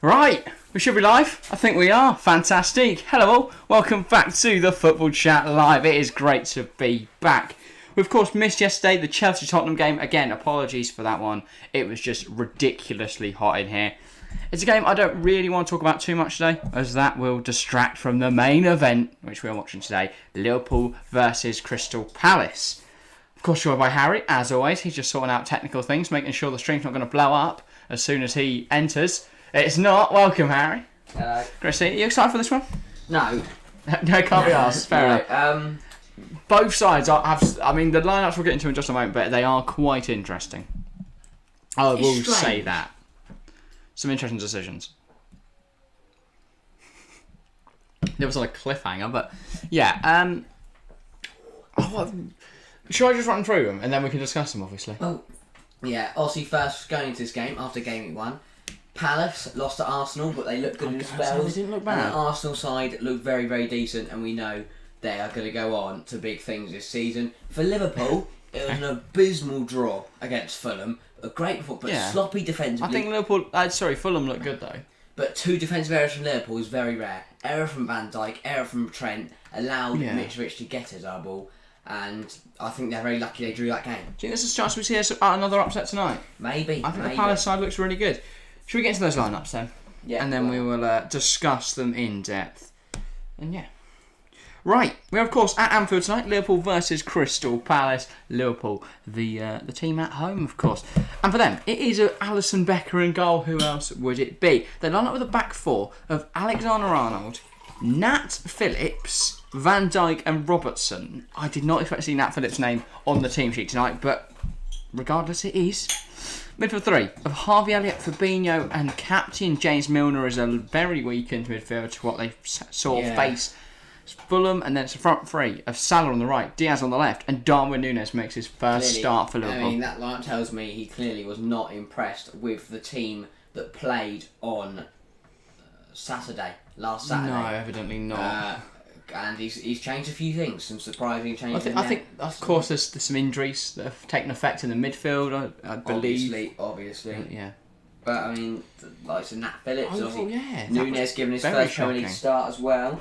Right, we should be live. I think we are. Fantastic. Hello all. Welcome back to the Football Chat Live. It is great to be back. We of course missed yesterday the Chelsea-Tottenham game. Again, apologies for that one. It was just ridiculously hot in here. It's a game I don't really want to talk about too much today, as that will distract from the main event, which we are watching today, Liverpool versus Crystal Palace. Of course, joined by Harry, as always. He's just sorting out technical things, making sure the stream's not going to blow up as soon as he enters. It's not. Welcome, Harry. Hello. Gracie, are you excited for this one? No. No, can't be asked. Fair no, enough. Both sides I mean, the lineups we'll get into in just a moment, but they are quite interesting. I will say that. Some interesting decisions. There was like a cliffhanger, but yeah. Should I just run through them and then we can discuss them, obviously? Oh, yeah. Obviously, first going into this game after game week 1, Palace lost to Arsenal, but they looked good in spells. They didn't look bad. And the Arsenal side looked very, very decent, and we know they are going to go on to big things this season. For Liverpool, it was an abysmal draw against Fulham. A great performance, but sloppy defensively. I think Fulham looked good though. But 2 defensive errors from Liverpool is very rare. Error from Van Dijk, error from Trent allowed Mitrovic to get his ball. And I think they're very lucky they drew that game. Do you think there's a chance we see another upset tonight? Maybe. I think the Palace side looks really good. Should we get into those lineups then? Yeah. And then we will discuss them in depth. And yeah. Right, we are of course at Anfield tonight, Liverpool versus Crystal Palace. Liverpool, the team at home of course. And for them, it is Alisson Becker in goal. Who else would it be? They line up with a back four of Alexander-Arnold, Nat Phillips, Van Dijk and Robertson. I did not expect to see Nat Phillips' name on the team sheet tonight, but regardless it is. Midfield 3 of Harvey Elliott, Fabinho and captain James Milner is a very weakened midfield to what they sort of face Fulham, and then it's a front 3 of Salah on the right, Diaz on the left, and Darwin Nunez makes his first start for Liverpool. I mean, that lineup tells me he clearly was not impressed with the team that played on last Saturday. No, evidently not. And he's changed a few things, some surprising changes. I think of course, there's some injuries that have taken effect in the midfield, I believe. Obviously. Yeah. But, I mean, like Nat Phillips, yeah. Nunez given his first Premier League start as well.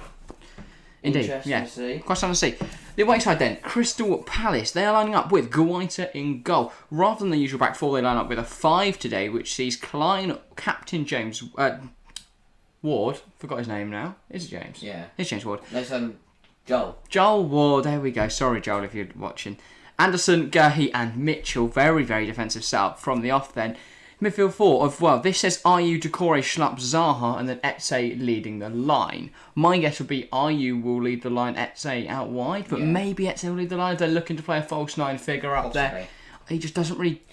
Indeed, Interesting to see. Quite something to see. The away side then, Crystal Palace. They are lining up with Guaita in goal. Rather than the usual back four, they line up with a 5 today, which sees Klein, captain James Ward. Forgot his name now. Is it James? Yeah. It's James Ward. No, Joel. Joel Ward, there we go. Sorry, Joel, if you're watching. Anderson, Gurhey and Mitchell. Very, very defensive setup from the off then. Midfield 4 of, this says Ayew, Doucouré, Schlupp, Zaha, and then Eze leading the line. My guess would be Ayew will lead the line, Eze out wide, but maybe Eze will lead the line if they're looking to play a false 9 figure up there. He just doesn't really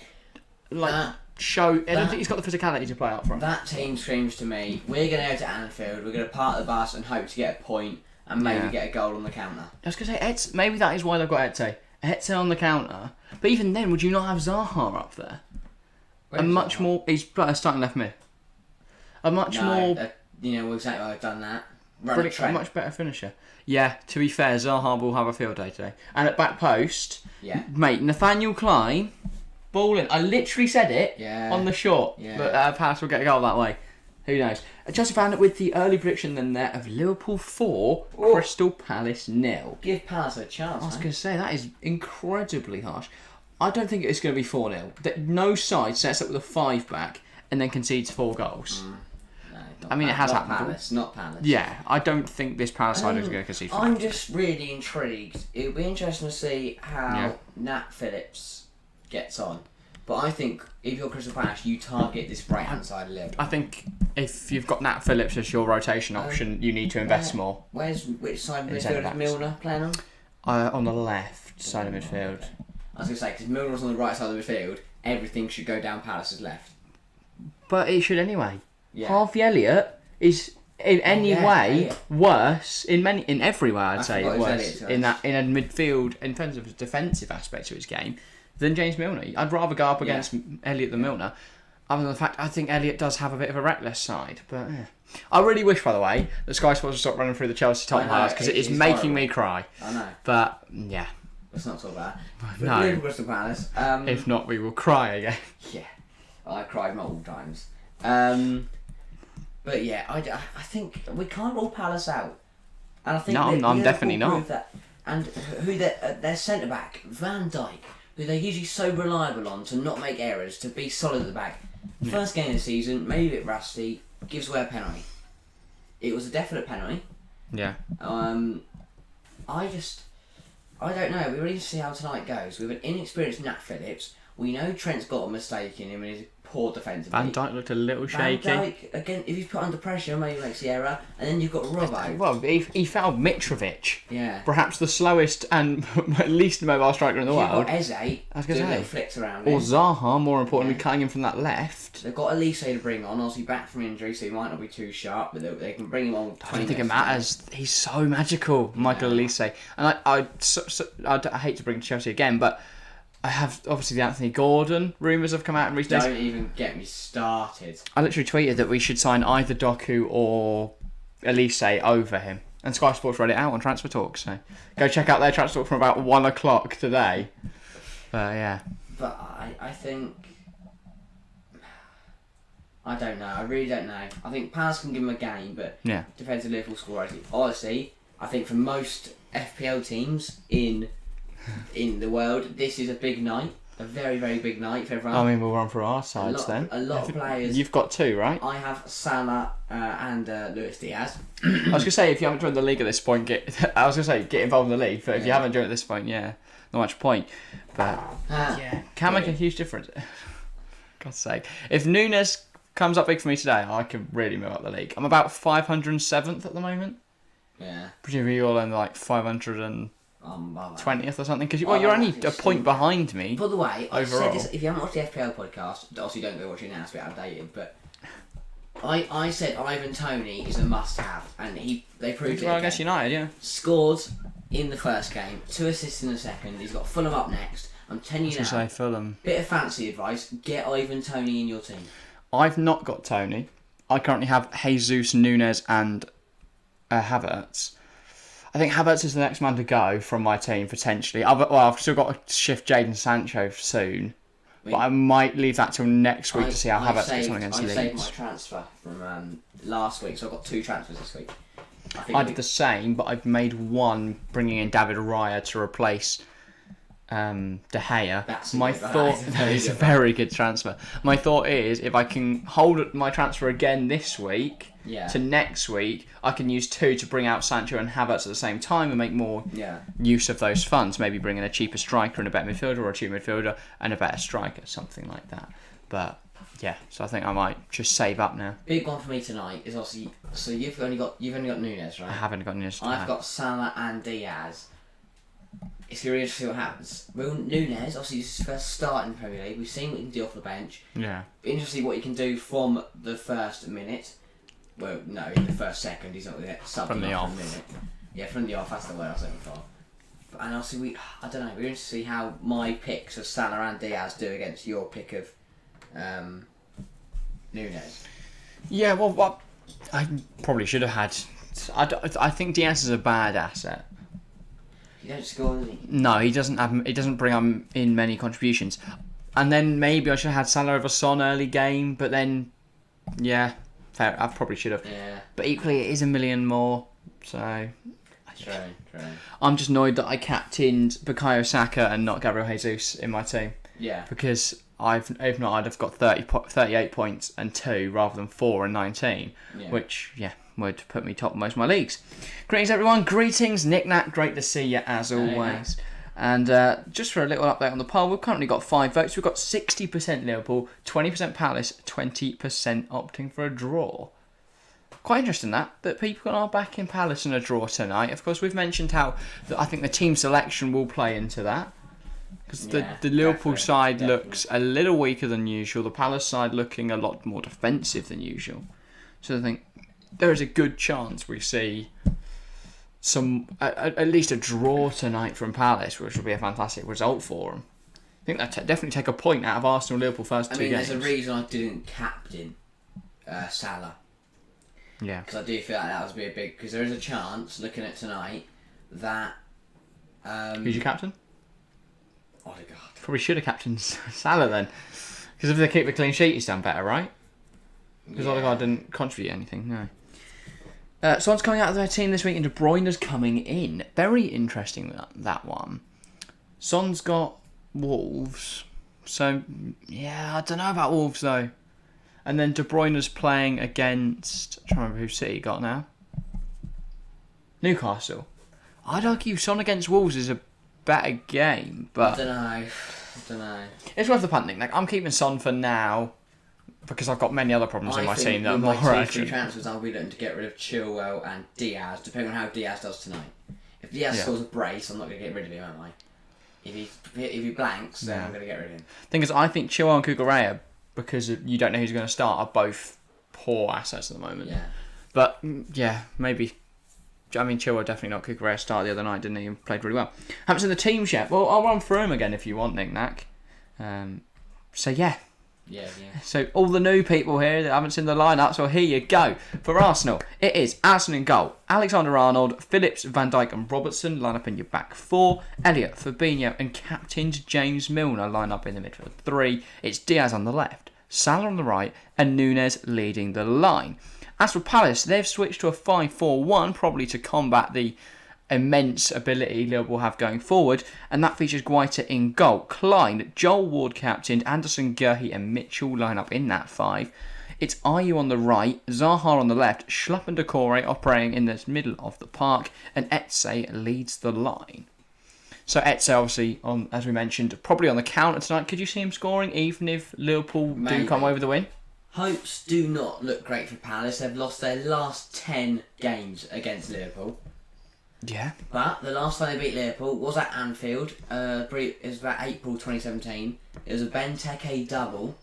show. I don't think he's got the physicality to play up front. That team screams to me, we're going to go to Anfield, we're going to park the bus and hope to get a point and maybe get a goal on the counter. I was going to say, maybe that is why they've got Eze on the counter. But even then, would you not have Zaha up there? He's starting left mid. You know exactly why I've done that. A much better finisher. Yeah, to be fair, Zaha will have a field day today. And at back post, mate, Nathaniel Klein, balling. I literally said it on the short, but Palace will get a goal that way. Who knows? Chelsea found it with the early prediction then there of Liverpool 4, Crystal Palace 0. Give Palace a chance. I was going to say, that is incredibly harsh. I don't think it's going to be 4-0. No side sets up with a 5 back and then concedes 4 goals. Not I mean, it has not happened. Palace, not Palace. Yeah, I don't think this Palace side is going to concede. I'm just really intrigued. It'll be interesting to see how Nat Phillips gets on. But I think if you're Crystal Palace, you target this right-hand side of Liverpool. I think if you've got Nat Phillips as your rotation option, you need to invest more. Which side of midfield is Milner playing on? On the left side of midfield. I was going to say, because Milner's on the right side of the midfield, everything should go down Palace's left. But it should anyway. Yeah. Harvey Elliott is in any way worse in every way. I'd say worse in a midfield in terms of his defensive aspect to his game than James Milner. I'd rather go up against Elliott than Milner. Other than the fact I think Elliott does have a bit of a reckless side, but I really wish, by the way, that Sky Sports would stop running through the Chelsea Tottenham highlights because it is making me cry. I know. But yeah, it's not so bad. No. Liverpool Crystal Palace. If not, we will cry again. Yeah, I cried multiple times. But yeah, I think we can't rule Palace out, and I think I'm definitely not. That. And who their centre back Van Dijk, who they're usually so reliable on to not make errors, to be solid at the back. First game of the season, maybe a bit rusty, gives away a penalty. It was a definite penalty. Yeah. I don't know. We really need to see how tonight goes. We have an inexperienced Nat Phillips. We know Trent's got a mistake in him and he's poor defensively. Van Dijk looked a little shaky. Van Dijk, again, if he's put under pressure, maybe makes the error. And then you've got Robbo. Well, he fouled Mitrovic. Yeah. Perhaps the slowest and least mobile striker in the world. You've got Eze doing little flicks around or him. Zaha, more importantly, cutting him from that left. They've got Elise to bring on, obviously back from injury, so he might not be too sharp, but they can bring him on. I don't think it matters. He's so magical, Michael Elise. And I hate to bring Chelsea again, but I have obviously the Anthony Gordon rumours have come out in recent days. Don't even get me started. I literally tweeted that we should sign either Doku or Elise over him. And Sky Sports read it out on Transfer Talk, so go check out their Transfer Talk from about 1 o'clock today. But yeah. But I think... I don't know. I really don't know. I think Palace can give him a game, but depends on Liverpool score rating. Honestly, I think for most FPL teams in the world, this is a big night. A very, very big night for everyone. I mean, we'll run for our sides then. A lot of players. You've got 2, right? I have Salah and Luis Diaz. I was going to say, if you haven't joined the league at this point, get involved in the league. But if you haven't joined at this point, not much point. But can make a huge difference. God's sake. If Nunez comes up big for me today, I can really move up the league. I'm about 507th at the moment. Yeah. Presumably you're in like 520th or something, because you're only a point behind me. By the way, I overall. said this, if you haven't watched the FPL podcast, obviously don't go watch it now, it's a bit outdated, but I said Ivan Toney is a must-have, and they proved it Well, against United, yeah. Scored in the first game, 2 assists in the second, he's got Fulham up next. I'm telling you now, say Fulham. Bit of fancy advice, get Ivan Toney in your team. I've not got Toney. I currently have Jesus, Nunez and Havertz. I think Havertz is the next man to go from my team, potentially. I've still got to shift Jadon Sancho soon. But I might leave that till next week to see how Havertz gets on against Leeds. I saved my transfer from last week, so I've got 2 transfers this week. I did the same, but I've made one bringing in David Raya to replace De Gea. It's a very good transfer. My thought is, if I can hold my transfer again this week to next week, I can use 2 to bring out Sancho and Havertz at the same time and make more use of those funds. Maybe bring in a cheaper striker and a better midfielder, or a cheaper midfielder and a better striker, something like that. But yeah, so I think I might just save up now. Big one for me tonight is obviously, so you've only got Nunez, right? I haven't got Nunez. I've got Salah and Diaz. It's going to be interesting to see what happens. Well, Nunez, obviously, this is his first start in the Premier League. We've seen what he can do off the bench. Yeah. Interesting what he can do from the first minute. Well, no, in the first second. He's not going to get subbed from the off. For a minute. Yeah, from the off. That's the word I was looking for. And obviously, I don't know. We're interested to see how my picks of Salah and Diaz do against your pick of Nunez. Yeah, well, I probably should have had. I think Diaz is a bad asset. He don't score, does he? No, he doesn't. He doesn't bring in many contributions. And then maybe I should have had Salah over Son early game, but then, fair. I probably should have. Yeah. But equally, it is $1 million more, so. True. I'm just annoyed that I captained Bukayo Saka and not Gabriel Jesus in my team. Yeah. Because if not, I'd have got 38 points and 2 rather than 4 and 19, which would put me top of most of my leagues. Greetings, everyone. Greetings, Nick Nat. Great to see you as always. And just for a little update on the poll, we've currently got 5 votes. We've got 60% Liverpool, 20% Palace, 20% opting for a draw. Quite interesting that people are backing Palace in a draw tonight. Of course, we've mentioned how I think the team selection will play into that. Because the Liverpool side looks a little weaker than usual. The Palace side looking a lot more defensive than usual. So I think there is a good chance we see at least a draw tonight from Palace, which would be a fantastic result for them. I think that definitely take a point out of Arsenal Liverpool first 2 games. There's a reason I didn't captain Salah. Yeah. Because I do feel like that was a big... Because there is a chance, looking at tonight, that... Who's your captain? Odegaard. Probably should have captained Salah then. Because if they keep the clean sheet, he's done better, right? Because Odegaard didn't contribute anything, no. Someone's coming out of their team this week and De Bruyne's coming in. Very interesting, that one. Son's got Wolves. So, yeah, I don't know about Wolves, though. And then De Bruyne's playing against... I'm trying to remember who City got now. Newcastle. I'd argue Son against Wolves is a better game, but... I don't know. It's worth the punting. Like, I'm keeping Son for now because I've got many other problems in my team that are more urgent. With transfers, I'll be looking to get rid of Chilwell and Diaz, depending on how Diaz does tonight. If Diaz scores a brace, I'm not going to get rid of him, am I? If he blanks, then I'm going to get rid of him. Thing is, I think Chilwell and Cucurella, because you don't know who's going to start, are both poor assets at the moment. Yeah. But, yeah, maybe... I mean, Chilwell definitely not. Cucurella started the other night, didn't he? He played really well. Haven't seen the teams yet. Well, I'll run through them again if you want, Nick Nack. So, yeah. Yeah. So, all the new people here that haven't seen the lineup, so here you go. For Arsenal, it is Alisson in goal, Alexander-Arnold, Phillips, Van Dijk and Robertson line up in your back 4, Elliott, Fabinho and captained James Milner line up in the midfield 3. It's Diaz on the left, Salah on the right and Nunez leading the line. As for Palace, they've switched to a 5-4-1, probably to combat the immense ability Liverpool have going forward, and that features Guaita in goal. Klein, Joel Ward captained, Anderson, Gurhey and Mitchell line up in that 5. It's Ayew on the right, Zaha on the left, Schlupp and Decore operating in the middle of the park, and Eze leads the line. So Eze, obviously, as we mentioned, probably on the counter tonight. Could you see him scoring, even if Liverpool do come away with the win? Hopes do not look great for Palace. They've lost their last 10 games against Liverpool. Yeah. But the last time they beat Liverpool was at Anfield. It was about April 2017. It was a Benteke double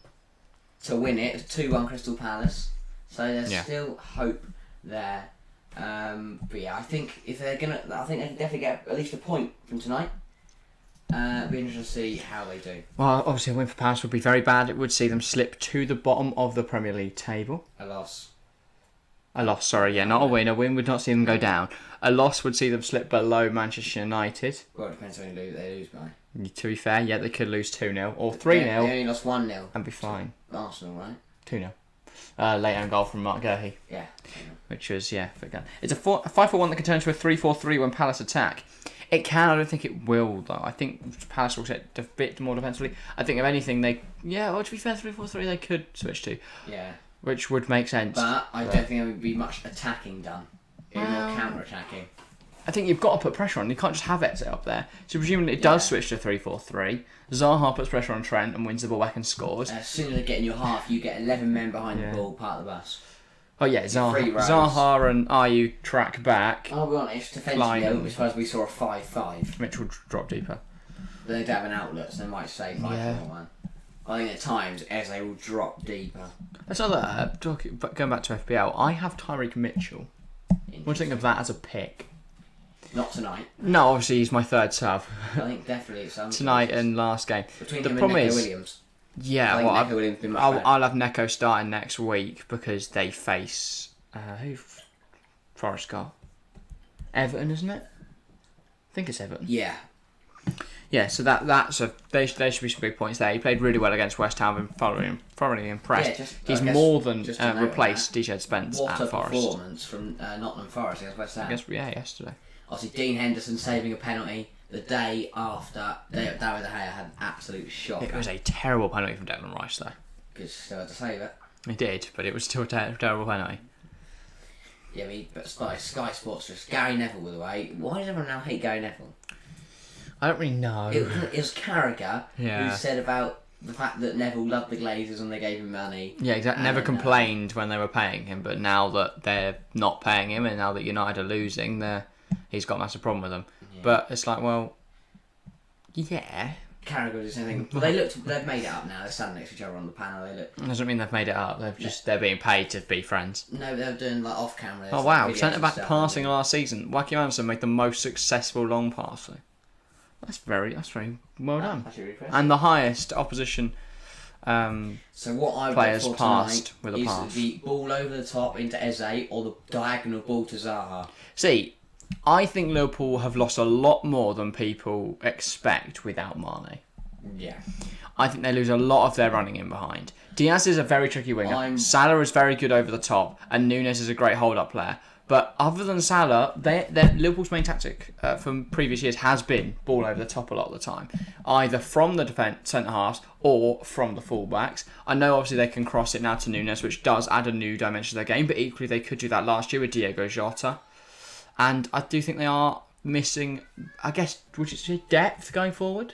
to win it. It was 2-1 Crystal Palace. So there's still hope there. But yeah, I think if they're gonna, I think they can definitely get at least a point from tonight. It'll be interesting to see how they do. Well, obviously a win for Palace would be very bad. It would see them slip to the bottom of the Premier League table. A loss, sorry, not a win. A win would not see them go down. A loss would see them slip below Manchester United. Well, it depends on who they lose by. To be fair, they could lose 2-0 or 3-0. They only lost 1-0. And be fine. Arsenal, right? 2-0. Late on goal from Mark Gurhey. Yeah. Which was, it's a 5-4-1 that can turn to a 3-4-3 when Palace attack. It can, I don't think it will, though. I think Palace will set a bit more defensively. I think, if anything, to be fair, 3-4-3 they could switch to. Yeah. Which would make sense. But I don't think there would be much attacking done. More counter-attacking. I think you've got to put pressure on. You can't just have it set up there. So presumably it does switch to 3-4-3. Zaha puts pressure on Trent and wins the ball back and scores. As soon as they get in your half, you get 11 men behind the ball, part of the bus. Oh yeah, Zaha and Ayew track back. I'll be honest, defensively, I suppose we saw a 5-5. Mitchell drop deeper. But they don't have an outlet, so they might say 5-4-1. I think at times, Eze will drop deeper. That's another, going back to FPL, I have Tyreek Mitchell. What do you think of that as a pick? Not tonight. No, obviously he's my third sub. I think definitely some tonight and last game. Between the him problem and Neco is, Williams. Yeah, Neco Williams been much better. I'll have Neco starting next week because they face who Forest got? Everton, isn't it? I think it's Everton. Yeah. Yeah, so that's there should be some big points there. He played really well against West Ham and thoroughly impressed. Yeah, he's more than replaced DJ Spence at Forest. What a performance from Nottingham Forest against West Ham. Yesterday. Obviously, Dean Henderson saving a penalty. the day after, David De Gea had an absolute shocker. It was a terrible penalty from Declan Rice, though. Because still had to save it. He did, but it was still a terrible penalty. Yeah, but Sky Sports just... Gary Neville, by the way. Why does everyone now hate Gary Neville? I don't really know. It was Carragher who said about the fact that Neville loved the Glazers and they gave him money. Yeah, exactly. Never complained when they were paying him, but now that they're not paying him and now that United are losing, he's got a massive problem with them. Yeah. But it's like, well, yeah. Carragher did the same thing. They've made it up now. They're standing next to each other on the panel. It doesn't mean they've made it up. They're being paid to be friends. No, they're doing like off camera. Oh wow! Centre back passing last season. Wacky Anderson made the most successful long pass. That's very well done. That's really impressive. And the highest opposition. So what I players for passed with a is pass. The ball over the top into Eze or the diagonal ball to Zaha. See, I think Liverpool have lost a lot more than people expect without Mane. Yeah. I think they lose a lot of their running in behind. Diaz is a very tricky winger. Salah is very good over the top, and Nunez is a great hold-up player. But other than Salah, Liverpool's main tactic from previous years has been ball over the top a lot of the time, either from the centre halves or from the fullbacks. I know obviously they can cross it now to Nunez, which does add a new dimension to their game, but equally they could do that last year with Diego Jota. And I do think they are missing, I guess, would you say depth going forward?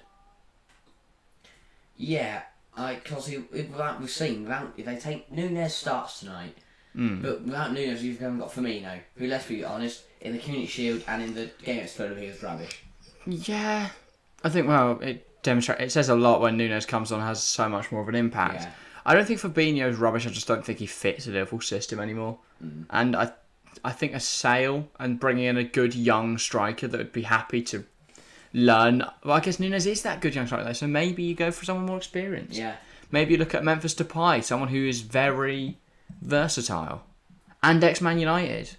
Yeah, because if they take Nunez starts tonight, but without Nunez you haven't got Firmino, who, let's be honest, in the Community Shield and in the game against Fulham he was rubbish. Yeah, I think it says a lot when Nunez comes on, has so much more of an impact. Yeah. I don't think Fabinho's rubbish. I just don't think he fits the Liverpool system anymore. And I think a sale and bringing in a good young striker that would be happy to learn. Well, I guess Nunez is that good young striker though, so maybe you go for someone more experienced. Yeah. Maybe you look at Memphis Depay, someone who is very versatile and ex-Man United.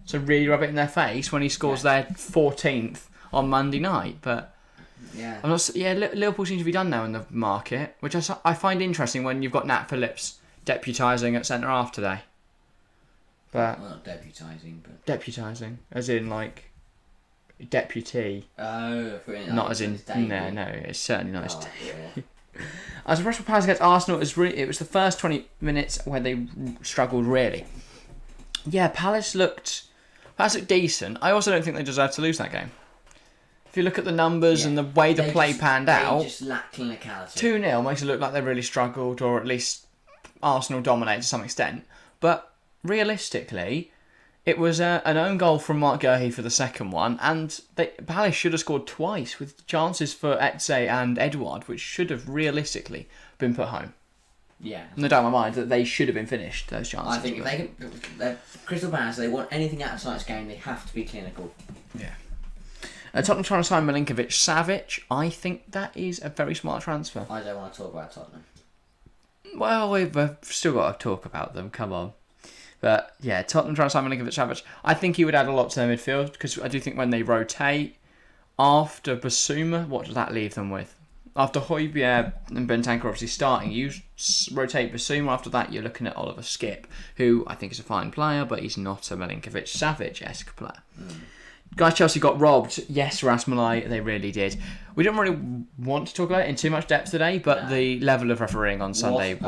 So really rub it in their face when he scores their 14th on Monday night. But Liverpool seems to be done now in the market, which I find interesting when you've got Nat Phillips deputising at centre half today. But not deputising, but deputising, as in like deputy. Oh, not as in no, it's certainly not his debut. As a Crystal Palace against Arsenal, it was the first 20 minutes where they struggled really. Yeah, Palace looked decent. I also don't think they deserved to lose that game. If you look at the numbers and the way the play panned out, they just lack clinicality. 2-0 makes it look like they really struggled, or at least Arsenal dominated to some extent. But realistically, it was an own goal from Mark Guehi for the second one, and Palace should have scored twice with chances for Eze and Edouard, which should have realistically been put home. Yeah. No doubt in my mind that they should have been finished, those chances. I think if they can, Crystal Palace, they want anything out of tonight's game, they have to be clinical. Yeah. Tottenham trying to sign Milinkovic-Savic. I think that is a very smart transfer. I don't want to talk about Tottenham. Well, we've still got to talk about them, come on. But yeah, Tottenham trying to sign Milinkovic-Savic. I think he would add a lot to their midfield, because I do think when they rotate, after Basuma, what does that leave them with? After Højbjerg and Bentancur obviously starting, you rotate Basuma. After that, you're looking at Oliver Skipp, who I think is a fine player, but he's not a Milinkovic-Savic-esque player. Guys, Chelsea got robbed. Yes, Rasmussen, they really did. We didn't really want to talk about it in too much depth today, but the level of refereeing on Sunday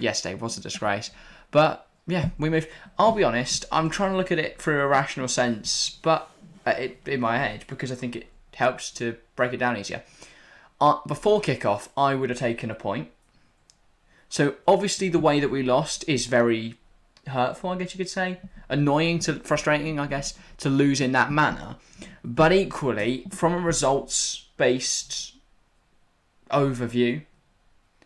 yesterday was a disgrace. But yeah, we moved. I'll be honest, I'm trying to look at it through a rational sense, but in my head, because I think it helps to break it down easier. Before kick-off, I would have taken a point. So obviously the way that we lost is very hurtful, I guess you could say. Annoying, frustrating, I guess, to lose in that manner. But equally, from a results-based overview,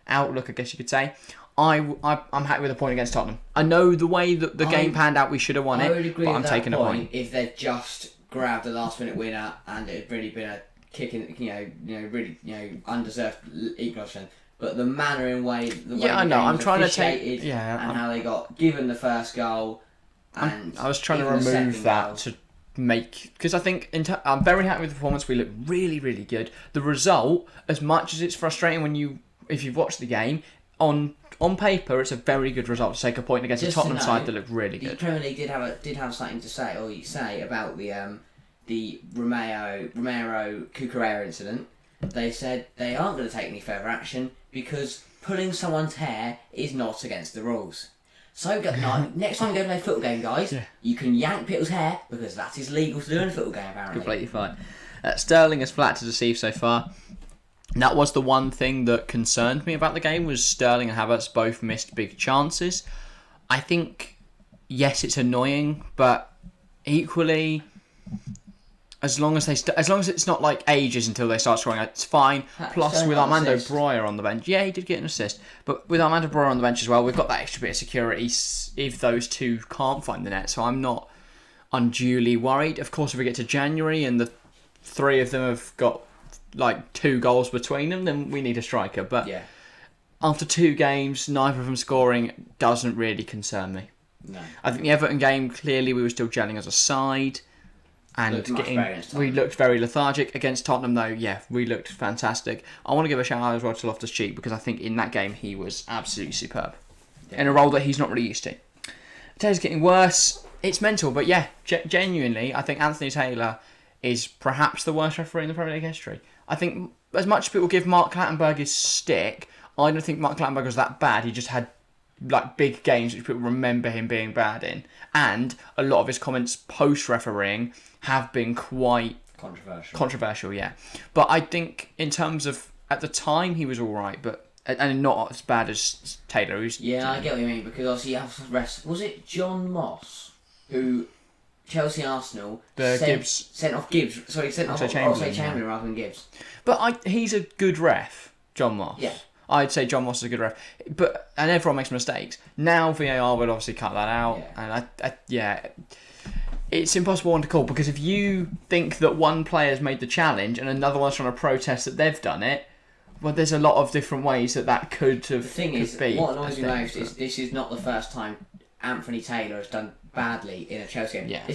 outlook, I guess you could say, I'm happy with a point against Tottenham. I know the way that the game panned out, we should have won it, but I'm taking a point. If they'd just grabbed the last-minute winner and it had really been a kicking, really, undeserved equalisation. But the manner in way, the way I know. I'm trying to take, and how they got given the first goal, and I was trying to remove that to make, because I think I'm very happy with the performance. We look really, really good. The result, as much as it's frustrating if you've watched the game, on paper, it's a very good result to take a point against a Tottenham side that looked really good. The Premier League did have something to say, about the Romero Cucurella incident, they said they aren't going to take any further action because pulling someone's hair is not against the rules. So next time you go to play a football game, guys, you can yank people's hair because that is legal to do in a football game, apparently. Completely fine. Sterling is flat to deceive so far. That was the one thing that concerned me about the game, was Sterling and Havertz both missed big chances. I think, yes, it's annoying, but equally, as long as it's not like ages until they start scoring, it's fine. Plus, with Armando Broja on the bench, yeah, he did get an assist, but with Armando Broja on the bench as well, we've got that extra bit of security if those two can't find the net. So I'm not unduly worried. Of course, if we get to January and the three of them have got like 2 goals between them, then we need a striker. But after 2 games, neither of them scoring doesn't really concern me. No. I think the Everton game, clearly we were still gelling as a side. And we looked very lethargic. Against Tottenham, though, we looked fantastic. I want to give a shout out as well to Loftus-Cheek, because I think in that game he was absolutely superb. In a role that he's not really used to. Taylor's getting worse. It's mental, but genuinely, I think Anthony Taylor is perhaps the worst referee in the Premier League history. I think as much as people give Mark Clattenburg his stick, I don't think Mark Clattenburg was that bad. He just had like big games which people remember him being bad in, and a lot of his comments post-refereeing have been quite controversial. But I think in terms of at the time he was all right, but and not as bad as Taylor. I get what you mean, because obviously you have refs. Was it John Moss who Chelsea Arsenal sent off Gibbs? Sorry, sent off Chamberlain rather than Gibbs. But he's a good ref, John Moss. Yeah. I'd say John Moss is a good ref, and everyone makes mistakes. Now VAR would obviously cut that out, and it's impossible one to call, because if you think that one player's made the challenge and another one's trying to protest that they've done it, well, there's a lot of different ways that could have. The thing is, what annoys me most is this is not the first time Anthony Taylor has done badly in a Chelsea game. Yeah.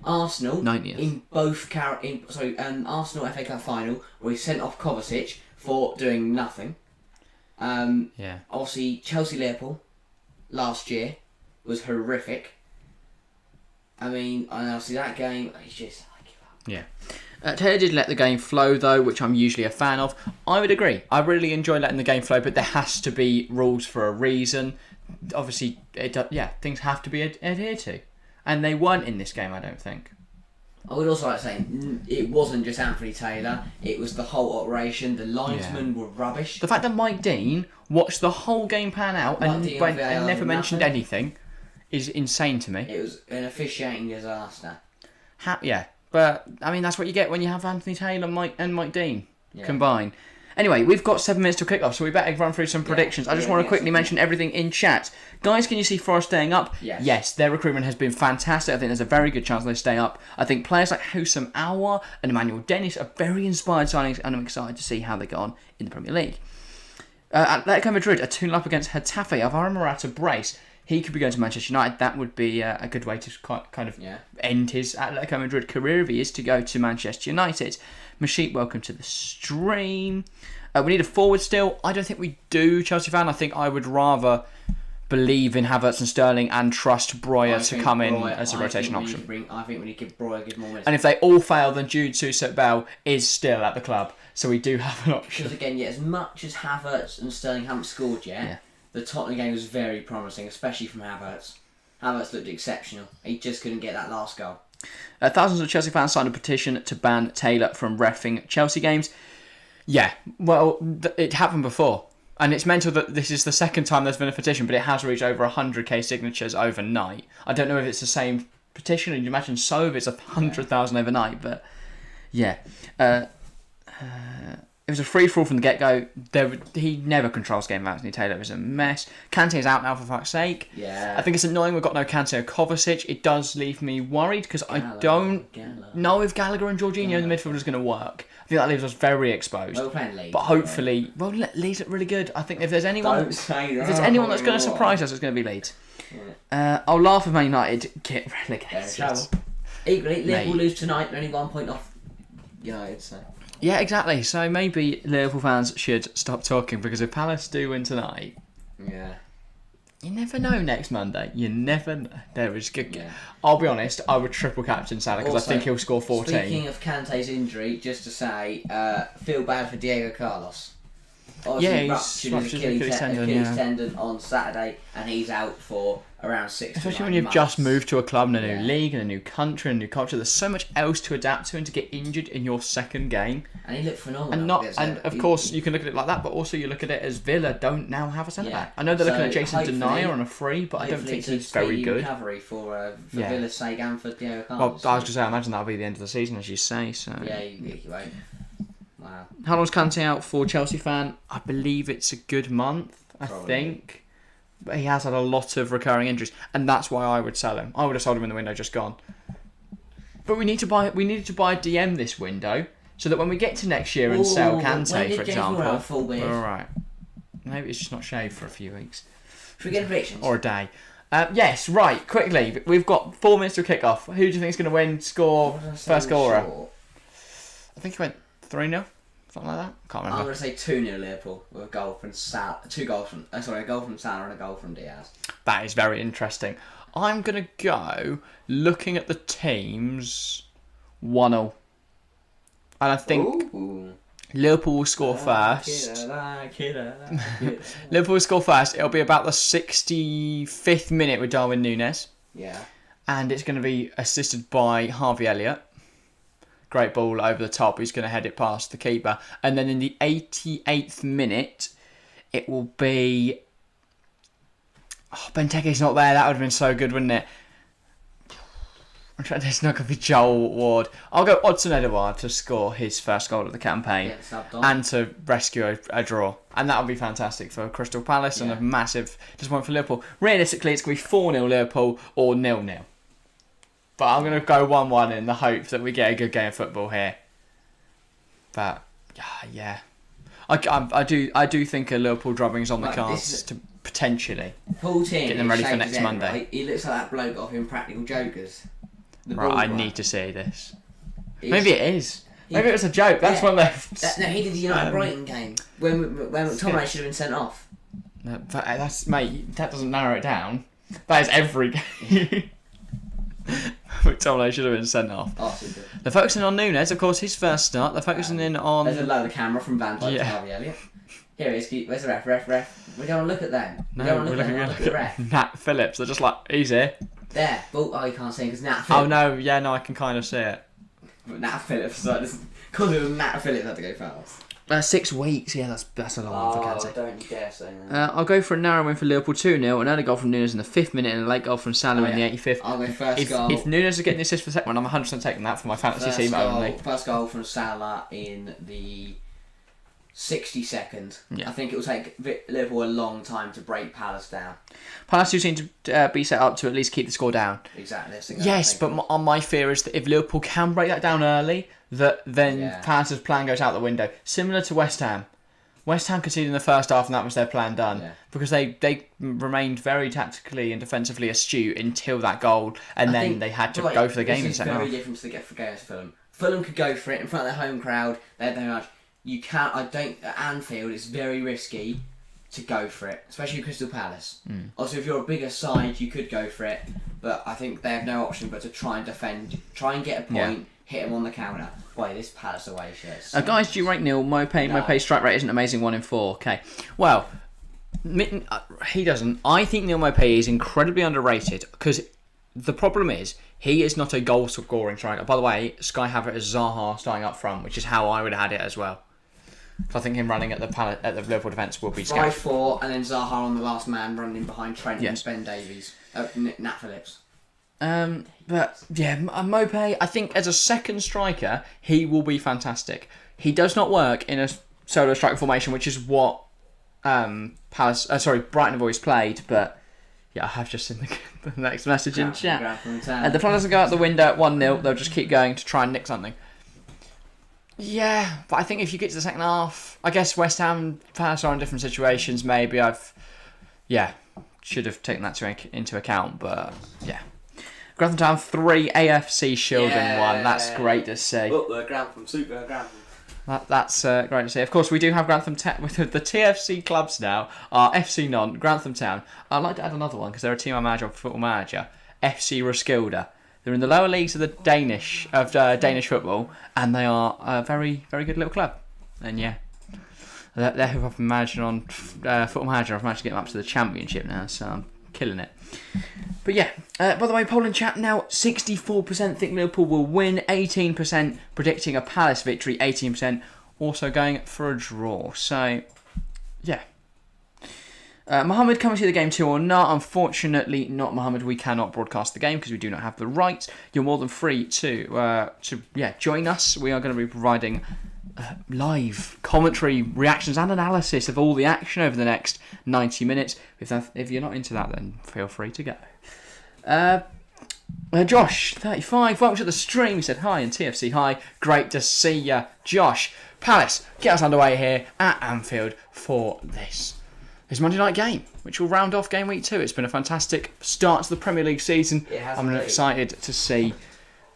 Arsenal 90th. in both Arsenal FA Cup final, where he sent off Kovacic for doing nothing. Obviously, Chelsea-Liverpool last year was horrific. And obviously that game, it's just, I give up. Yeah. Taylor did let the game flow, though, which I'm usually a fan of. I would agree. I really enjoy letting the game flow, but there has to be rules for a reason. Obviously, things have to be adhered to. And they weren't in this game, I don't think. I would also like to say, it wasn't just Anthony Taylor, it was the whole operation. The linesmen were rubbish. The fact that Mike Dean watched the whole game pan out and never mentioned anything is insane to me. It was an officiating disaster. But that's what you get when you have Anthony Taylor and Mike Dean combined. Anyway, we've got 7 minutes to kick off, so we better run through some predictions. I just want to quickly mention everything in chat. Guys, can you see Forest staying up? Yes, their recruitment has been fantastic. I think there's a very good chance they stay up. I think players like Houssam Aouar and Emmanuel Dennis are very inspired signings, and I'm excited to see how they get on in the Premier League. Atletico Madrid are 2-0 up against Getafe. Alvaro Morata brace. He could be going to Manchester United. That would be a good way to kind of end his Atletico Madrid career if he is to go to Manchester United. Mashik, welcome to the stream. We need a forward still. I don't think we do, Chelsea fan. I think I would rather believe in Havertz and Sterling and trust Broja to come in as a rotation option. I think we need to give Broja a good more minutes. And if they all fail, then Jude Sousek-Bell is still at the club. So we do have an option. Because again, as much as Havertz and Sterling haven't scored yet, the Tottenham game was very promising, especially from Havertz. Havertz looked exceptional. He just couldn't get that last goal. Thousands of Chelsea fans signed a petition to ban Taylor from reffing Chelsea games. Yeah, well, it happened before. And it's mental that this is the second time there's been a petition, but it has reached over 100k signatures overnight. I don't know if it's the same petition, and you imagine so if it's 100,000 overnight, but yeah. It was a free-for-all from the get-go. He never controls game. Anthony Taylor is a mess. Kante is out now, for fuck's sake. Yeah. I think it's annoying we've got no Kante or Kovacic. It does leave me worried because I don't know if Gallagher and Jorginho in the midfield is going to work. I think that leaves us very exposed. Well, we're playing Leeds. But hopefully... Well, Leeds look really good. I think if there's anyone that's going to surprise us, it's going to be Leeds. Yeah. I'll laugh if Man United get relegated. Equally, Liverpool lose tonight. They're only 1 point off United, so... Yeah, exactly. So maybe Liverpool fans should stop talking, because if Palace do win tonight, You never know next Monday. You never know. There is good. Yeah. I'll be honest, I would triple captain Salah because I think he'll score 14. Speaking of Kante's injury, just to say, feel bad for Diego Carlos. Yeah, Obviously, he's ruptured his Achilles tendon on Saturday, and he's out for around 6 Especially to 9 when you've months. just moved to a club in a new league, in a new country, in a new culture. There's so much else to adapt to, and to get injured in your second game. And he looked phenomenal. And of course, you can look at it like that, but also you look at it as Villa don't now have a centre back. I know they're looking at Jason Denayer on a free, but I don't think he's very good. Recovery for Villa's sake and for Diego Well, Carlos. I was going to say, I imagine that'll be the end of the season, as you say. So Yeah, he won't. Wow. How long's Kante out for Chelsea fan? I believe it's a good month, I think. But he has had a lot of recurring injuries, and that's why I would sell him. I would have sold him in the window just gone. But we needed to buy a DM this window, so that when we get to next year and sell Kante, for example, we're alright. Maybe it's just not shaved for a few weeks. Should we get predictions? Or a day. Yes, right, quickly. We've got 4 minutes to kick off. Who do you think is going to win, score, first scorer? I think he went 3-0, something like that. Can't remember. I'm going to say 2-0 Liverpool with a goal from Salah. A goal from Salah and a goal from Diaz. That is very interesting. I'm going to go, looking at the teams, 1-0. And I think Liverpool will score first. Liverpool will score first. It'll be about the 65th minute with Darwin Nunez. Yeah. And it's going to be assisted by Harvey Elliott. Great ball over the top. He's going to head it past the keeper. And then in the 88th minute, it will be... Oh, Benteke's not there. That would have been so good, wouldn't it? It's not going to be Joel Ward. I'll go Odson Edouard to score his first goal of the campaign. And to rescue a draw. And that would be fantastic for Crystal Palace and a massive disappointment for Liverpool. Realistically, it's going to be 4-0 Liverpool or 0-0. But I'm going to go 1-1 in the hope that we get a good game of football here. But, yeah. I do think a Liverpool drubbing is on the cards to potentially get them ready for next Monday. Right? He looks like that bloke off Impractical Jokers. Right, I need to see this. Maybe it is. Maybe it was a joke. That's one that... No, he did the United Brighton game when McTominay should have been sent off. No, mate, that doesn't narrow it down. That is every game. McTominay should have been sent off. They're focusing on Nunez, of course, his first start. They're focusing in on... There's another camera from Van Dijk to Harvey Elliott. Here it is. Where's the ref? We don't want to look at them. No, we're looking at the ref. Nat Phillips. They're just like, he's here. There. Oh, you can't see him because Nat Phillips. Oh, no. Yeah, no, I can kind of see it. But Nat Phillips, because it was Nat Phillips had to go fast. 6 weeks, yeah, that's a long one for Kante. Don't you dare say that. I'll go for a narrow win for Liverpool 2-0, an early goal from Nunez in the 5th minute and a late goal from Salah in the 85th. I'll go first goal. If Nunez is getting the assist for the second one, I'm 100% taking that for my fantasy team only. First goal from Salah in the 62nd. Yeah. I think it will take Liverpool a long time to break Palace down. Palace do seem to be set up to at least keep the score down. Exactly. Yes, but my fear is that if Liverpool can break that down early, then Palace's plan goes out the window. Similar to West Ham. West Ham conceded in the first half and that was their plan done. Yeah. Because they remained very tactically and defensively astute until that goal and then they had to go for the game in the second half. It's very different to the get for against Fulham. Fulham could go for it in front of their home crowd. They had no much. You can't. At Anfield, it's very risky to go for it, especially Crystal Palace. Also, if you're a bigger side, you could go for it, but I think they have no option but to try and defend, try and get a point, hit him on the counter. Boy, this Palace away shirt. Guys, do you rate Neil? Mope's strike rate isn't amazing, 1 in 4. Okay, well, he doesn't. I think Neil Mope is incredibly underrated because the problem is he is not a goal scoring striker. By the way, Sky have it as Zaha starting up front, which is how I would have had it as well. So I think him running at the Liverpool defence will be scary. 5-4, and then Zaha on the last man running behind Trent and Ben Davies. Nat Phillips. But yeah, Mope, I think as a second striker, he will be fantastic. He does not work in a solo striker formation, which is what Brighton have always played. But yeah, I have just seen the next message in chat. The plan doesn't go out the window at 1-0. They'll just keep going to try and nick something. Yeah, but I think if you get to the second half, I guess West Ham, Palace are in different situations. Maybe should have taken that into account. But yeah. Grantham Town 3, AFC Shielding 1. That's great to see. Look, Grantham, Super Grantham. That's great to see. Of course, we do have Grantham Town with the TFC clubs now. Are FC Non, Grantham Town. I'd like to add another one because they're a team I manage on Football Manager. FC Roskilde. They're in the lower leagues of the Danish football, and they are a very, very good little club. And yeah, they're who I've been managing on Football Manager. I've managed to get them up to the Championship now, so I'm killing it. But yeah, by the way, polling chat now, 64% think Liverpool will win, 18% predicting a Palace victory, 18% also going for a draw. So, yeah. Mohammed, come and see the game too or not? Unfortunately not, Mohammed. We cannot broadcast the game because we do not have the rights. You're more than free to join us. We are going to be providing live commentary, reactions and analysis of all the action over the next 90 minutes. If you're not into that, then feel free to go. Josh, 35, welcome to the stream. He said hi, and TFC hi. Great to see ya, Josh. Palace, get us underway here at Anfield for this Monday night game, which will round off game week 2. It's been a fantastic start to the Premier League season. I'm excited to see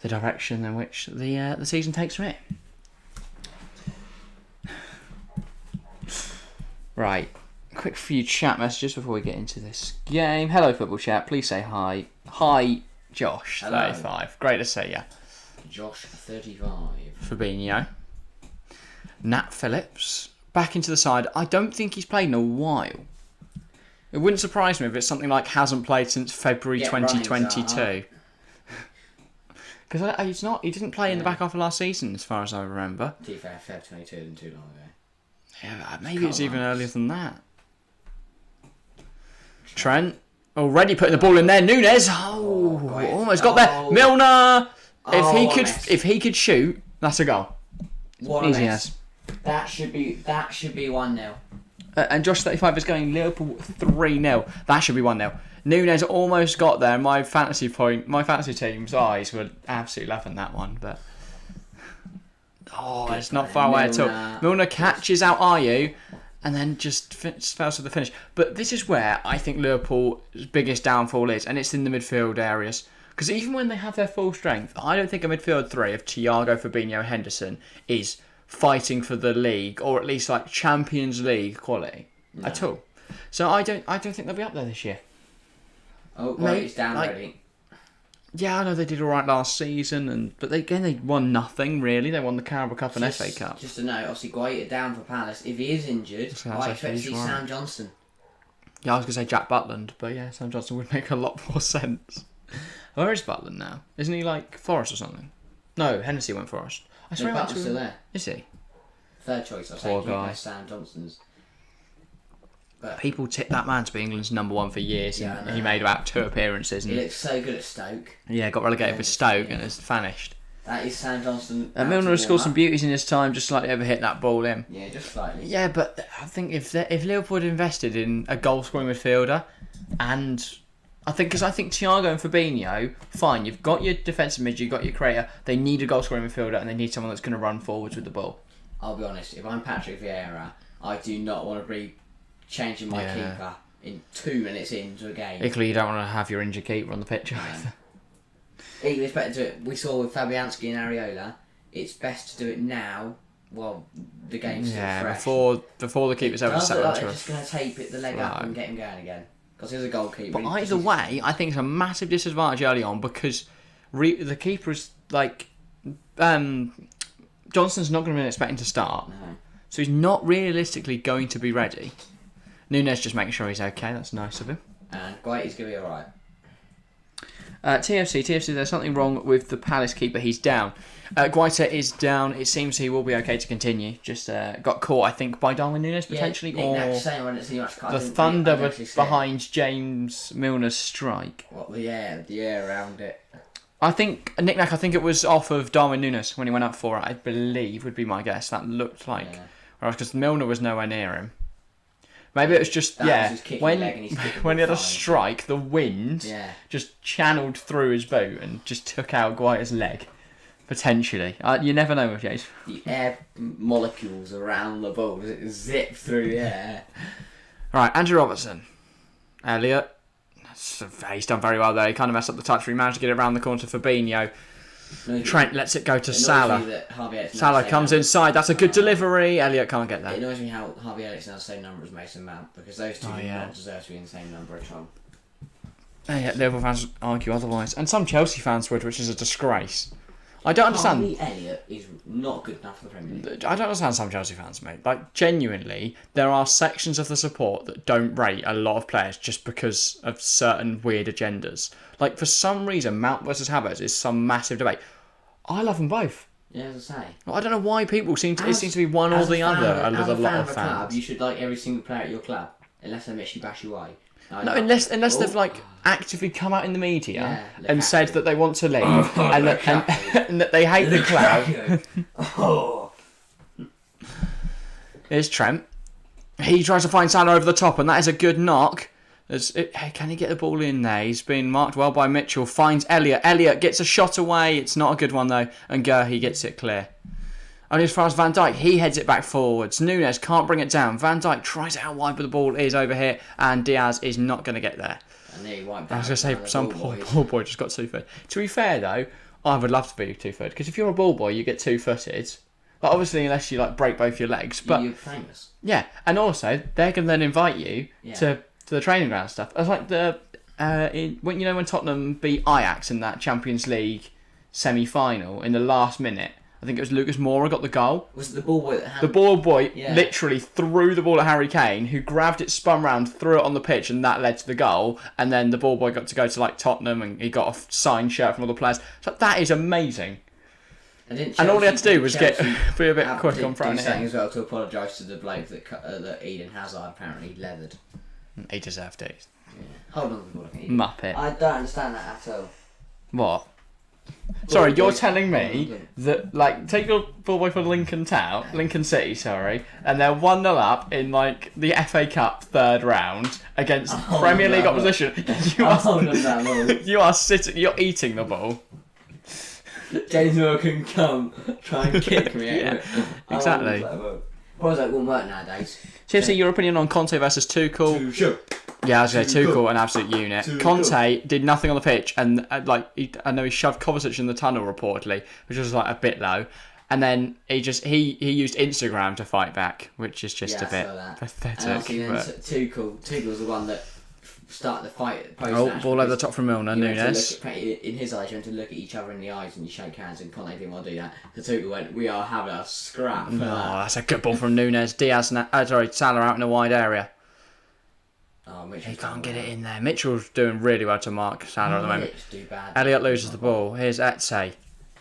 the direction in which the season takes from here. Right, quick few chat messages before we get into this game. Hello, football chat. Please say hi. Hi, Josh, hello. 35. Great to see you. Josh, 35. Fabinho. Nat Phillips. Back into the side. I don't think he's played in a while. It wouldn't surprise me if it's something like hasn't played since February 2022. Because he didn't play in the back half of last season, as far as I remember. To be fair, Feb 22 isn't too long ago. Yeah, maybe it's even earlier than that. Trent already putting the ball in there. Nunez, almost got there. Milner, if he could shoot, that's a goal. Easy as. That should be 1-0. And Josh 35 is going Liverpool 3-0. That should be 1-0. Nunez almost got there. My fantasy team's eyes were absolutely loving that one, but it's not far away at all. Milner catches out Ayew and then just fails to the finish. But this is where I think Liverpool's biggest downfall is, and it's in the midfield areas. Because even when they have their full strength, I don't think a midfield 3 of Thiago, Fabinho, Henderson is fighting for the league, or at least like Champions League quality at all. So I don't think they'll be up there this year. Oh, well, it's down already. Yeah, I know they did all right last season, but they won nothing really. They won the Carabao Cup and FA Cup. Just to note, obviously Guaita down for Palace. If he is injured, I expect to see Sam Johnson. Yeah, I was going to say Jack Butland, but yeah, Sam Johnson would make a lot more sense. Where is Butland now? Isn't he like Forest or something? No, Hennessy went Forest. I swear Butland's still there. Is he? Third choice, I think. Sam Johnson's. But people tipped that man to be England's number 1 for years, and he made about 2 appearances. And he looks so good at Stoke. Yeah, got relegated for Stoke and has vanished. That is Sam Johnson. Milner has scored some beauties in his time, just slightly overhit that ball in. Yeah, just slightly. Yeah, but I think if Liverpool had invested in a goal-scoring midfielder, and I think Thiago and Fabinho, fine, you've got your defensive mid, you've got your creator, they need a goal-scoring midfielder, and they need someone that's going to run forwards with the ball. I'll be honest, if I'm Patrick Vieira, I do not want to be changing my keeper in 2 minutes into a game. Equally, you don't want to have your injured keeper on the pitch either. Equally, it's better to do it. We saw with Fabianski and Areola, it's best to do it now while the game's still fresh. before the keeper's ever settled into they're just going to tape it the leg up and get him going again. Because he's a goalkeeper. But either way, I think it's a massive disadvantage early on because the keeper is like... Johnson's not going to be expecting to start. No. So he's not realistically going to be ready. Nunez just making sure he's okay. That's nice of him. And Guaita's going to be alright. TFC, there's something wrong with the Palace keeper. He's down. Guaita is down. It seems he will be okay to continue. Just got caught, I think, by Darwin Nunez potentially. The thunder behind James Milner's strike. The air around it. I think it was off of Darwin Nunez when he went up for it, I believe, would be my guess. That looked like. Yeah. Whereas because Milner was nowhere near him. Maybe it was just, when he had a strike, the wind just channeled through his boot and just took out Guaita's leg. Potentially. You never know with James. The air molecules around the ball zip through the air. Right, Andrew Robertson. Elliot. He's done very well there. He kind of messed up the touch. He managed to get it around the corner to Fabinho. Trent lets it go to It Salah. annoys me that Harvey Elliot's now Salah the same comes number. inside. That's a good delivery. Elliot can't get It there. annoys me how Harvey Elliot's now the same number as Mason Mount, because those two do not deserve to be in the same number at all. Yeah, Liverpool fans argue otherwise, and some Chelsea fans would, which is a disgrace. I don't understand. Harvey Elliott is not good enough for the Premier League. I don't understand some Chelsea fans, mate. Like, genuinely, there are sections of the support that don't rate a lot of players just because of certain weird agendas. Like, for some reason, Mount versus Havertz is some massive debate. I love them both. Yeah, as I say. I don't know why people seem to... It seems to be one or the other. As a fan of a fans. club, you should like every single player at your club, unless they miss you, bash you away. No, unless they've like actively come out in the media and said Lukaku. that they want to leave and that they hate the club. Oh. Here's Trent. He tries to find Salah over the top, and that is a good knock. Can he get the ball in there? He's been marked well by Mitchell. Finds Elliot. Elliot gets a shot away. It's not a good one though, and Gurley gets it clear. Only as far as Van Dijk, he heads it back forwards. Nunez can't bring it down. Van Dijk tries it out wide, but the ball is over here, and Diaz is not going to get there. And he wiped I was out going to say, some poor boy just got 2-footed. To be fair, though, I would love to be 2-footed, because if you're a ball boy, you get 2-footed. Like, obviously, unless you like break both your legs. But you're famous. Yeah, and also, they can then invite you to the training ground stuff. It's like when Tottenham beat Ajax in that Champions League semi-final in the last minute. I think it was Lucas Moura got the goal. Was it the ball boy that had... The ball boy literally threw the ball at Harry Kane, who grabbed it, spun round, threw it on the pitch, and that led to the goal. And then the ball boy got to go to like Tottenham, and he got a signed shirt from all the players. So that is amazing. And all he had to do was be a bit quick on front of him. As well to apologise to the bloke that Eden Hazard apparently leathered. He deserved it. Yeah. Hold on to the ball, Muppet. I don't understand that at all. What? Sorry, you're telling me that, like, take your ball boy for Lincoln City, and they're 1-0 up in, like, the FA Cup third round against Premier League opposition. You are sitting, you're eating the ball. James Moore can come try and kick me. Exactly. Probably that won't work nowadays. Seriously, your opinion on Conte versus Tuchel? Yeah, I was going to say Tuchel, an absolute unit. Conte did nothing on the pitch, and I know he shoved Kovacic in the tunnel reportedly, which was like a bit low. And then he used Instagram to fight back, which is just a bit pathetic. And Tuchel's the one that started the fight. Ball over the top from Milner, Nunez. In his eyes, you went to look at each other in the eyes and you shake hands, and Conte didn't want to do that. So Tuchel went, "We are having a scrap." That's a good ball from Nunez. Salah out in a wide area. He can't get it in there. Mitchell's doing really well to mark Salah at the moment. Elliot loses the ball. Here's Eze.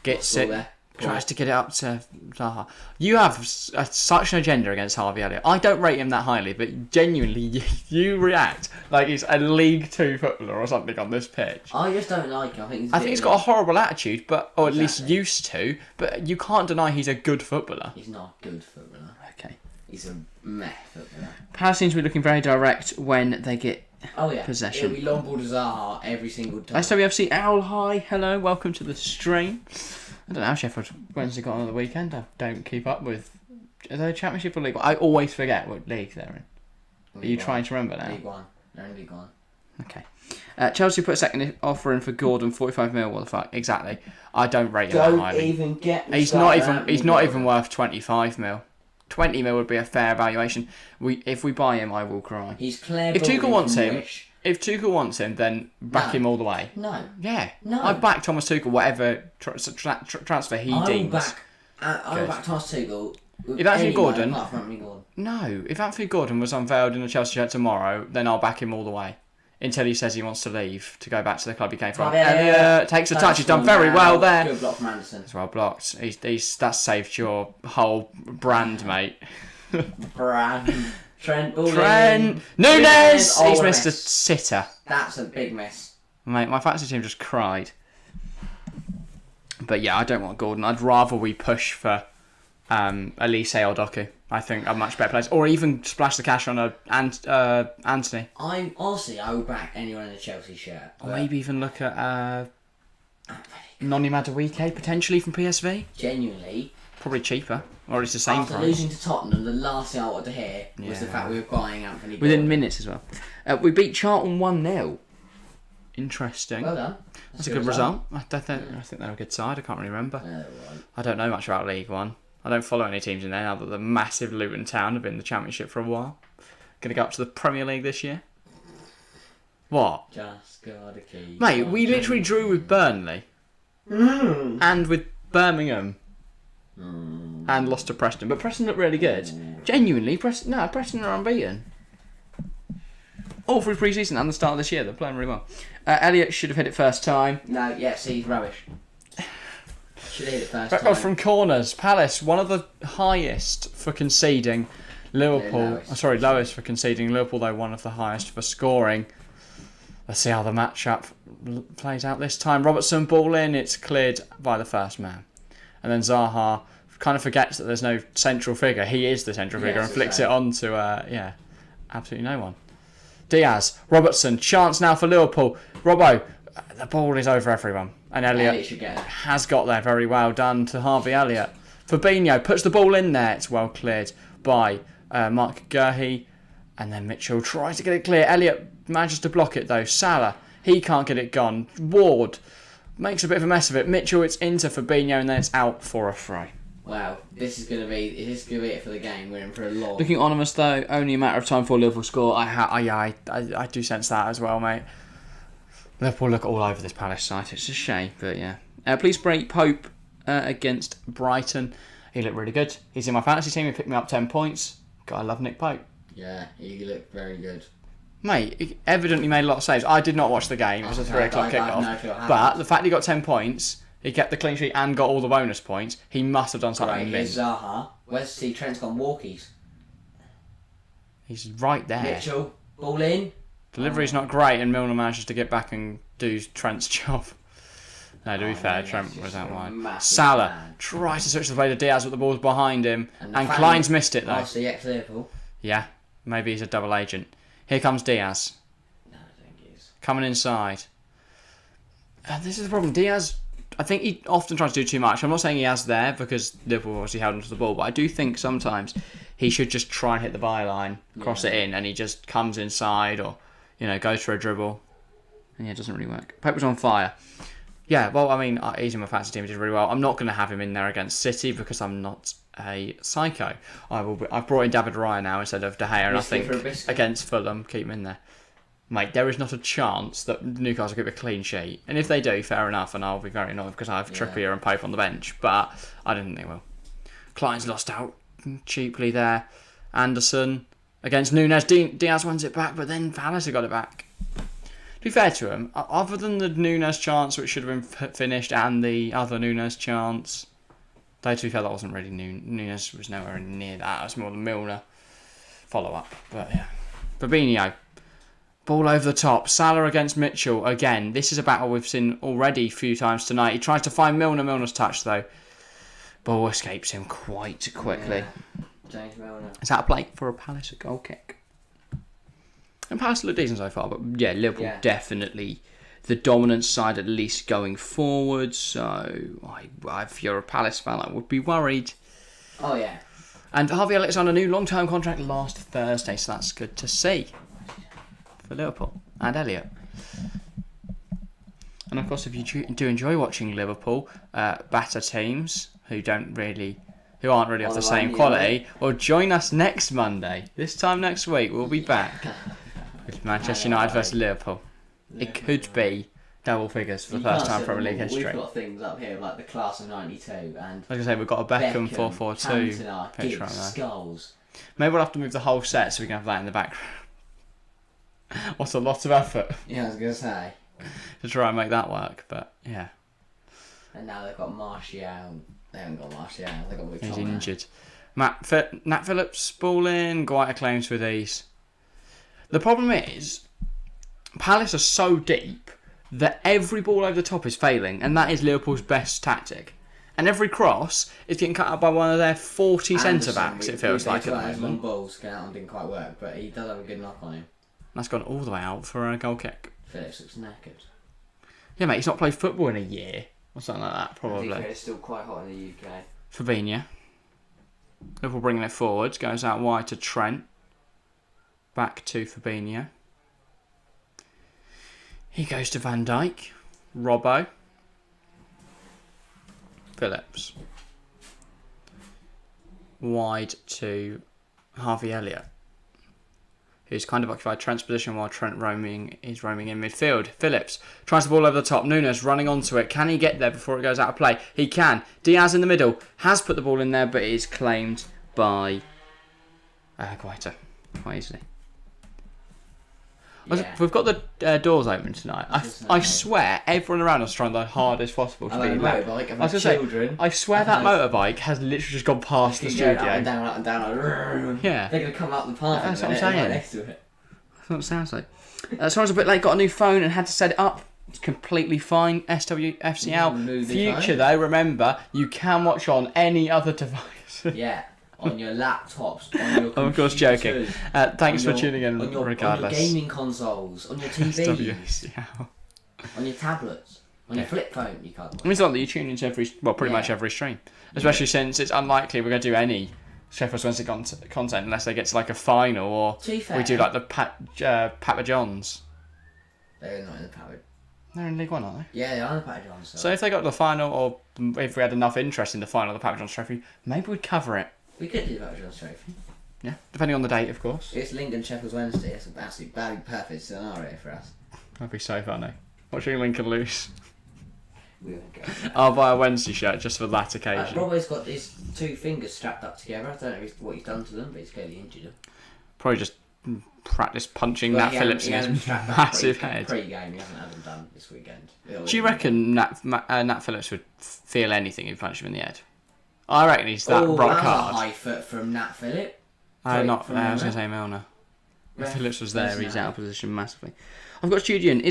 Gets it. Tries to get it up to Zaha. You have such an agenda against Harvey Elliott. I don't rate him that highly, but genuinely, you react like he's a League 2 footballer or something on this pitch. I just don't like him. I think he's got a horrible attitude, or at least used to. But you can't deny he's a good footballer. He's not a good footballer. Okay. He's a meh footballer. Palace seems to be looking very direct when they get possession. It'll be long ball to Zaha every single time. SWFC Owl, hi, hello, welcome to the stream. I don't know how Sheffield Wednesday got on the weekend. I don't keep up with... Are they Championship or League 1? I always forget what league they're in. Are you trying to remember now? League 1. They're in League 1. Okay. Chelsea put a second offer in for Gordon, 45 mil. What the fuck? Exactly. I don't rate him that highly. Don't even get me He's not even worth 25 mil. 20 mil would be a fair valuation. If we buy him, I will cry. He's clever. If Tuchel wants him, then back him all the way. No. Yeah. No. I'd back Thomas Tuchel, whatever transfer he deems. I will back Thomas Tuchel. If Anthony Gordon... Gordon. No. If Anthony Gordon was unveiled in a Chelsea shirt tomorrow, then I'll back him all the way. Until he says he wants to leave to go back to the club he came from. Elliot takes a touch. He's done very well there. Good block from Anderson. It's well blocked. That's saved your whole brand, mate. Trent. Nunez! He's missed a sitter. That's a big miss. Mate, my fantasy team just cried. But yeah, I don't want Gordon. I'd rather we push for Elise or Doku. I think a much better place. Or even splash the cash on Anthony. I will back anyone in a Chelsea shirt. Or maybe even look at Noni Madueke, potentially from PSV. Genuinely. Probably cheaper. Or it's the same After price. losing to Tottenham, the last thing I wanted to hear was the fact we were buying Anthony Gordon. Within minutes as well. We beat Charlton 1-0. Interesting. Well done. That's a good result. I think they're a good side. I can't really remember. Right. I don't know much about League One. I don't follow any teams in there now that the massive Luton Town have been in the Championship for a while. Going to go up to the Premier League this year. What? Just gotta keep. Mate, we literally drew with Burnley. And with Birmingham. And lost to Preston. But Preston look really good. Genuinely, Preston are unbeaten. All through pre-season and the start of this year. They're playing really well. Elliot should have hit it first time. No, he's rubbish. Should have hit it first time. Record from corners. Palace, one of the highest for conceding. Liverpool, lowest for conceding. Liverpool, though, one of the highest for scoring. Let's see how the matchup plays out this time. Robertson, ball in. It's cleared by the first man. And then Zaha kind of forgets that there's no central figure. He is the central figure and flicks it on to, absolutely no one. Diaz, Robertson, chance now for Liverpool. Robbo, the ball is over everyone. And Elliot has got there. Very well done to Harvey Elliott. Fabinho puts the ball in there. It's well cleared by Mark Gurhey. And then Mitchell tries to get it clear. Elliott manages to block it though. Salah, he can't get it gone. Ward makes a bit of a mess of it. Mitchell, it's into Fabinho and then it's out for a throw. Wow, this is gonna be it for the game. We're in for a lot. Looking anonymous though, only a matter of time for Liverpool score. I do sense that as well, mate. Liverpool look all over this Palace side. It's a shame, but yeah. Please break Pope against Brighton. He looked really good. He's in my fantasy team. He picked me up 10 points. Gotta love Nick Pope. Yeah, he looked very good. Mate, he evidently made a lot of saves. I did not watch the game. It was a 3 o'clock kickoff. But the fact he got 10 points, he kept the clean sheet and got all the bonus points, he must have done something. Right, here's Zaha. Where's Trent's gone walkies? He's right there. Mitchell, ball in. Delivery's not great, and Milner manages to get back and do Trent's job. No, to be fair, Trent was out wide. Salah tries to switch the play to Diaz, but the ball's behind him, and Klein's missed it though. Oh, see, ex-Liverpool. Yeah, maybe he's a double agent. Here comes Diaz. No, I think he is. Coming inside. This is the problem. Diaz, I think he often tries to do too much. I'm not saying he has there, because Liverpool obviously held onto the ball, but I do think sometimes he should just try and hit the byline, cross it in, and he just comes inside or, goes for a dribble. And it doesn't really work. Pope was on fire. Yeah, well, I mean, he's in my fantasy team, he did really well. I'm not going to have him in there against City because I'm not a psycho. I've brought in David Raya now instead of De Gea, and I think against Fulham, keep him in there. Mate, there is not a chance that Newcastle get a clean sheet. And if they do, fair enough, and I'll be very annoyed because I have Trippier and Pope on the bench, but I don't think they will. Klein's lost out cheaply there. Anderson against Nunez. Diaz wins it back, but then Palace have got it back. To be fair to him, other than the Nunez chance, which should have been finished, and the other Nunez chance, though to be fair, that wasn't really Nunez was nowhere near that. It was more the Milner follow-up. But yeah. Fabinho. Ball over the top. Salah against Mitchell. Again, this is a battle we've seen already a few times tonight. He tries to find Milner. Milner's touch, though. Ball escapes him quite quickly. Yeah. James Milner. Is that a play for a Palace goal kick? And Palace look decent so far, but yeah, Liverpool definitely the dominant side, at least going forward. So, if you're a Palace fan, I would be worried. Oh, yeah. And Harvey Elliott's on a new long-term contract last Thursday, so that's good to see for Liverpool and Elliott. And of course, if you do enjoy watching Liverpool batter teams who aren't really of the same quality, well, join us next Monday. This time next week, we'll be back with Manchester United versus Liverpool. It could be double figures for the first time in Premier League history. We've got things up here like the class of '92 and. Like I say, we've got a Beckham 4-4-2 picture right there. Skulls. Maybe we'll have to move the whole set so we can have that in the background. What a lot of effort. Yeah, I was gonna say. To try and make that work, but yeah. And now they've got Martial. They haven't got Martial. They've got He's injured. Nat Phillips ball in. Guaita claims with ease. The problem is, Palace are so deep that every ball over the top is failing, and that is Liverpool's best tactic. And every cross is getting cut out by one of their 40 centre-backs, it feels like at the moment. Long balls going out and didn't quite work, but he does have a good knock on him. That's gone all the way out for a goal kick. Phillips looks knackered. Yeah, mate, he's not played football in a year. Or something like that, probably. I think it's still quite hot in the UK. Fabinho. Liverpool bringing it forwards. Goes out wide to Trent. Back to Fabinho. He goes to Van Dijk. Robbo, Phillips, wide to Harvey Elliott, who's kind of occupied Trent's position while Trent is roaming in midfield. Phillips tries the ball over the top. Nunez running onto it. Can he get there before it goes out of play? He can. Diaz in the middle has put the ball in there, but it is claimed by Guaita quite easily. Yeah. We've got the doors open tonight. I swear everyone around us trying the hardest possible to be like motorbike. I've children. I swewer that motorbike has literally just gone past the studio. Up and down, up and down. Yeah. They're going to come up the path. That's what I'm saying. Right next to it. That's what it sounds like. Someone's a bit late, got a new phone and had to set it up. It's completely fine. SWFCL. Future though, remember, you can watch on any other device. Yeah. On your laptops, on your computers. Of course, joking. Thanks for tuning in, regardless. On your gaming consoles, on your TVs, SWFCL. on your tablets, on your flip phone. You can't watch. I mean, it's not that you tune into pretty much every stream. Especially since it's unlikely we're going to do any Sheffield Wednesday content unless they get to like a final or we do like the Papa Johns. They're not in the Papa. They're in League One, aren't they? Yeah, they are in the Papa Johns. So if they got to the final, or if we had enough interest in the final of the Papa Johns Trophy, maybe we'd cover it. We could do the Papa Johns Trophy. Yeah, depending on the date, of course. It's Lincoln Sheffield Wednesday. It's an absolutely perfect scenario for us. That'd be so funny. Watching Lincoln lose. We won't go. I'll buy a Wednesday shirt just for that occasion. Robbo's got his two fingers strapped up together. I don't know what he's done to them, but he's clearly injured them. Probably just practice punching Nat Phillips in his massive head. Pre-game, he hasn't had them done this weekend. Do you reckon Nat Phillips would feel anything if you punched him in the head? I reckon he's that rock hard. A high foot from Nat Phillips. I was going to say Milner. If Phillips was there, he's out of position massively. I've got a studio.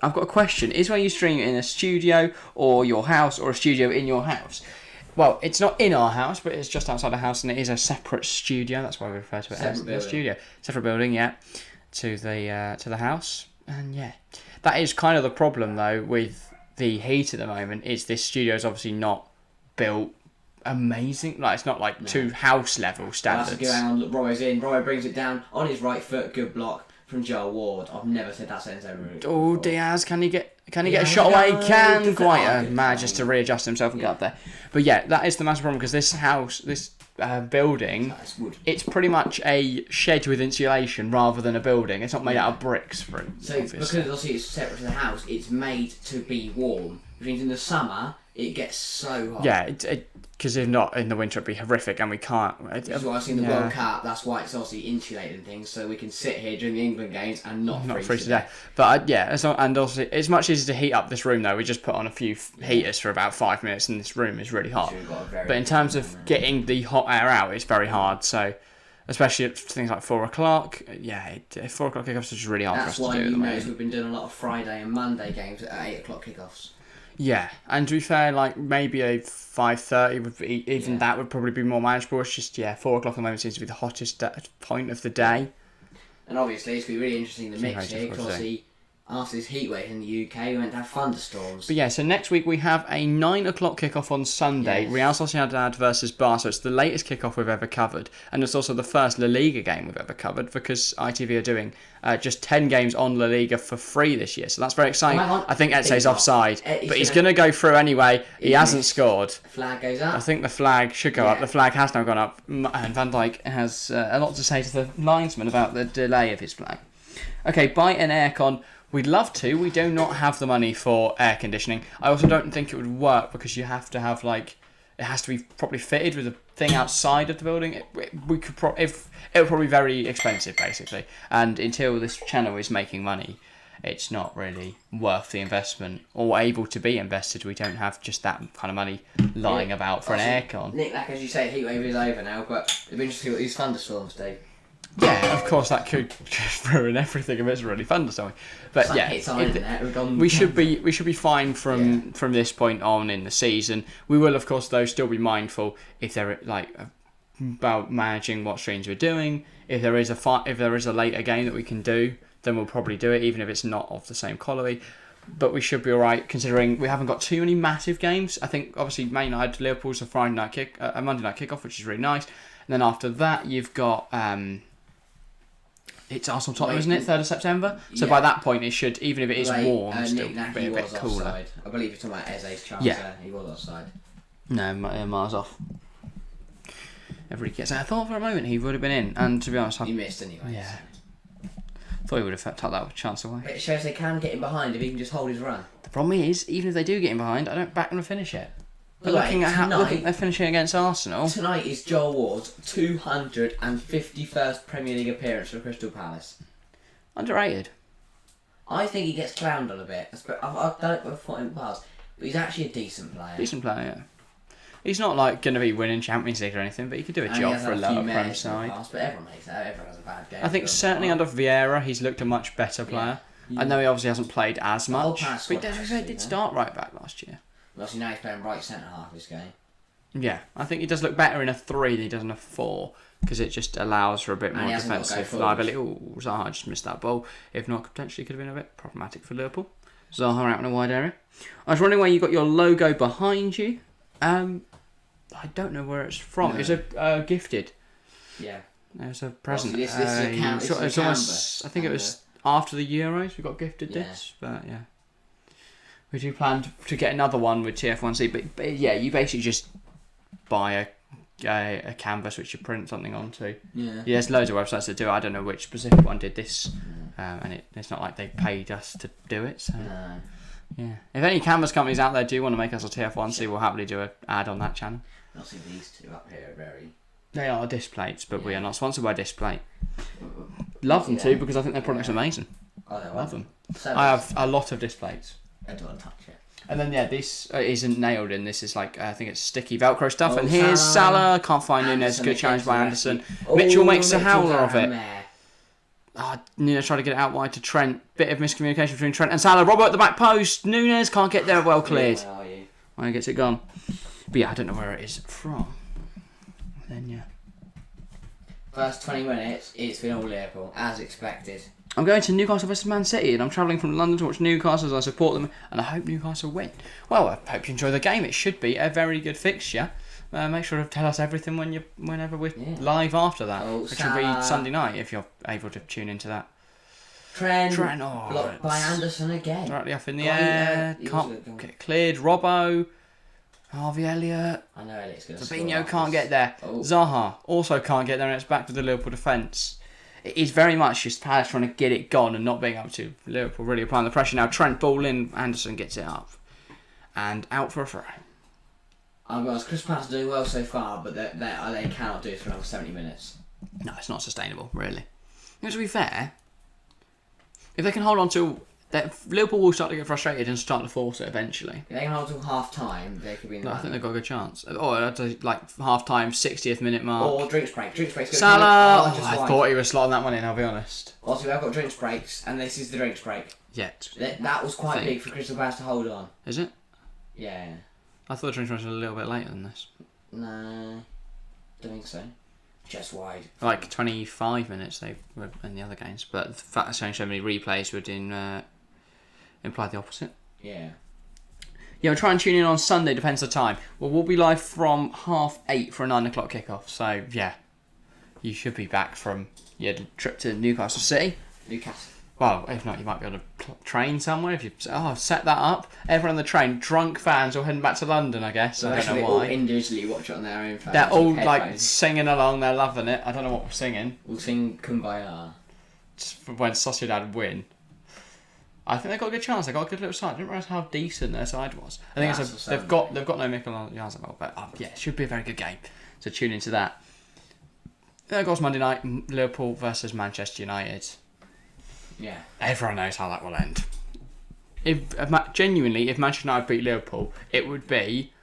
I've got a question. Is where you stream in a studio or your house or a studio in your house? Well, it's not in our house, but it's just outside the house, and it is a separate studio. That's why we refer to it as a studio. Separate building, yeah, to the house, and yeah, that is kind of the problem though with the heat at the moment. Is this studio is obviously not built amazing. Like it's not like to house level standards. That's a good hang on. Look, Robbo's in. Robbo brings it down on his right foot. Good block from Joel Ward. I've never said that sentence over. Oh, Diaz, can he get a shot away? Can quite manage to readjust himself and get up there. But yeah, that is the massive problem because this house, this building, it's pretty much a shed with insulation rather than a building. It's not made out of bricks, for it. So because obviously it's separate to the house, it's made to be warm. Which means in the summer it gets so hot. Yeah, because if not, in the winter it'd be horrific, and we can't. That's why I've seen the World Cup. That's why it's obviously insulated and things, so we can sit here during the England games and not freeze to death. But and also it's much easier to heat up this room though. We just put on a few heaters for about 5 minutes, and this room is really hot. But in terms of getting the hot air out, it's very hard. So. Especially at things like 4 o'clock. Yeah, 4 o'clock kickoffs is just really hard for us to do. That's why you notice we've been doing a lot of Friday and Monday games at 8 o'clock kickoffs. Yeah, and to be fair, like maybe a 5:30 would be, even that would probably be more manageable. It's just 4 o'clock at the moment seems to be the hottest point of the day. And obviously it's going to be really interesting the mix here because obviously after this heatwave in the UK we went to have thunderstorms. But yeah, so next week we have a 9 o'clock kickoff on Sunday. Yes. Real Sociedad versus Bar, so it's the latest kickoff we've ever covered, and it's also the first La Liga game we've ever covered because ITV are doing just 10 games on La Liga for free this year, so that's very exciting. I think Etse's offside, but he's going to go through anyway. He hasn't scored. The flag goes up. I think the flag should go up. The flag has now gone up, and Van Dijk has a lot to say to the linesman about the delay of his flag. Okay, buy an aircon. We'd love to. We do not have the money for air conditioning. I also don't think it would work because you have to have it has to be properly fitted with a thing outside of the building. It would probably be very expensive basically. And until this channel is making money, it's not really worth the investment or able to be invested. We don't have just that kind of money lying about for an aircon. Nick, like as you say, heatwave is over now, but it'd be interesting what these thunderstorms do. Yeah, of course that could just ruin everything if it's really thunderstorming. But we should be fine from this point on in the season. We will of course though still be mindful if they're about managing what streams we're doing. If there is a later game that we can do, then we'll probably do it even if it's not of the same quality. But we should be alright considering we haven't got too many massive games. I think obviously Man United Liverpool's a Monday night kickoff, which is really nice. And then after that you've got It's Arsenal Tottenham, isn't it? 3rd of September. So by that point, it should, even if it is warm, still be a bit cooler. Offside. I believe you're talking about Eze's chance. Yeah, he was offside. No, miles off. Everybody gets. I thought for a moment he would have been in, and to be honest, he missed anyway. Yeah. Thought he would have tucked that chance away. But it shows they can get him behind if he can just hold his run. The problem is, even if they do get him behind, I don't back them to finish it. But looking at they're finishing against Arsenal. Tonight is Joel Ward's 251st Premier League appearance for Crystal Palace. Underrated. I think he gets clowned on a bit. I've done it before in the past, but he's actually a decent player. Decent player, yeah. He's not like going to be winning Champions League or anything, but he could do a job for a lower Prem side. But everyone makes that. Everyone has a bad game. I think certainly under Vieira, he's looked a much better player. Yeah. I know he obviously hasn't played as much, but he did start right back last year. Well, now he's playing right centre half this game. Yeah, I think he does look better in a 3 than he does in a 4, because it just allows for a bit more defensive liability. Oh, Zaha just missed that ball. If not, potentially could have been a bit problematic for Liverpool. Zaha out in a wide area. I was wondering where you got your logo behind you. I don't know where it's from. No. It's a gifted. Yeah. It's a present. This is a it's almost, I think it was after the Euros we got gifted this, but yeah. We do plan to get another one with TF1C, but yeah, you basically just buy a canvas which you print something onto. Yeah. There's loads of websites that do it. I don't know which specific one did this, and it's not like they paid us to do it. So. No. Yeah. If any canvas companies out there do want to make us a TF1C, we'll happily do an ad on that channel. I see these two up here are very... They are disc plates, but we are not sponsored by disc plate. Love them too, because I think their product's amazing. Love them. I have a lot of disc plates. I don't want to touch it. And then this isn't nailed in. This is like, I think it's sticky Velcro stuff. And here's Salah. Can't find Nunez. Good challenge by Anderson. Mitchell makes a howler of it. Nunez tried to get it out wide to Trent. Bit of miscommunication between Trent and Salah. Robbo at the back post. Nunez can't get there. Well cleared. Where are you? He gets it gone. But yeah, I don't know where it is from. Then yeah. First 20 minutes, it's been all Liverpool, as expected. I'm going to Newcastle versus Man City, and I'm travelling from London to watch Newcastle as I support them, and I hope Newcastle win. Well, I hope you enjoy the game. It should be a very good fixture. Make sure to tell us everything whenever we're live after that, which will be Sunday night if you're able to tune into that. Trent blocked by Anderson again. Directly up in the air. Can't get cleared. Robbo. Harvey Elliott. I know Elliott's going to score. Fabinho can't get there. Zaha also can't get there, and it's back to the Liverpool defence. It is very much just Palace trying to get it gone and not being able to. Liverpool really applying the pressure now. Trent ball in, Anderson gets it up. And out for a throw. I'll be honest, Crystal Palace are doing well so far, but they cannot do it for another 70 minutes. No, it's not sustainable, really. To be fair, if they can hold on to... Liverpool will start to get frustrated and start to force it eventually. If they can hold till half time, they could be in the I think they've got a good chance. Or like half time, 60th minute mark. Or drinks break. Salah! I thought he was slotting that one in, I'll be honest. Also, we've got drinks breaks, and this is the drinks break. Yet. That was quite big for Crystal Palace to hold on. Is it? Yeah. I thought the drinks break was a little bit later than this. No, don't think so. Just wide. Like 25 minutes they were in the other games, but the fact that showing so many replays would imply the opposite. Yeah. Yeah, we'll try and tune in on Sunday, depends on the time. Well, we'll be live from 8:30 for a 9 o'clock kickoff. So, yeah, you should be back from your trip to Newcastle City. Newcastle. Well, if not, you might be on a train somewhere. If you set that up, everyone on the train, drunk fans, all heading back to London, I guess. I don't know why. All individually watch it on their own phones. They're all like singing along. They're loving it. I don't know what we're singing. We'll sing Kumbaya. When Sociedad win. I think they've got a good chance. They've got a good little side. I didn't realise how decent their side was. I think they've got no Mikel Oyarzabal, but yeah, it should be a very good game. So tune into that. Then of course Monday night, Liverpool versus Manchester United. Yeah. Everyone knows how that will end. If Manchester United beat Liverpool, it would be,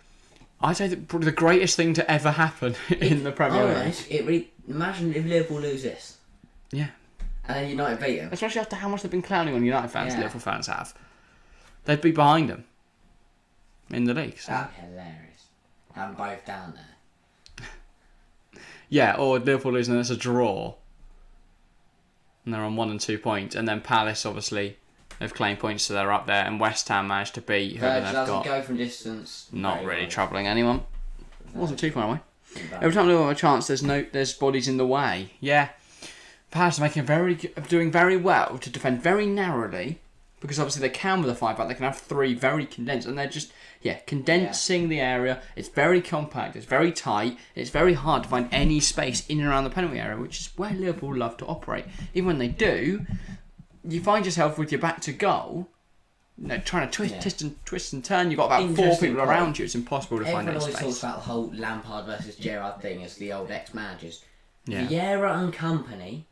I'd say, probably the greatest thing to ever happen in the Premier League. Imagine if Liverpool lose this. Yeah. And then United beat them. Especially after how much they've been clowning on United fans, Liverpool fans have. They'd be behind them in the league. So. That'd be hilarious. Have them both down there. Yeah, or Liverpool losing and it's a draw. And they're on 1 and 2 points. And then Palace, obviously, have claimed points, so they're up there. And West Ham managed to beat whoever they've got. Doesn't go from distance. Not really troubling anyone. It wasn't too far away. Every time they have a chance, there's bodies in the way. Yeah. Palace are doing very well to defend very narrowly, because obviously they can with a 5-back. They can have 3 very condensed, and they're just condensing the area. It's very compact. It's very tight. It's very hard to find any space in and around the penalty area, which is where Liverpool love to operate. Even when they do, you find yourself with your back to goal, trying to twist and turn. You've got about 4 people around you. It's impossible to find any space. Everyone always talks about the whole Lampard versus Gerrard thing as the old ex-managers. Yeah. Vieira and company,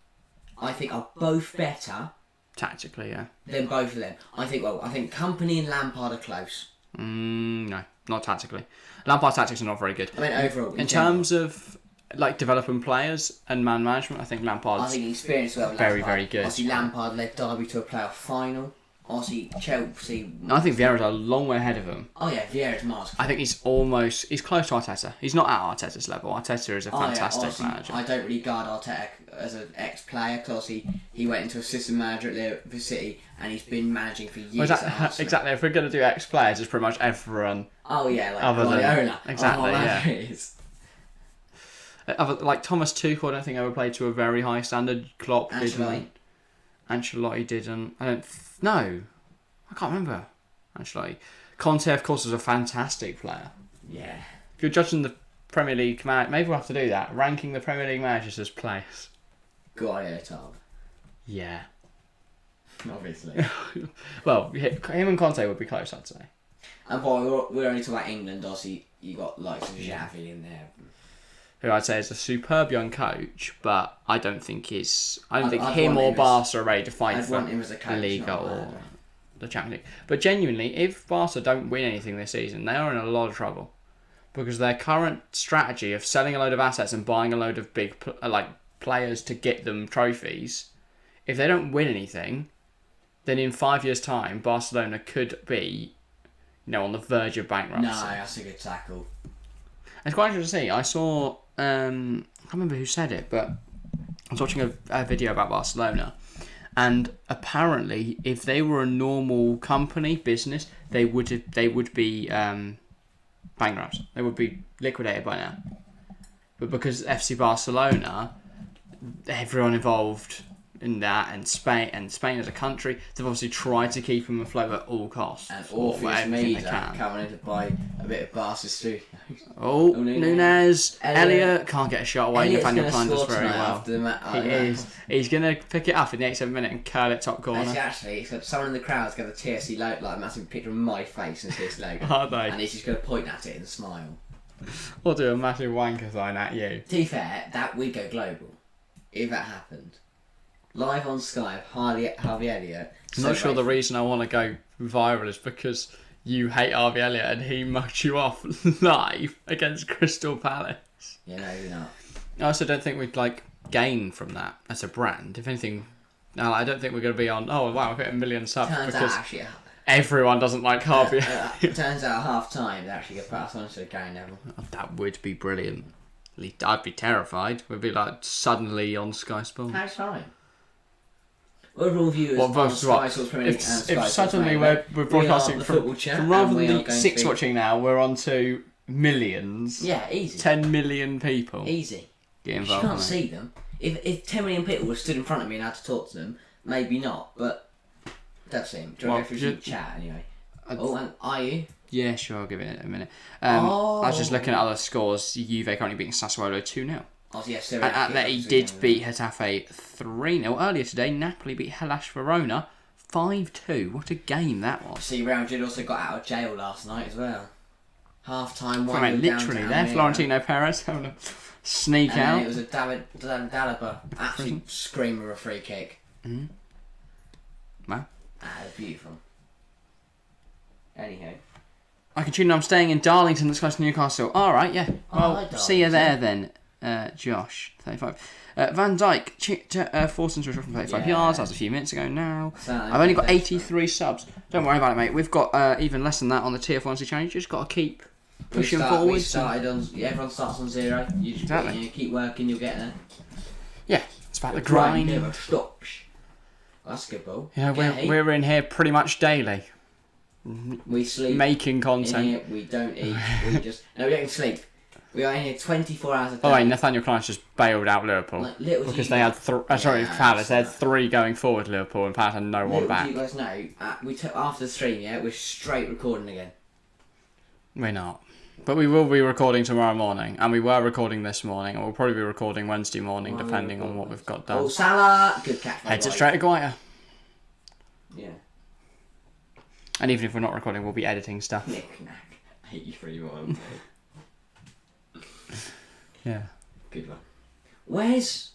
I think, are both better tactically, than both of them. I think company and Lampard are close. No, not tactically. Lampard's tactics are not very good. I mean, overall, in terms of developing players and man management, I think Lampard's experience well. Very good. Obviously, Lampard led Derby to a playoff final. Obviously, Chelsea. I think Vieira's a long way ahead of him. Oh yeah, Vieira's masterful. I think he's close to Arteta. He's not at Arteta's level. Arteta is a fantastic manager. I don't really regard Arteta as an ex-player, because obviously he went into assistant manager at Liverpool City and he's been managing for years. Exactly. If we're going to do ex-players, it's pretty much everyone. Oh yeah, other than owner. Exactly. Like Thomas Tuchel, I don't think ever played to a very high standard. Klopp didn't. Ancelotti didn't. No, I can't remember. Actually, Conte, of course, was a fantastic player. Yeah. If you're judging the Premier League, maybe we'll have to do that. Ranking the Premier League managers as players. Guardiola. Yeah. Obviously. Well, him and Conte would be close, I'd say. And boy, we're only talking about England. Obviously, you got likes of Xavi in there. Who I'd say is a superb young coach, but I don't think him or Barca are ready to fight for the Liga or the Champions League. But genuinely, if Barca don't win anything this season, they are in a lot of trouble, because their current strategy of selling a load of assets and buying a load of big players to get them trophies, if they don't win anything, then in 5 years' time, Barcelona could be, on the verge of bankruptcy. No, that's a good tackle. It's quite interesting to see. I saw, I can't remember who said it, but I was watching a video about Barcelona, and apparently, if they were a normal business, they would be bankrupt. They would be liquidated by now. But because FC Barcelona, everyone involved in that, and Spain as a country, they've obviously tried to keep them afloat at all costs. And Orpheus Media coming in to buy a bit of Barca studios. Oh, Nunez, Elliot can't get a shot away. Nathaniel Klein does very well. He is. He's going to pick it up in the 87th minute and curl it top corner. Actually, it's got someone in the crowd's got the TSC logo, like a massive picture of my face and his logo. Are they? And he's just going to point at it and smile. Or do a massive wanker sign at you. To be fair, that would go global if that happened. Live on Skype, Harvey Elliott. I'm not sure the reason I want to go viral is because you hate Harvey Elliott and he mugged you off live against Crystal Palace. Yeah, no, you're not. I also don't think we'd gain from that as a brand. If anything, I don't think we're going to be on, oh wow, we've hit 1 million subs. Because everyone doesn't like Harvey Elliott. Turns out at half time they actually get passed on to the Gary Neville. That would be brilliant. At least I'd be terrified. We'd be suddenly on Sky Sports. How's fine? Overall viewers on Sky Sports Premier League and Sky If Sports suddenly Premier we're broadcasting from rather than the 6 watching now, we're on to millions. Yeah, easy. 10 million people. Easy. Get involved. You can't see them. If 10 million people were stood in front of me and I had to talk to them, maybe not, but that's him. Do you want to go through some chat anyway? And are you? Yeah, sure, I'll give it a minute. I was just looking at other scores. Juve currently beating Sassuolo 2-0. Oh, yes, and Atleti did beat Getafe 3-0. Earlier today, Napoli beat Hellas Verona 5-2. What a game that was. See, Real Madrid also got out of jail last night as well. Half-time, 1-0 literally there, Florentino Perez having a sneak out. It was a David Dalaba absolute screamer of a free kick. Mm-hmm. Wow. It was beautiful. Anyhow. I can tune in. I'm staying in Darlington, that's close to Newcastle. Alright, yeah. Well, see you there then. Josh, 35. Van Dijk, forced into a shot from 35 yards. That was a few minutes ago now. I've only got 83 subs. Don't worry about it, mate. We've got even less than that on the TF1C channel. You just got to keep pushing forward. Everyone starts on 0. You just keep working, you'll get there. Yeah, it's about the grind. Never stops. That's a good ball. Yeah, we're in here pretty much daily. We sleep. Making content. In here, we don't eat. We don't sleep. We are in here 24 hours a day. Oh, wait, Nathaniel Klein's just bailed out Liverpool. Like, because they had Palace. They had 3 going forward, Liverpool, and Palace had no one back. Do you guys know, we took after the stream, yeah, we're straight recording again. We're not. But we will be recording tomorrow morning, and we were recording this morning, and we'll probably be recording Wednesday morning, depending on what we've got done. Oh, Salah! Good catch. Heads it straight to Guaita. Yeah. And even if we're not recording, we'll be editing stuff. Knick-knack. 83-1. Yeah. Good one. Where's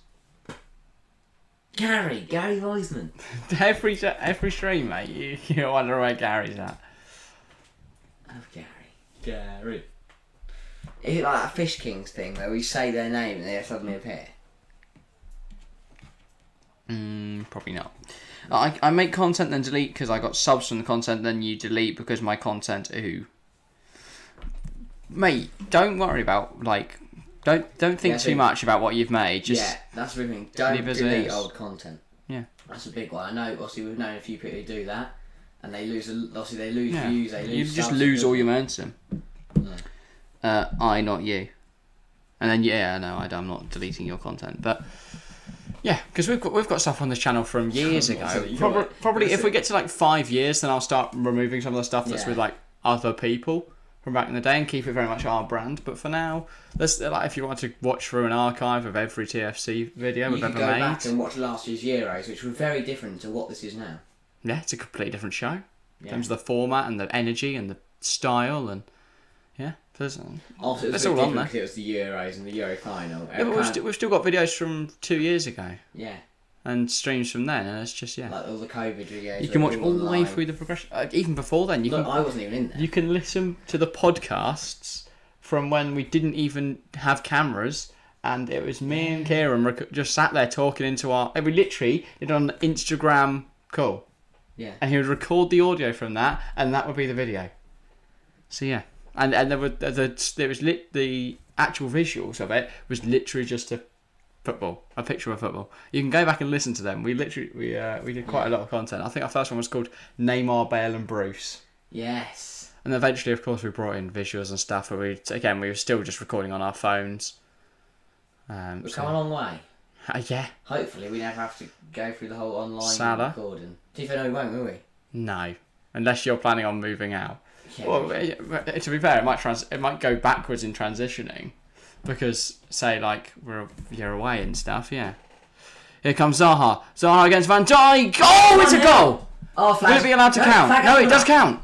Gary? Gary Wiseman. every stream, mate, you wonder where Gary's at. Oh, Gary. Is it like that Fish Kings thing where we say their name and they suddenly appear? Probably not. I make content then delete because I got subs from the content, then you delete because my content. Mate, don't worry about don't think too much about what you've made. Just that's the thing. Don't delete old content. Yeah, that's a big one. I know. Obviously, we've known a few people who do that, and they lose. Obviously, they lose views. They lose. You just lose all your momentum. I, not you. And then I'm not deleting your content, but. Yeah, because we've got stuff on this channel from years ago. Probably if we get to like 5 years, then I'll start removing some of the stuff that's with like other people from back in the day and keep it very much our brand. But for now, if you want to watch through an archive of every TFC video we've ever made, you can go back and watch last year's Euros, which were very different to what this is now. Yeah, it's a completely different show in terms of the format and the energy and the style and. Yeah, also, it was all on there. It was the Euros and the Euro final. Yeah, but we've still got videos from 2 years ago. Yeah. And streams from then, and it's just like all the COVID videos. You can watch all the way through the progression. Even before then, I wasn't even in there. You can listen to the podcasts from when we didn't even have cameras, and it was me and Kieran just sat there talking into our. We literally did it on the Instagram call. Yeah. And he would record the audio from that, and that would be the video. So yeah. And there was the actual visuals of it was literally just a picture of football. You can go back and listen to them. We did quite a lot of content. I think our first one was called Neymar, Bale and Bruce. Yes. And eventually, of course, we brought in visuals and stuff. But we were still just recording on our phones. We've come a long way. Yeah. Hopefully, we never have to go through the whole online Salah. recording. Do you think we won't, will we? No, unless you're planning on moving out. Yeah, well, to be fair, it might go backwards in transitioning, because say like you're away and stuff. Yeah. Here comes Zaha. Zaha against Van Dijk. Oh, it's a goal. Oh, will it be allowed to count? No, it does count.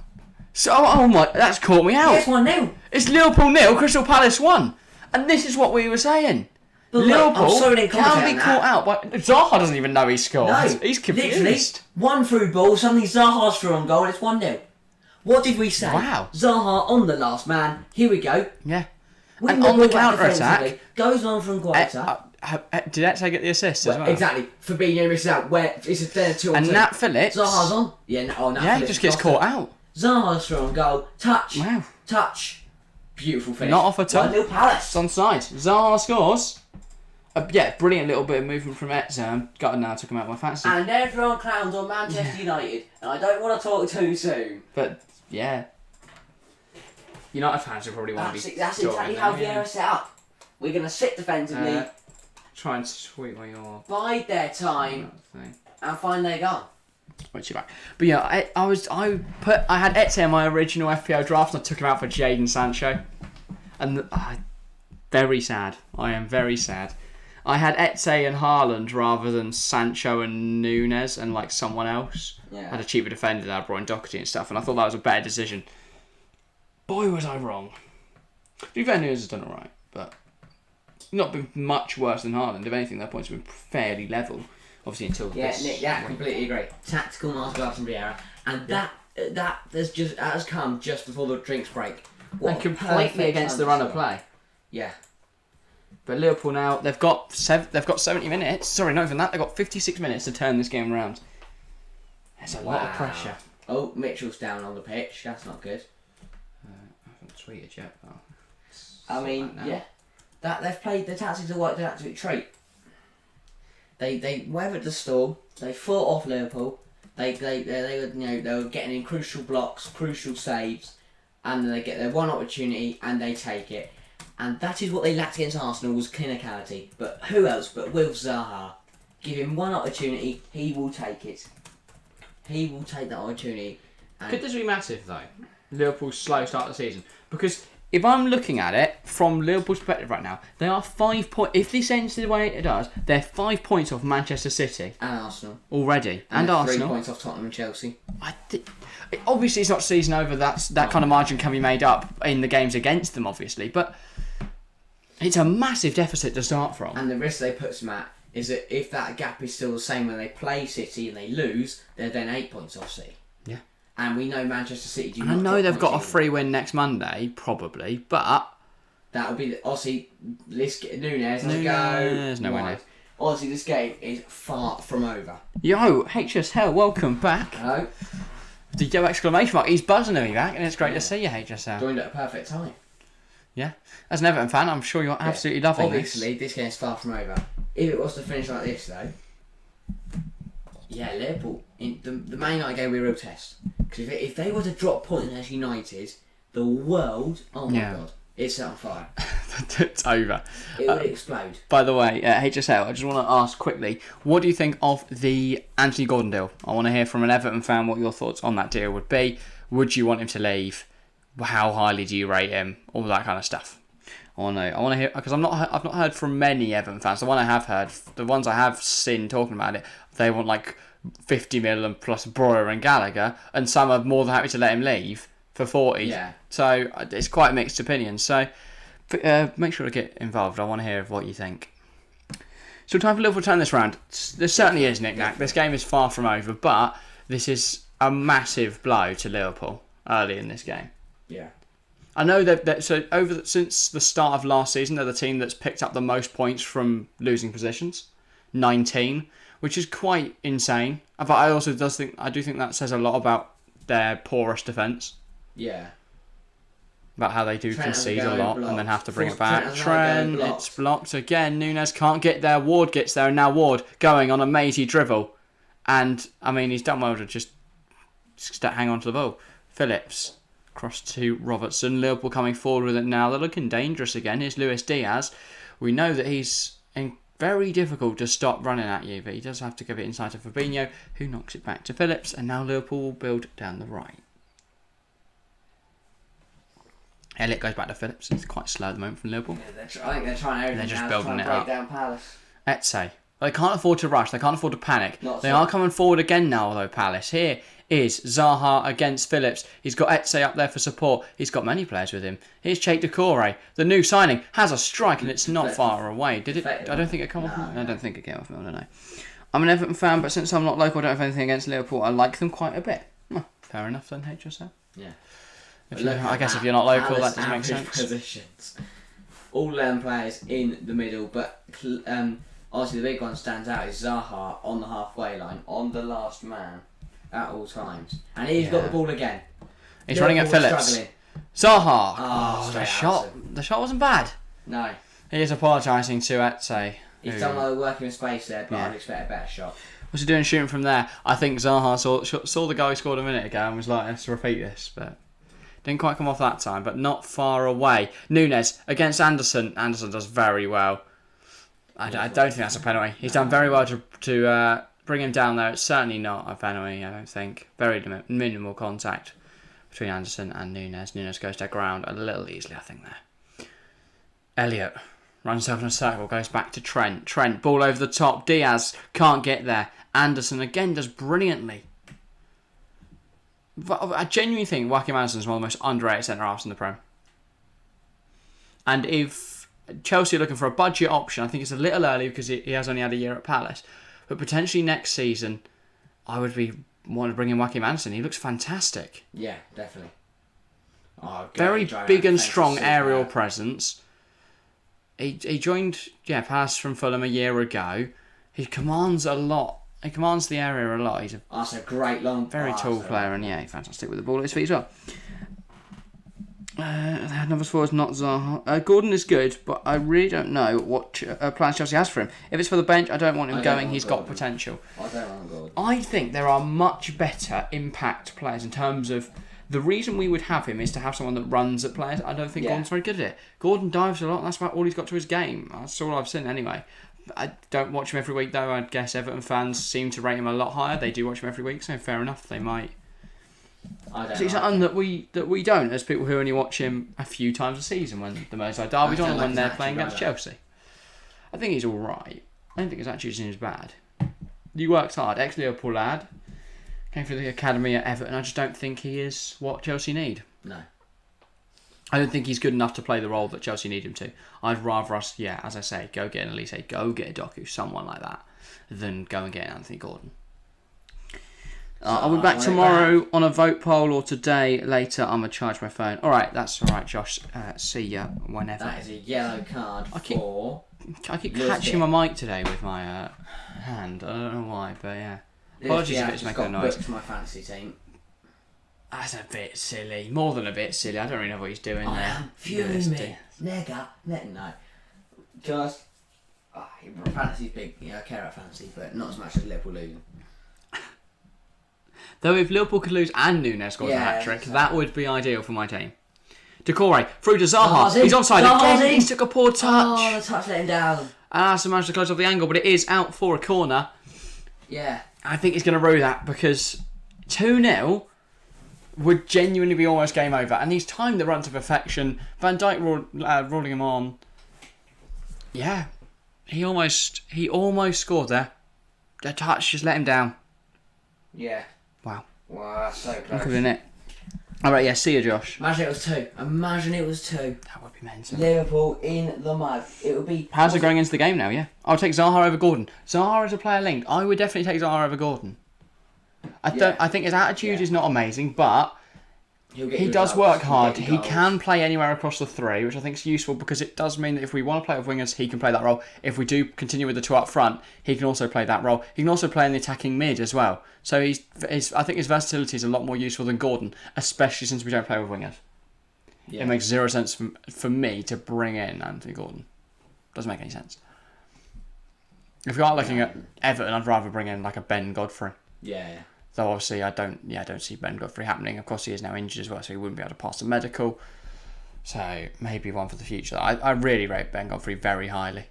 So, oh my, that's caught me out. It's 1-0. It's Liverpool 0, Crystal Palace 1, and this is what we were saying. But Liverpool can be caught out, but Zaha doesn't even know he scored. No, he's confused. Literally, one through ball, suddenly Zaha's through on goal, and it's 1-0. What did we say? Wow. Zaha on the last man. Here we go. Yeah. And on the counter-attack... Goes on from Guaita. Did Etse get the assist as well? Exactly. Fabinho misses out. Where it's there 2-on-2. And Nat Phillips... Zaha's on. Nat Phillips he just gets caught out. Zaha's through on goal. Touch. Wow. Touch. Beautiful finish. Not off at all. 1-0 Palace. It's onside. Zaha scores. Brilliant little bit of movement from Etse. Got it now, took him out of my fantasy. And everyone clowns on Manchester United. And I don't want to talk too soon. But... yeah. United fans will probably want to be... That's exactly how Vieira set up. We're going to sit defensively. Try and sweep while you're... bide their time. And find their goal. Wait, you back. But yeah, I had Etse in my original FPL draft and I took him out for Jadon Sancho. And very sad. I am very sad. I had Etse and Haaland rather than Sancho and Nunez and like someone else. Yeah. I had a cheaper defender that I brought in Doherty and stuff, and I thought that was a better decision. Boy, was I wrong. To be fair, Nunez has done alright, but not been much worse than Haaland. If anything, their points have been fairly level. Obviously, until this. Nick, yeah, completely agree. Tactical masterclass from Vieira, and that has come just before the drinks break. And completely against the run of play. Yeah. But Liverpool now, they've got 70 minutes. Sorry, not even that. They've got 56 minutes to turn this game around. There's a lot of pressure. Oh, Mitchell's down on the pitch. That's not good. I haven't tweeted yet. I mean, yeah. That they've played the tactics are like the absolute trait. They weathered the storm. They fought off Liverpool. They were getting in crucial blocks, crucial saves, and then they get their one opportunity and they take it. And that is what they lacked against Arsenal, was clinicality. But who else but Wilf Zaha? Give him one opportunity, he will take it. He will take that opportunity. Could this be massive, though? Liverpool's slow start of the season? Because if I'm looking at it from Liverpool's perspective right now, they are 5 points. If this ends the way it does, they're 5 points off Manchester City. And Arsenal. Already. And Arsenal. 3 points off Tottenham and Chelsea. Obviously, it's not season over. That kind of margin can be made up in the games against them, obviously. But it's a massive deficit to start from. And the risk they put them at is that if that gap is still the same when they play City and they lose, they're then 8 points off City. Yeah. And we know Manchester City do and not. I know they've got a free win next Monday, probably, but that'll be obviously Nunez has a go. There's no way. Honestly, this game is far from over. Yo, HSL, welcome back. Hello. The yo exclamation mark. He's buzzing to be back, and it's great to see you, HSL. Joined at a perfect time. Yeah. As an Everton fan, I'm sure you're absolutely loving Obviously, this game's far from over. If it was to finish like this, though, yeah, Liverpool, in the Man United game will be a real test. Because if they were to drop points against United, the world, oh my God, it's set on fire. It's over. It would explode. By the way, HSL, I just want to ask quickly, what do you think of the Anthony Gordon deal? I want to hear from an Everton fan what your thoughts on that deal would be. Would you want him to leave? How highly do you rate him? All that kind of stuff. I want to hear, because I've not heard from many Everton fans. The ones I have seen talking about it, they want like 50 million plus Breuer and Gallagher, and some are more than happy to let him leave for 40. Yeah. So it's quite mixed opinions. So make sure to get involved. I want to hear of what you think. So time for Liverpool to turn this round. There certainly is, Nick. This game is far from over, but this is a massive blow to Liverpool early in this game. Yeah. I know since the start of last season, they're the team that's picked up the most points from losing positions, 19, which is quite insane. But I also do think that says a lot about their porous defence. Yeah. About how they do concede a lot and then have to bring it back. Trent, it's blocked again. Nunez can't get there. Ward gets there, and now Ward going on a mazy dribble, and I mean he's done well to just hang on to the ball. Phillips. Cross to Robertson. Liverpool coming forward with it now. They're looking dangerous again. Here's Luis Diaz. We know that he's very difficult to stop running at you, but he does have to give it inside to Fabinho, who knocks it back to Phillips, and now Liverpool will build down the right. Elliott goes back to Phillips. He's quite slow at the moment from Liverpool. Yeah, I think they're trying everything. They're just now building it break up. Down Palace. Etse. They can't afford to rush. They can't afford to panic. They are coming forward again now, though, Palace. Here is Zaha against Phillips. He's got Etse up there for support. He's got many players with him. Here's Cheikh Doucouré. The new signing has a strike, and it's not far away. Did it? I don't think it came off. I don't think it came off. I don't know. I'm an Everton fan, but since I'm not local, I don't have anything against Liverpool. I like them quite a bit. Well, fair enough then, HSL. Yeah. I guess if you're not local, that doesn't make sense. Positions. All players in the middle, but obviously the big one stands out is Zaha on the halfway line, on the last man at all times. And he's got the ball again. He's running at Phillips. Struggling. Zaha! Oh, the shot. The shot wasn't bad. No. He is apologising to Etse. He's done well working in space there, but I'd expect a better shot. What's he doing shooting from there? I think Zaha saw the guy who scored a minute ago and was like, let's repeat this, but didn't quite come off that time, but not far away. Nunez against Anderson. Anderson does very well. I don't think that's a penalty. He's done very well to bring him down there. It's certainly not a penalty, I don't think. Very minimal contact between Anderson and Nunez. Nunez goes to ground a little easily, I think, there. Elliott runs over in a circle, goes back to Trent. Trent, ball over the top. Diaz can't get there. Anderson again does brilliantly. I genuinely think Joachim Anderson is one of the most underrated centre-halves in the Prem. And if Chelsea are looking for a budget option, I think it's a little early because he has only had a year at Palace. But potentially next season, I would want to bring in Joachim Anderson. He looks fantastic. Yeah, definitely. Very big and strong aerial presence. He joined Palace from Fulham a year ago. He commands a lot. He commands the area a lot. He's a great long, very tall player, and he's fantastic with the ball at his feet as well. Number 4 is not Zaha. Gordon is good, but I really don't know what plans Chelsea has for him. If it's for the bench, I don't want him going. He's got potential. I don't want Gordon. I think there are much better impact players in terms of The reason we would have him is to have someone that runs at players. I don't think Gordon's very good at it. Gordon dives a lot, and that's about all he's got to his game. That's all I've seen anyway. I don't watch him every week, though. I guess Everton fans seem to rate him a lot higher. They do watch him every week, so fair enough. They might. I don't See, something that we don't, as people who only watch him a few times a season when the Merseyside derby's on and when they're playing against Chelsea. I think he's all right. I don't think his attitude seems bad. He works hard. Ex-Liverpool lad. Came through the academy at Everton. I just don't think he is what Chelsea need. No. I don't think he's good enough to play the role that Chelsea need him to. I'd rather us, as I say, go get an Elise, go get a Doku, someone like that, than go and get an Anthony Gordon. I'll be back tomorrow on a vote poll, or today, later. I'm going to charge my phone. Alright, that's alright, Josh. See ya whenever. That is a yellow card for... I keep catching my mic today with my hand. I don't know why, but yeah. Apologies if it's making a noise. To my fantasy team. That's a bit silly. More than a bit silly. I don't really know what he's doing there. I am fuming. No. Just... fantasy's big. Yeah, I care about fantasy, but not as much as Liverpool losing. Though if Liverpool could lose and Nunez scores a hat-trick, that would be ideal for my team. Decore, through to Zaha. He's onside again. He took a poor touch. Oh, the touch let him down. So managed to close off the angle, but it is out for a corner. Yeah. I think he's going to rue that, because 2-0 would genuinely be almost game over. And he's timed the run to perfection. Van Dijk rolling him on. Yeah. He almost scored there. The touch just let him down. Yeah. Wow. Wow, so close. Look at it. Alright, see you, Josh. Imagine it was two. That would be mental. Liverpool in the mud. It would be... How's it going into the game now, yeah? I'll take Zaha over Gordon. Zaha is a player linked. I would definitely take Zaha over Gordon. I think his attitude is not amazing, but he does work hard. He can play anywhere across the three, which I think is useful, because it does mean that if we want to play with wingers, he can play that role. If we do continue with the two up front, he can also play that role. He can also play in the attacking mid as well. So I think his versatility is a lot more useful than Gordon, especially since we don't play with wingers. Yeah. It makes zero sense for me to bring in Anthony Gordon. Doesn't make any sense. If we are looking at Everton, I'd rather bring in like a Ben Godfrey. Yeah. Though obviously I don't see Ben Godfrey happening. Of course he is now injured as well, so he wouldn't be able to pass the medical. So maybe one for the future. I really rate Ben Godfrey very highly.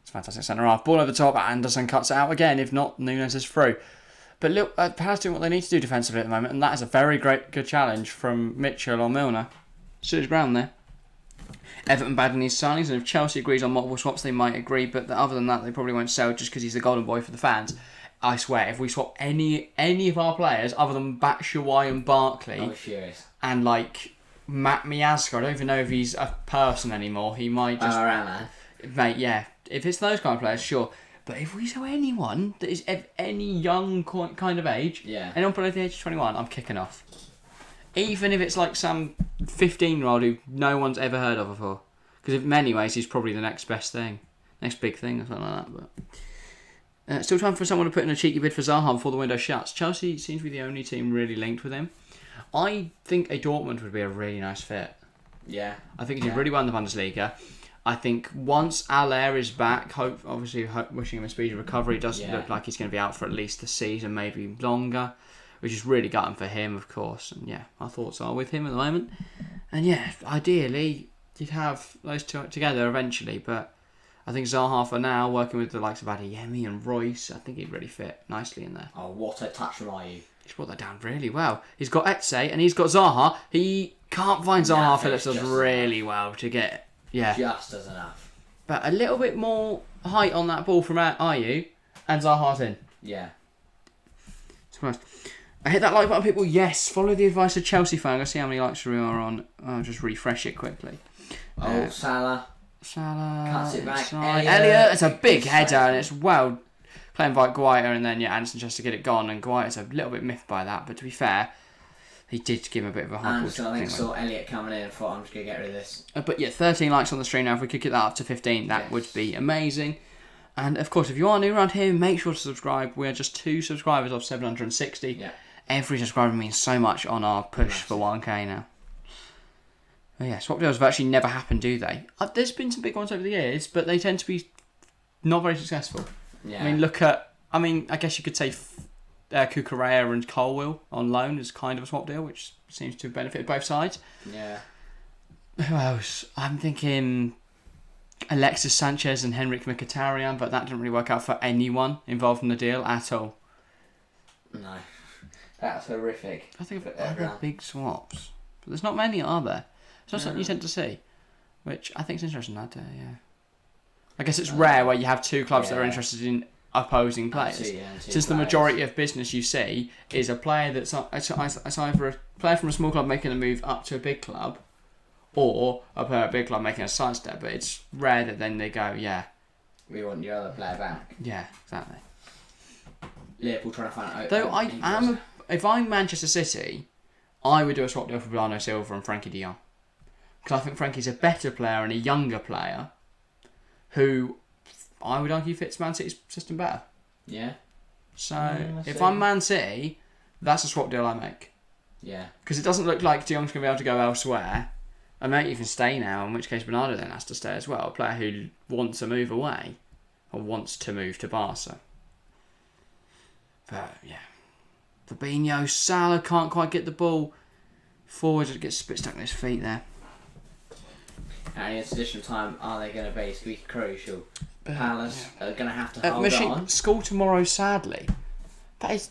It's a fantastic centre half. Ball over the top. Anderson cuts it out again. If not, Nunez is through. But look, Palace doing what they need to do defensively at the moment, and that is a very good challenge from Mitchell or Milner. Serge Brown there. Everton battling these signings, and if Chelsea agrees on multiple swaps, they might agree. But other than that, they probably won't sell just because he's the golden boy for the fans. I swear, if we swap any of our players other than Batshuayi and Barkley, I'm furious. And like Matt Miazga, I don't even know if he's a person anymore. He might just mate, yeah. If it's those kind of players, sure. But if we sell anyone that is of any young kind of age, anyone below the age of 21, I'm kicking off. Even if it's like some 15-year-old who no one's ever heard of before, because in many ways he's probably the next best thing, next big thing or something like that. But still time for someone to put in a cheeky bid for Zaha before the window shuts. Chelsea seems to be the only team really linked with him. I think a Dortmund would be a really nice fit. Yeah. I think he did really well in the Bundesliga. I think once Allaire is back, obviously wishing him a speedy recovery, it does look like he's going to be out for at least the season, maybe longer, which is really gutting for him, of course. And yeah, our thoughts are with him at the moment. And yeah, ideally, you'd have those two together eventually, but I think Zaha for now, working with the likes of Adeyemi and Royce, I think he'd really fit nicely in there. Oh, what a touch from Ayew. He's brought that down really well. He's got Etse and he's got Zaha. He can't find Zaha. Phillips does really well to get... Yeah. Just as enough. But a little bit more height on that ball from Ayew, and Zaha's in. Yeah. Surprised. I hit that like button, people. Yes. Follow the advice of Chelsea fan. Let's see how many likes we are on. I'll just refresh it quickly. Salah. Cuts it back. Elliot. It's a big header, and it's well playing by Guaita, and then Anderson just to get it gone. And Guaita's a little bit miffed by that, but to be fair, he did give him a bit of a hard ball. I think saw Elliot coming in and thought, I'm just going to get rid of this. But yeah, 13 likes on the stream now. If we could get that up to 15, that would be amazing. And of course, if you are new around here, make sure to subscribe. We are just 2 subscribers of 760. Yeah. Every subscriber means so much on our push for 1k now. Oh yeah, swap deals have actually never happened, do they? There's been some big ones over the years, but they tend to be not very successful. Yeah. I mean, I guess you could say Cucurella and Colwill on loan as kind of a swap deal, which seems to have benefited both sides. Yeah. Who else? I'm thinking Alexis Sanchez and Henrik Mkhitaryan, but that didn't really work out for anyone involved in the deal at all. No. That's horrific. I think of other big swaps. But there's not many, are there? It's not something you tend to see, which I think is interesting. Yeah. I guess it's rare where you have two clubs that are interested in opposing players. Since the majority of business you see is a player that's it's either a player from a small club making a move up to a big club, or a player at a big club making a sidestep. But it's rare that then they go, we want your other player back. Yeah, exactly. Liverpool trying to find out. Though if I'm Manchester City, I would do a swap deal for Bernardo Silva and Frankie de Jong. Because I think Frankie's a better player and a younger player who I would argue fits Man City's system better. Yeah. So if I'm Man City, that's a swap deal I make. Yeah. Because it doesn't look like de Jong's going to be able to go elsewhere. And might even stay now, in which case Bernardo then has to stay as well. A player who wants to move away or wants to move to Barca. But yeah. Fabinho, Salah can't quite get the ball forward. It gets a bit stuck in his feet there. And in this additional time, are they going to be? It's going to be crucial. Palace are going to have to hold on. School tomorrow, sadly. That is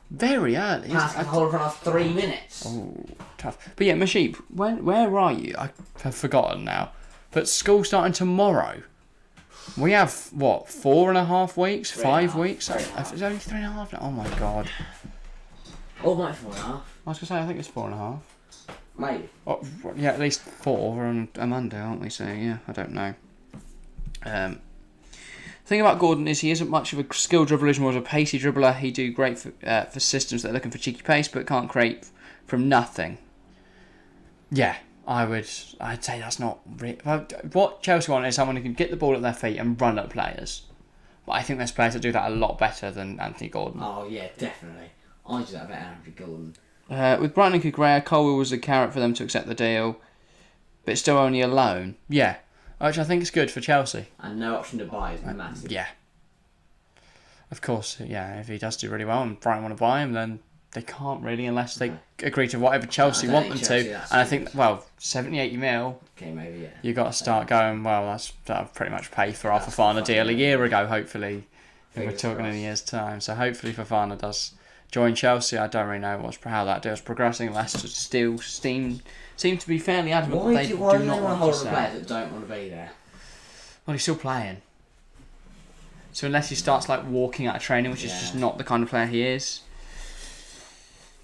very early. Palace can hold on for 3 minutes. Oh, tough. But yeah, Mashib, where are you? I have forgotten now. But school starting tomorrow. We have, 4.5 weeks? 5 weeks? It's only 3.5 now. Oh my god. Oh, might 4.5. I was going to say, I think it's 4.5. Maybe. Oh, yeah, at least 4 on a Monday, aren't we? So, yeah, I don't know. The thing about Gordon is he isn't much of a skilled dribbler, he's more of a pacey dribbler. He'd do great for systems that are looking for cheeky pace, but can't create from nothing. Yeah, I'd say that's not... What Chelsea want is someone who can get the ball at their feet and run at players. But I think there's players that do that a lot better than Anthony Gordon. Oh, yeah, definitely. I do that better than Anthony Gordon. With Brighton and Cucurella, Colwill was a carrot for them to accept the deal, but it's still only a loan. Yeah, which I think is good for Chelsea. And no option to buy is massive. Yeah. Of course, yeah, if he does do really well and Brighton want to buy him, then they can't really unless they agree to whatever Chelsea want them to. And I think, 70, 80 mil, okay, maybe, yeah. You've got to start going, that'll pretty much pay for our Fofana deal a year ago, hopefully, if we're talking in a year's time. So hopefully Fofana does join Chelsea. I don't really know how that deal's progressing. Leicester still seem to be fairly adamant that they do not want to hold a player that don't want to be there? Well, he's still playing. So unless he starts walking out of training, which is just not the kind of player he is.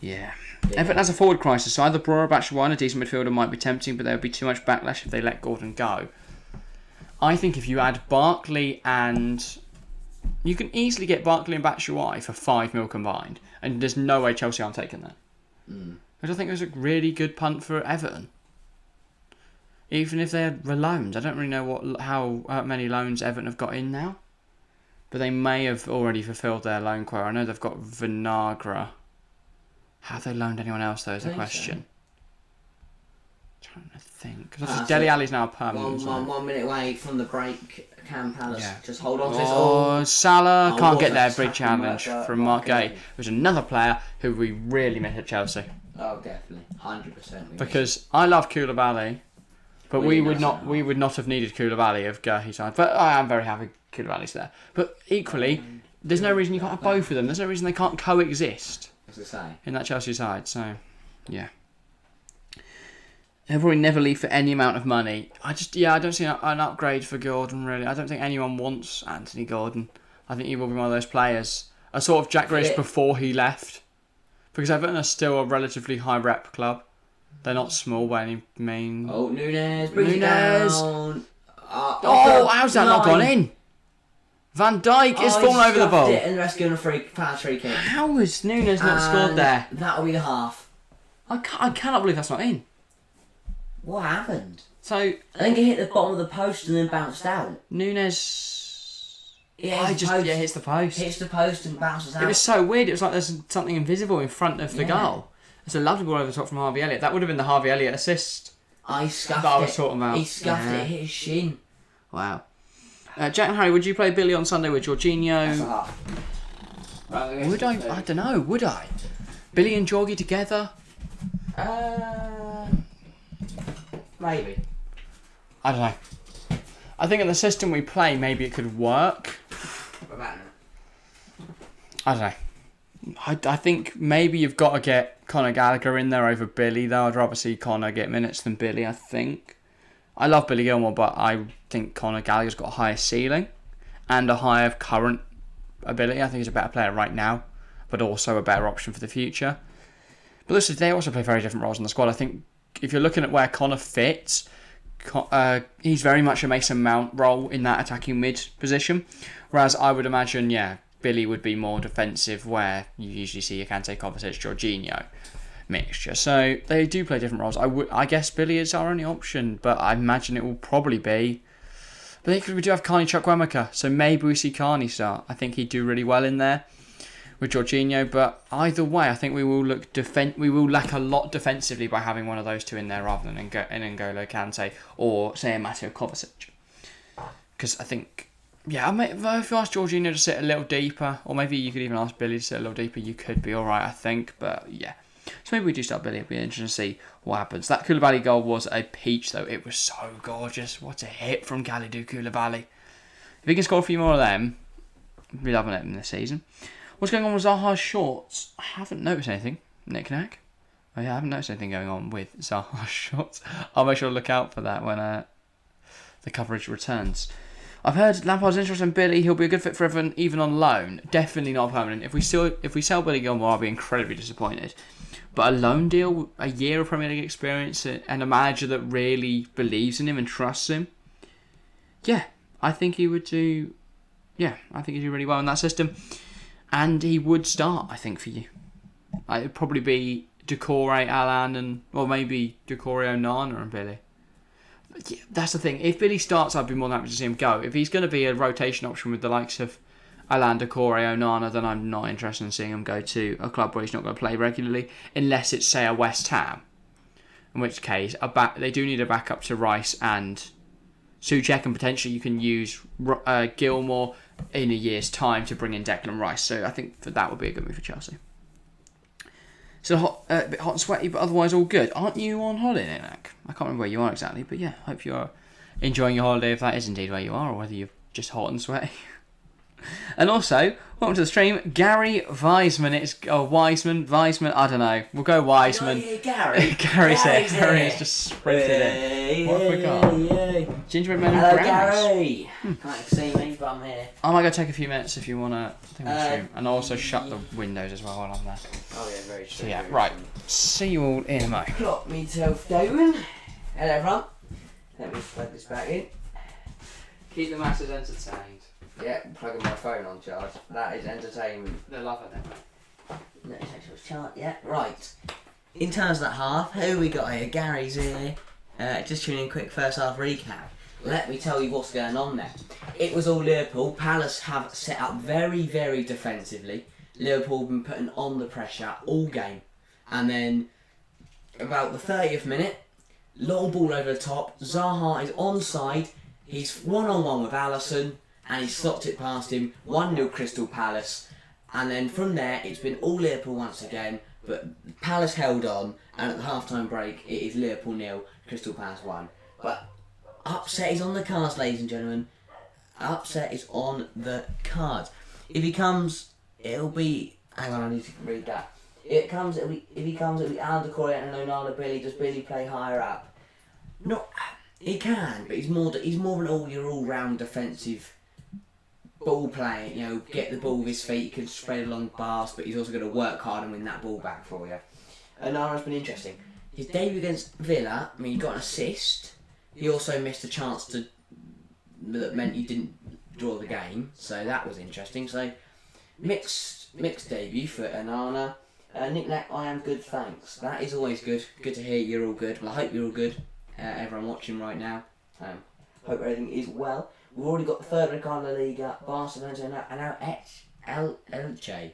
Yeah. Everton has a forward crisis, so either Broer or Batshuayi, a decent midfielder, might be tempting, but there would be too much backlash if they let Gordon go. I think if you add Barkley and... You can easily get Barkley and Batshuayi for 5 mil combined, and there's no way Chelsea aren't taking that. Which I think was a really good punt for Everton. Even if they had loans. I don't really know how many loans Everton have got in now. But they may have already fulfilled their loan quota. I know they've got Vinagre. Have they loaned anyone else, though, is the question. So. I'm trying to think. Because Dele Alli's now permanent. 1 minute away from the break. Can Palace just hold on to this? Salah can't get there. Big challenge from Mark Gay. There's another player who we really miss at Chelsea. Oh, definitely. 100%. Because I love Koulibaly, but we would not have needed Koulibaly if Guehi signed. But I am very happy Koulibaly's there. But equally, there's no reason you can't have both of them. There's no reason they can't coexist in that Chelsea side. So, yeah. They'll probably never leave for any amount of money. I don't see an upgrade for Gordon, really. I don't think anyone wants Anthony Gordon. I think he will be one of those players. A sort of Jack Grealish before he left. Because Everton are still a relatively high rep club. They're not small by any means. Oh, Nunez. Brings it down. How's that not gone in? Van Dijk is falling over the ball. And the rest given a free kick. How has Nunez not scored there? That'll be the half. I cannot believe that's not in. What happened? So I think it hit the bottom of the post and then bounced out. Nunez... hits the post. Hits the post and bounces out. It was so weird. It was like there's something invisible in front of the goal. It's a lovely ball over the top from Harvey Elliott. That would have been the Harvey Elliott assist. I scuffed that I was talking about. He scuffed it, hit his shin. Wow. Jack and Harry, would you play Billy on Sunday with Jorginho? That's a half. Would I? I don't know. Would I? Billy and Jorgie together? Maybe. I don't know. I think in the system we play, maybe it could work. What about now? I don't know. I think maybe you've got to get Conor Gallagher in there over Billy, though. I'd rather see Conor get minutes than Billy, I think. I love Billy Gilmore, but I think Conor Gallagher's got a higher ceiling and a higher current ability. I think he's a better player right now, but also a better option for the future. But listen, they also play very different roles in the squad. I think if you're looking at where Conor fits, he's very much a Mason Mount role in that attacking mid position, whereas I would imagine, Billy would be more defensive, where you usually see Kante, Kovacic, Jorginho mixture. So they do play different roles. I guess Billy is our only option, but I imagine it will probably be. But we do have Carney Chukwuemeka, so maybe we see Carney start. I think he'd do really well in there with Jorginho. But either way, I think we will lack a lot defensively by having one of those two in there rather than N'Golo Kante or say a Mateo Kovacic. Because I think. Yeah, if you ask Jorginho to sit a little deeper, or maybe you could even ask Billy to sit a little deeper, you could be alright, I think. But yeah. So maybe we do start Billy. It'll be interesting to see what happens. That Koulibaly goal was a peach, though. It was so gorgeous. What a hit from Kalidou Koulibaly. If he can score a few more of them, we'll be loving it in this season. What's going on with Zaha's shorts? I haven't noticed anything. Knick-knack. I haven't noticed anything going on with Zaha's shorts. I'll make sure to look out for that when the coverage returns. I've heard Lampard's interested in Billy. He'll be a good fit for everyone, even on loan. Definitely not permanent. If we sell Billy Gilmore, I'll be incredibly disappointed. But a loan deal, a year of Premier League experience, and a manager that really believes in him and trusts him, I think he would do. Yeah, I think he'd do really well in that system, and he would start. I think for you, it'd probably be Doucouré, Alan, or maybe Doucouré, Onana, and Billy. Yeah, that's the thing. If Billy starts, I'd be more than happy to see him go. If he's going to be a rotation option with the likes of Alan, Doucouré, Onana, then I'm not interested in seeing him go to a club where he's not going to play regularly, unless it's, say, a West Ham. In which case, they do need a backup to Rice and Souček, and potentially you can use Gilmore in a year's time to bring in Declan Rice. So I think that would be a good move for Chelsea. So a bit hot and sweaty, but otherwise all good. Aren't you on holiday, Nick? I can't remember where you are exactly, but yeah, hope you're enjoying your holiday if that is indeed where you are, or whether you're just hot and sweaty. And also, welcome to the stream, Gary Wiseman. Wiseman, I don't know. We'll go Wiseman. Gary. Gary's here. Harry has just sprinted in. What have we got? Gingerbread men and Hello, brownies. Gary. Can't see me, but I'm here. I might go take a few minutes if you want to think of the stream. And I'll also shut the windows as well while I'm there. Oh yeah, very true. So yeah, right. See you all in a moment. Plot myself down. Hello, everyone. Let me plug this back in. Keep the masses entertained. Yeah, plugging my phone on charge. That is entertainment. They're loving it. Let's actually chart. Yeah, right. In terms of that half, who we got here? Gary's here. Just tuning in quick first half recap. Let me tell you what's going on there. It was all Liverpool. Palace have set up very, very defensively. Liverpool have been putting on the pressure all game. And then, about the 30th minute, long ball over the top. Zaha is onside. He's one-on-one with Alisson. And he slopped it past him. 1-0 Crystal Palace. And then from there, it's been all Liverpool once again. But Palace held on. And at the half-time break, it is Liverpool 0, Crystal Palace 1. But upset is on the cards, ladies and gentlemen. Upset is on the cards. If he comes, it'll be... Hang on, I need to read that. If he comes, it'll be Alan Doucouré and Onana Billy. Does Billy play higher up? No, he can, but he's more of an all-round defensive ball playing. Get the ball with his feet. He can spread along pass, but he's also going to work hard and win that ball back for you. Onana's been interesting. His debut against Villa, he got an assist. He also missed a chance that meant he didn't draw the game, so that was interesting. So mixed debut for Onana. Nick-nack, I am good, thanks. That is always good. Good to hear you're all good. Well, I hope you're all good. Everyone watching right now. Hope everything is well. We've already got the third red card in La Liga. Barcelona and now Elche.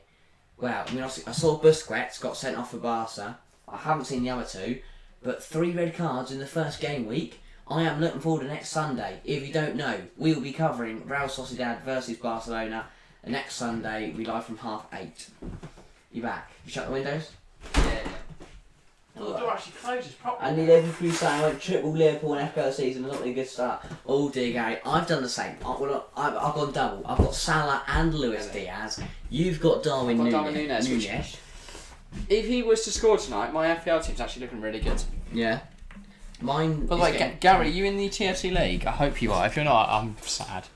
Well, I saw Busquets got sent off for Barca. I haven't seen the other two, but 3 red cards in the first game week. I am looking forward to next Sunday. If you don't know, we will be covering Real Sociedad versus Barcelona And next Sunday, we live from 8:30. You back? You shut the windows? Yeah. Well, the door actually closes properly. And the Liverpool saying I went triple Liverpool in FPL season. Not a good start. Oh dear, Gary. I've done the same. I've gone double. I've got Salah and Luis Diaz. You've got Darwin Nunez. If he was to score tonight, my FPL team's actually looking really good. Yeah. Mine. By the way, Gary, are you in the TFC League? I hope you are. If you're not, I'm sad.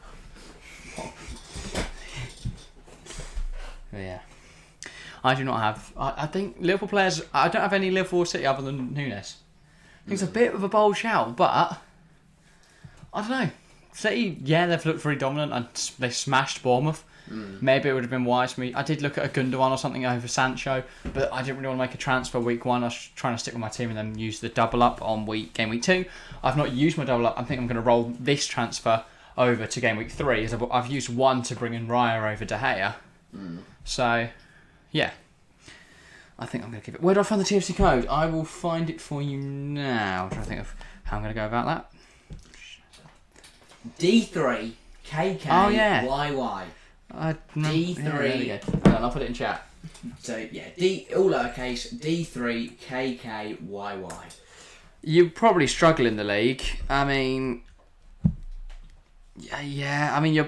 But yeah. I do not have. I think Liverpool players. I don't have any Liverpool City other than Nunez. I think it's a bit of a bold shout, but I don't know. City, yeah, they've looked very dominant and they smashed Bournemouth. Maybe it would have been wise for me. I did look at a Gundogan or something over Sancho, but I didn't really want to make a transfer week 1. I was trying to stick with my team and then use the double up on game week 2. I've not used my double up. I think I'm going to roll this transfer over to game week 3. As I've used 1 to bring in Raya over De Gea. So, yeah. I think I'm going to keep it. Where do I find the TFC code? I will find it for you now. I'm trying to think of how I'm going to go about that. D3 KK YY. D3. Yeah, hold on, I'll put it in chat. So yeah, all lowercase D3 KK YY. You probably struggle in the league. I mean, yeah. I mean, I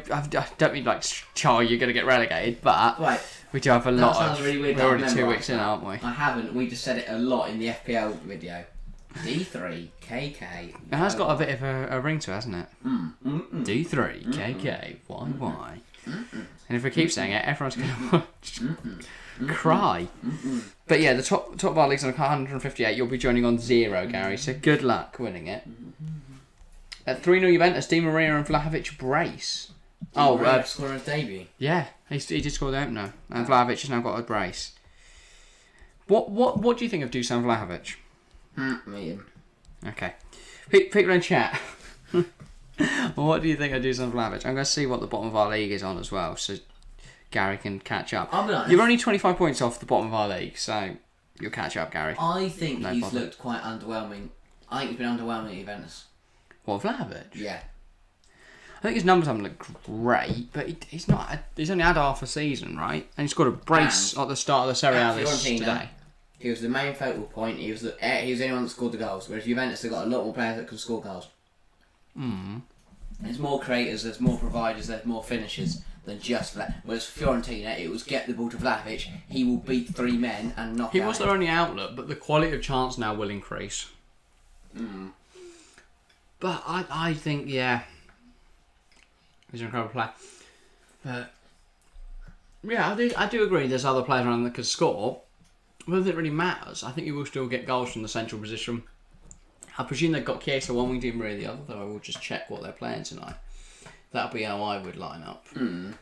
don't mean like, you're going to get relegated, but right. We do have a lot sounds of. Really weird. We're already 2 weeks in, aren't we? I haven't. We just said it a lot in the FPL video. D3 KK. It has got a bit of a ring to it, hasn't it? D3 KK YY. And if we keep saying it, everyone's going to cry. But yeah, the top of our league's on 158. You'll be joining on 0, Gary. So good luck winning it. At 3-0 Juventus, Di Maria and Vlahovic brace. Scoring his debut. Yeah, he did score the opener, and Vlahovic has now got a brace. What do you think of Dusan Vlahovic? Medium. Okay, people in chat. What do you think of Dusan Vlahovic? I'm going to see what the bottom of our league is on as well, so Gary can catch up. I'll be honest. You're only 25 points off the bottom of our league, so you'll catch up, Gary. I think he's looked quite underwhelming. I think he's been underwhelming at Juventus. What, Vlahovic? Yeah. I think his numbers haven't looked great, but he's not. He's only had half a season, right? And he scored a brace at the start of the Serie A today. He was the main focal point. He was the only one that scored the goals. Whereas Juventus have got a lot more players that can score goals. There's more creators, there's more providers, there's more finishers than just Vlahovic. Whereas Fiorentina, it was get the ball to Vlahovic. He will beat 3 men and knock. He was their only outlet, but the quality of chance now will increase. But I think he's an incredible player. But yeah, I do agree there's other players around that could score. Whether it really matters, I think you will still get goals from the central position. I presume they've got Chiesa one wing, Di Maria the other, though I will just check what they're playing tonight. That'll be how I would line up. Yeah,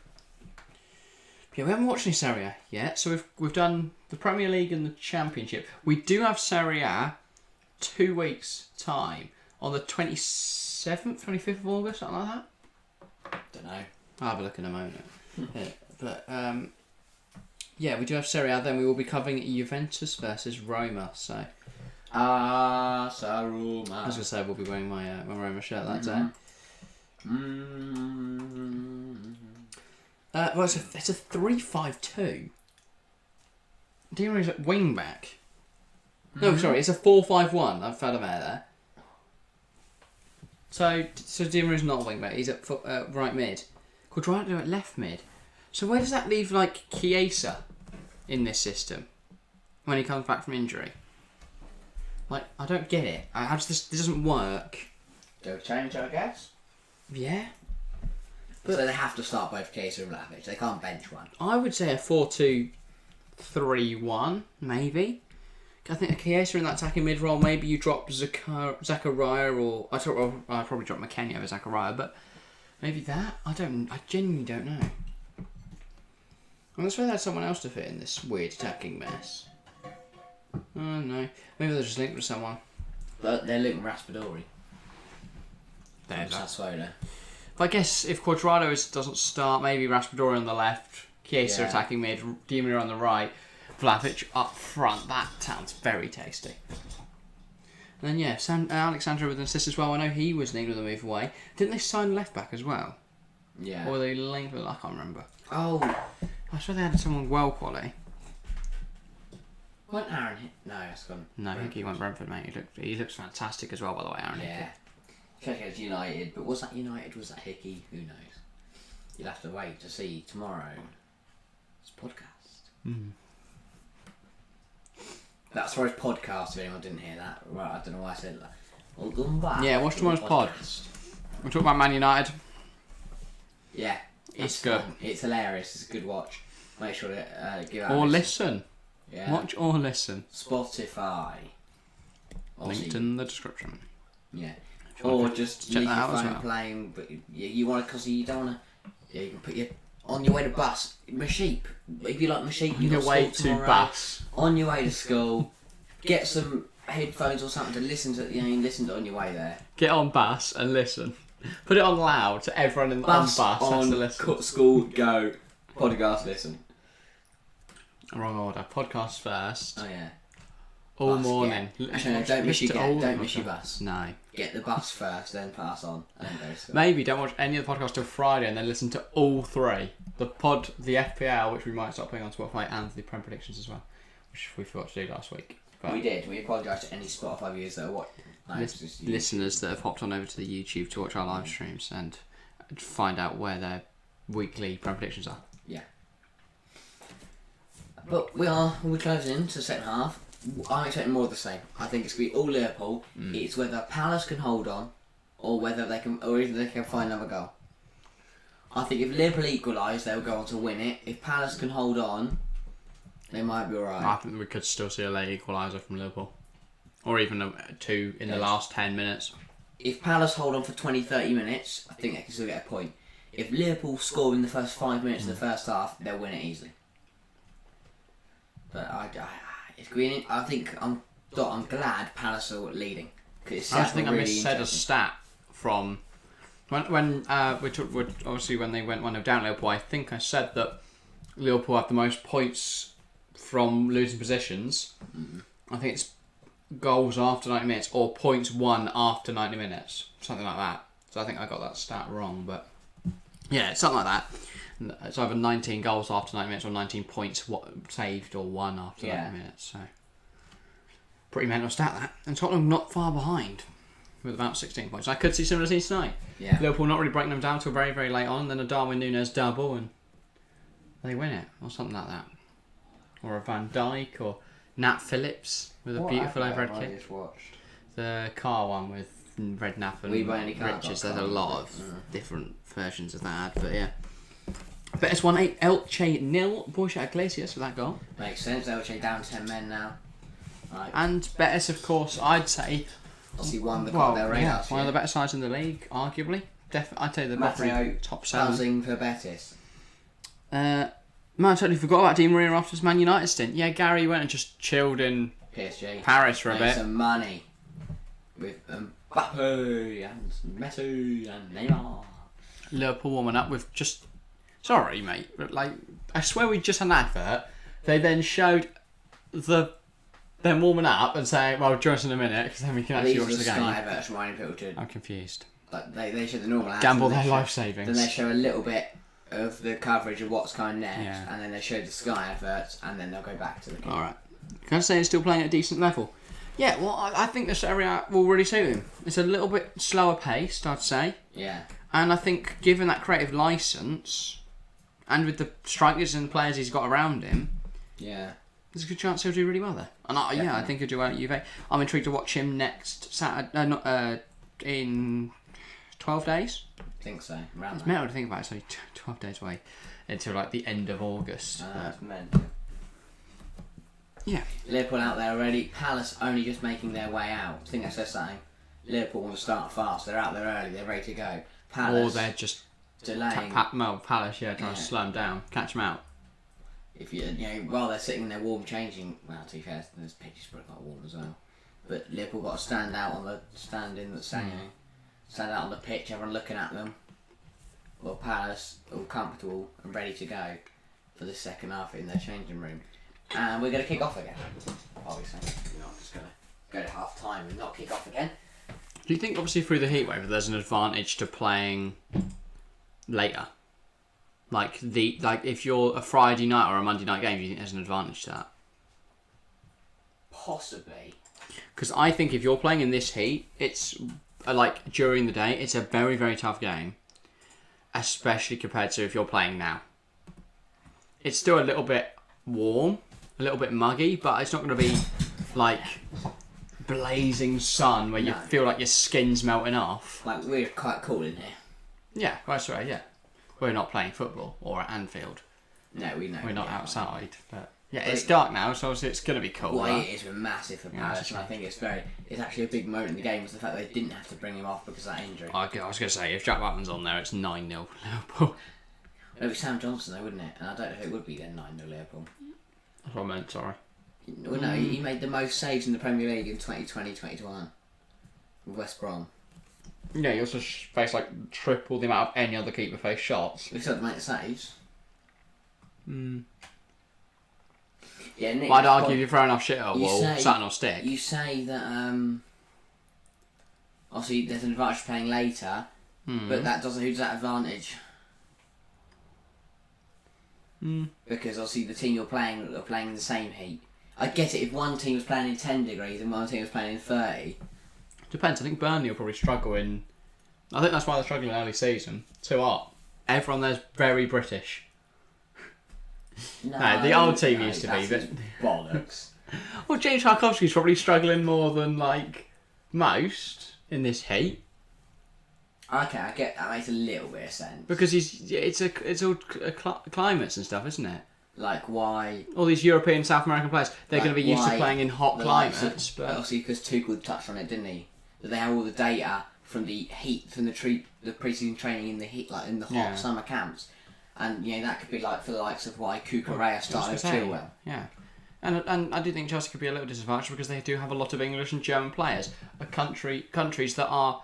we haven't watched any Serie A yet, so we've done the Premier League and the Championship. We do have Serie A 2 weeks' time on the 27th, 25th of August, something like that. Don't know. I'll have a look in a moment. But yeah, we do have Serie A. Then we will be covering Juventus versus Roma. So, Roma. As I say, we'll be wearing my Roma shirt that day. Well, it's a 3-5-2. Di Maria's at wing back. No, sorry, it's a 4-5-1. I've had a mare there. So Di Maria's not a wing back. He's at right mid. Quadrado at left mid. So where does that leave like Chiesa in this system when he comes back from injury? Like, I don't get it. This doesn't work. They'll change, I guess. Yeah. But so they have to start both Chiesa and Vlahovic. They can't bench one. I would say a 4-2-3-1, maybe. I think a Chiesa in that attacking mid role. Maybe you drop Zakaria or I'd probably drop McKennie over Zakaria, but maybe that. I genuinely don't know. I'm just whether there's someone else to fit in this weird attacking mess. Oh no, maybe they're just linked with someone. But they're linked with Raspadori. There's that. Sassuolo. But I guess if Quadrado doesn't start, maybe Raspadori on the left, Chiesa attacking mid, Di Maria on the right, Vlahovic up front. That sounds very tasty. And then Alexandro with an assist as well. I know he was needing to move away. Didn't they sign left back as well? Yeah. Or they label, I can't remember. Oh. I swear they had someone well quality. Went Aaron hit? No, it's gone. No, I think he went Brentford, mate. He looks fantastic as well, by the way, Aaron. Yeah. Check out United, but was that United? Was that Hickey? Who knows? You'll have to wait to see tomorrow's podcast. That's for his podcast. If anyone didn't hear that, right? I don't know why I said that. Welcome back. Yeah, watch tomorrow's pod. We'll talk about Man United. Yeah, it's good. Fun. It's hilarious. It's a good watch. Make sure to give out. Or listen. Yeah. Watch or listen. Spotify. Linked in the description. Yeah. Or just leave your phone well. playing, but you want to, because you don't want to. Yeah, you can put your on your way to bus. My sheep. If you like my sheep, On your way to bus. On your way to school, get some headphones or something to listen to. You listen to on your way there. Get on bus and listen. Put it on loud to everyone on bus has to listen. School go. Podcast listen. Wrong order. Podcast first. Oh yeah. All Bus, morning. Actually, no, don't miss your bus. No. Get the bus first, then pass on, and then go to school. Maybe don't watch any of the podcasts till Friday and then listen to all three. The FPL, which we might start putting on Spotify, and the Prem predictions as well, which we forgot to do last week. But we did. We apologise to any Spotify viewers that are listeners that have hopped on over to the YouTube to watch our live streams and find out where their weekly Prem predictions are. Yeah. But we'll be closing into the second half. I'm expecting more of the same. I think it's going to be all Liverpool. It's whether Palace can hold on, or whether they can, or even they can find another goal. I think if Liverpool equalise, they'll go on to win it. If Palace can hold on, they might be alright. I think we could still see a late equaliser from Liverpool, or even two in the last 10 minutes. If Palace hold on for 20-30 minutes, I think they can still get a point. If Liverpool score in the first 5 minutes of the first half, they'll win it easily. But it's green. I think I'm glad Palace are leading. I think I missaid a stat from when we took obviously when they went 1-0 down Liverpool. I think I said that Liverpool have the most points from losing positions. I think it's goals after 90 minutes or points won after 90 minutes, something like that. So I think I got that stat wrong, but yeah, it's something like that. It's either 19 goals after 90 minutes or 19 points saved or won after 90 minutes. So pretty mental stat that. And Tottenham not far behind with about 16 points. I could see similar scenes tonight. Yeah. Liverpool not really breaking them down till very, very late on, and then a Darwin Nunez double and they win it or something like that. Or a Van Dijk or Nat Phillips with a beautiful overhead kick. I just watched The car one with Redknapp and Riches. There's a lot of different versions of that, but yeah. Betis 1-8, Elche 0, Borussia Iglesias for that goal. Makes sense. Elche down 10 men now. Right. And Betis, of course, I'd say. Obviously won the Copa del Rey last year. One of the better sides in the league, arguably. I'd say the probably top 7. Buzzing for Betis. Man, I totally forgot about Di Maria after his Man United stint. Yeah, Gary went and just chilled in PSG. Paris for a bit. Some money with Mbappe and Messi and Neymar. Liverpool warming up with just. Sorry, mate, but I swear we just had an advert. They then showed them warming up and saying, "Well, join us in a minute because then we can actually watch the game." Sky adverts reminding people to. I'm confused. Like they show the normal ads. Gamble their life savings. Then they show a little bit of the coverage of what's coming next, and then they show the Sky adverts, and then they'll go back to the game. All right. Can I say it's still playing at a decent level? Yeah. Well, I think this area will really suit him. It's a little bit slower paced, I'd say. Yeah. And I think, given that creative license, and with the strikers and players he's got around him, there's a good chance he'll do really well there. And I think he'll do well at Juve. I'm intrigued to watch him next Saturday, in 12 days. I think so. It's mental to think about. It's only 12 days away until like the end of August. That's mental. Yeah. Liverpool out there already. Palace only just making their way out. I think that's their saying. Liverpool want to start fast. They're out there early. They're ready to go. Palace, or they're just delaying. Palace, trying to slow them down, catch them out. If while they're sitting in their warm changing, well, to be fair, this pitch is probably quite warm as well. But Liverpool got to stand out on the stand out on the pitch, everyone looking at them. Well, Palace all comfortable and ready to go for the second half in their changing room, and we're going to kick off again. Obviously, we're not just going to go to half time and not kick off again. Do you think, obviously, through the heatwave, there's an advantage to playing later. Like if you're a Friday night or a Monday night game, do you think there's an advantage to that? Possibly. Because I think if you're playing in this heat, it's like during the day, it's a very, very tough game. Especially compared to if you're playing now. It's still a little bit warm, a little bit muggy, but it's not going to be like blazing sun where you feel like your skin's melting off. Like, we're quite cool in here. Yeah, that's right, yeah. We're not playing football or at Anfield. No, we know. We're not outside, but yeah, it's dark now, so obviously it's going to be cold. Well, it is massive for Palace, and I think it's actually a big moment in the game was the fact that they didn't have to bring him off because of that injury. I was going to say, if Jack Blackman's on there, it's 9-0 Liverpool. It would be Sam Johnson though, wouldn't it? And I don't know if it would be then 9-0 Liverpool. That's what I meant, sorry. Well, no, he made the most saves in the Premier League in 2020-21 with West Brom. Yeah, he also faced like triple the amount of any other keeper faced shots. He still had to make the saves. Yeah, Nick, I'd argue if you're throwing off shit at a wall, something will stick. You say that obviously there's an advantage for playing later, but that doesn't. Who does that advantage? Because obviously the team you're playing are playing in the same heat. I get it if one team was playing in 10 degrees and one team was playing in 30. Depends. I think Burnley will probably struggle in. I think that's why they're struggling early season. Too hot. Everyone there's very British. No, the old team used to be, but bollocks. Well, James Tarkowski's probably struggling more than like most in this heat. Okay, I get that. Makes a little bit of sense because it's all climates and stuff, isn't it? Like why all these European, South American players, they're going to be used to playing in hot climates. But obviously, because Tuchel touched on it, didn't he? That they have all the data from the heat, from the pre-season training in the heat, like in the hot summer camps. And that could be like for the likes of why Cucurella started to Chilwell. Yeah, and I do think Chelsea could be a little disadvantaged because they do have a lot of English and German players. Countries that are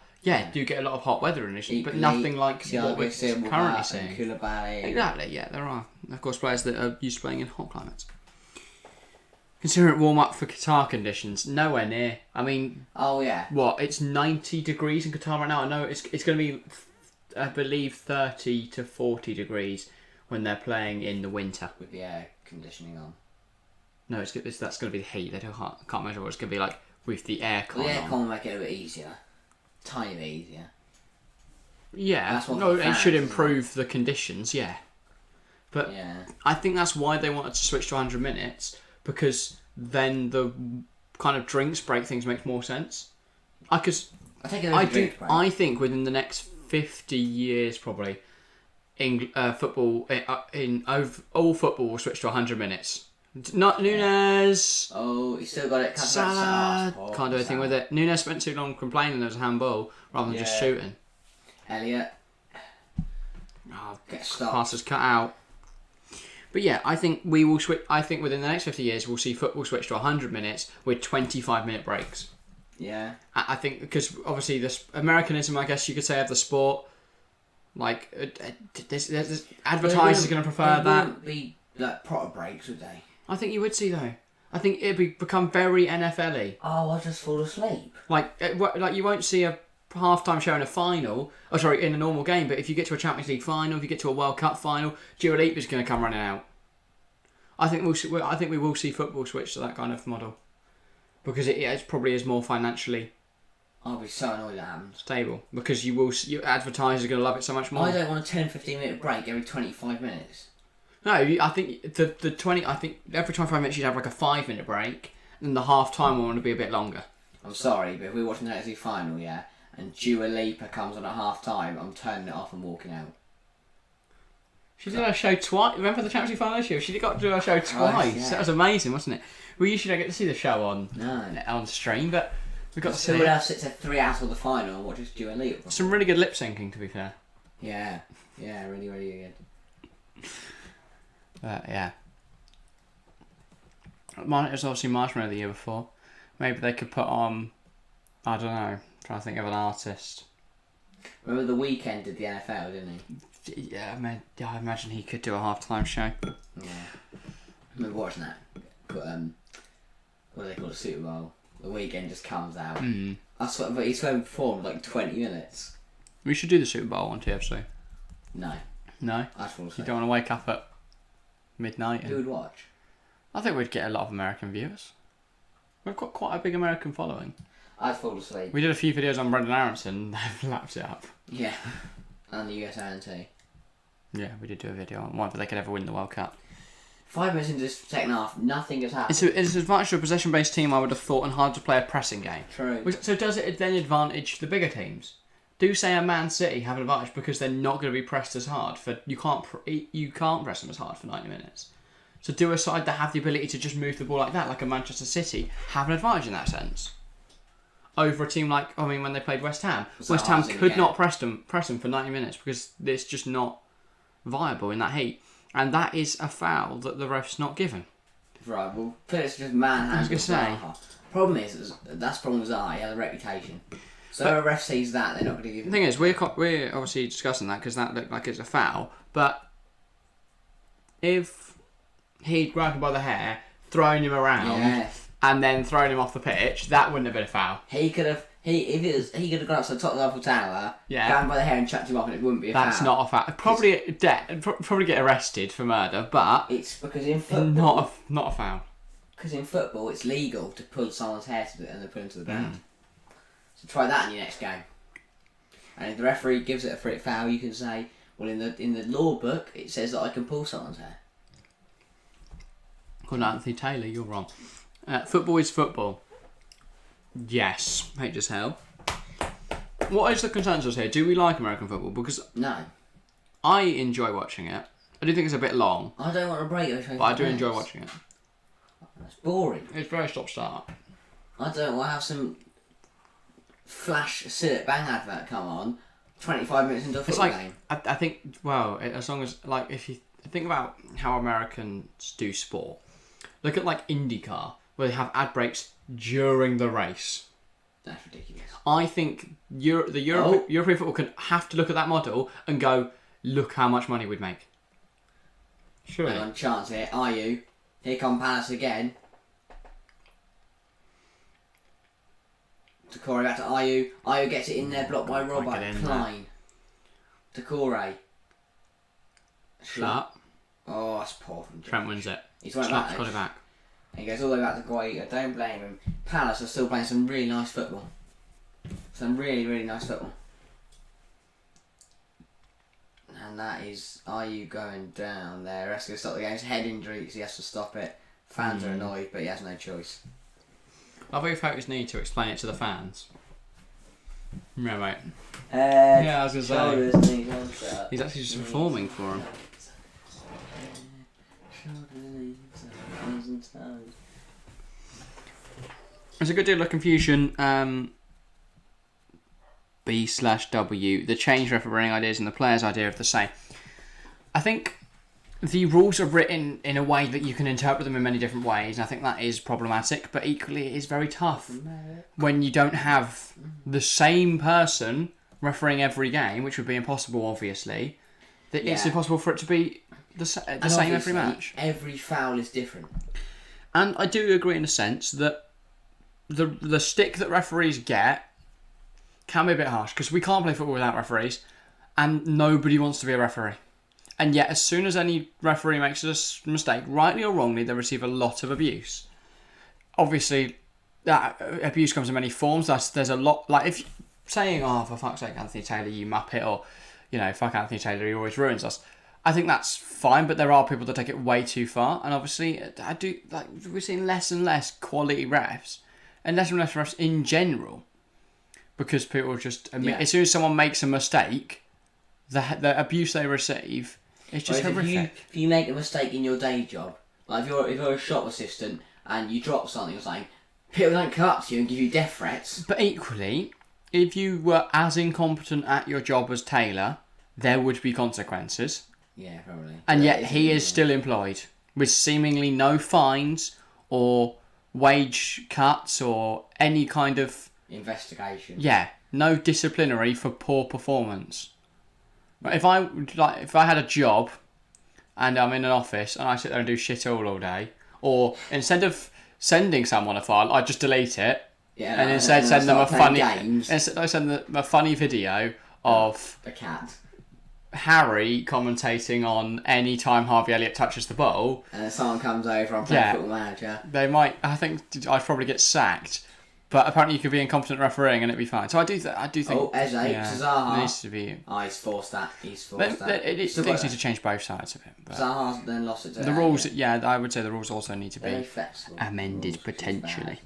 do get a lot of hot weather initially, but nothing like what we're currently seeing. Exactly, yeah, there are of course players that are used to playing in hot climates. Considering it warm up for Qatar conditions, nowhere near. I mean, what? It's 90 degrees in Qatar right now. I know it's going to be. I believe 30 to 40 degrees when they're playing in the winter. With the air conditioning on. No, that's going to be the heat. I can't measure what it's going to be like with the aircon on. The aircon will make it a bit easier. Tiny bit easier. Yeah, it should improve the conditions, yeah. But I think that's why they wanted to switch to 100 minutes, because then the kind of drinks break things makes more sense. I think within the next 50 years probably football all football will switch to 100 minutes. Not Nunez. Oh, he still got it. Salah can't do anything with it. Nunez spent too long complaining there was a handball rather than just shooting. Elliot get stopped. Passes cut out. But yeah, I think we will switch. I think within the next 50 years we'll see football switch to 100 minutes with 25-minute breaks. Yeah, I think because obviously this Americanism, I guess you could say, of the sport, like there's advertisers are going to prefer that. Wouldn't be like proper breaks, would they? I think you would see though. I think it'd become very NFL-y. Oh, I'll just fall asleep. Like you won't see a half-time show in a final. Oh, sorry, in a normal game. But if you get to a Champions League final, if you get to a World Cup final, Dua Lipa's going to come running out. I think we will see football switch to that kind of model. Because it probably is more financially. I'll be so annoyed that happens. Stable, because your advertisers are going to love it so much more. I don't want a 10-15 minute break every 25 minutes. No, I think the 20. I think every 25 minutes you'd have like a 5-minute break, and the half time will want to be a bit longer. I'm sorry, but if we're watching the Champions League final, and Dua Lipa comes on at half time, I'm turning it off and walking out. She did her show twice. Remember the Champions League final this year? She got to do her show twice. Yeah. That was amazing, wasn't it? We usually don't get to see the show on stream, but we got to see it. Someone else sits at 3 hours of the final and watches Dua Lipa. Some really good lip syncing, to be fair. Yeah, really, really good. Yeah. It was obviously Marshmallow the year before. Maybe they could put on, I don't know, I'm trying to think of an artist. Remember The Weeknd did the NFL, didn't he? Yeah, I imagine he could do a half-time show. Yeah. I remember watching that. But, what do they call it, Super Bowl? The Weeknd just comes out. I swear, but he's going performed like 20 minutes. We should do the Super Bowl on TFC. No. No? I'd fall You asleep. don't want to wake up at midnight? Who would watch? I think we'd get a lot of American viewers. We've got quite a big American following. I'd fall asleep. We did a few videos on Brendan Aronson, they've lapped it up. Yeah. And the USA. Yeah, we did do a video on whether they could ever win the World Cup. 5 minutes into this second half, nothing has happened. It's as much a possession-based team, I would have thought, and hard to play a pressing game. True. So does it then advantage the bigger teams? Do say a Man City have an advantage because they're not going to be pressed as hard for you can't press them as hard for 90 minutes. So do a side that have the ability to just move the ball like that, like a Manchester City, have an advantage in that sense. Over a team like when they played West Ham, West Ham could not press them for 90 minutes because it's just not viable in that heat, and that is a foul that the ref's not given. Right, well, Phillips just manhandled. I was going to say. Problem is that's problem with Zaha. He has a reputation. So if a ref sees that, they're not going to give him. The thing is, we're obviously discussing that because that looked like it's a foul, but if he'd grabbed him by the hair, thrown him around, and then thrown him off the pitch, that wouldn't have been a foul. He could have. He could have gone up to the top of the Eiffel Tower, grabbed him by the hair and chucked him off, and it wouldn't be a foul. That's not a foul. Probably get arrested for murder, but it's because in football, not a foul. Because in football, it's legal to pull someone's hair and then put him to the ground. So try that in your next game. And if the referee gives it a free foul, you can say, well, in the law book, it says that I can pull someone's hair. Well, Anthony Taylor, you're wrong. Football is football. Yes, hate as hell. What is the consensus here? Do we like American football? Because no, I enjoy watching it. I do think it's a bit long. I don't want to break it, but I do enjoy watching it. It's boring. It's very stop-start. I don't want to have some flash sit bang advert come on 25 minutes into a football game. I think, well, as long as, like, if you think about how Americans do sport, look at, like, IndyCar, where they have ad breaks during the race. That's ridiculous. I think European football can have to look at that model and go, look how much money we'd make. Sure. Hang on, chance here. Are you? Here come Palace again. Decore back to Ayew. Ayew gets it in there, blocked by Robert Klein. Decore. Schlupp. Oh, that's poor from Trent wins it. He's went Schlupp's back. got it back. And he goes all the way back to Guaita. Don't blame him. Palace are still playing some really nice football. Some really, really nice football. And that is Ayew going down there. That's going to stop the game. It's head injury because he has to stop it. Fans are annoyed, but he has no choice. I think he felt his need to explain it to the fans. Yeah, mate. Yeah, I was going to say. He's actually just performing for him. There's a good deal of confusion. B/W. The change refereeing ideas and the players' idea are the same. I think the rules are written in a way that you can interpret them in many different ways, and I think that is problematic, but equally it is very tough when you don't have the same person refereeing every game, which would be impossible, obviously. It's impossible for it to be the same every match. Every foul is different. And I do agree in a sense that the stick that referees get can be a bit harsh, because we can't play football without referees, and nobody wants to be a referee. And yet, as soon as any referee makes a mistake, rightly or wrongly, they receive a lot of abuse. Obviously, that abuse comes in many forms. There's a lot, like if saying, "Oh, for fuck's sake, Anthony Taylor, you muppet," or "Fuck Anthony Taylor, he always ruins us." I think that's fine, but there are people that take it way too far, and obviously, we're seeing less and less quality refs, and less refs in general, because people just admit as soon as someone makes a mistake, the abuse they receive. It's just horrific. If you make a mistake in your day job, like if you're a shop assistant and you drop something or something, people don't come up to you and give you death threats. But equally, if you were as incompetent at your job as Taylor, there would be consequences. Yeah, probably. And yet he is still employed with seemingly no fines or wage cuts or any kind of investigation. Yeah, no disciplinary for poor performance. If I had a job and I'm in an office and I sit there and do shit all day, or instead of sending someone a file, I just delete it, and instead send them a funny video of a cat. Harry commentating on any time Harvey Elliott touches the ball. And then someone comes over on Playing Football Manager. They might. I think I'd probably get sacked. But apparently you could be incompetent refereeing and it'd be fine. So I do think... Oh, Eze, Zaha. Needs to be... Oh, he's forced that. Things need to change both sides of it. But Zaha's then lost it to the rules, I would say the rules also need to be amended, potentially.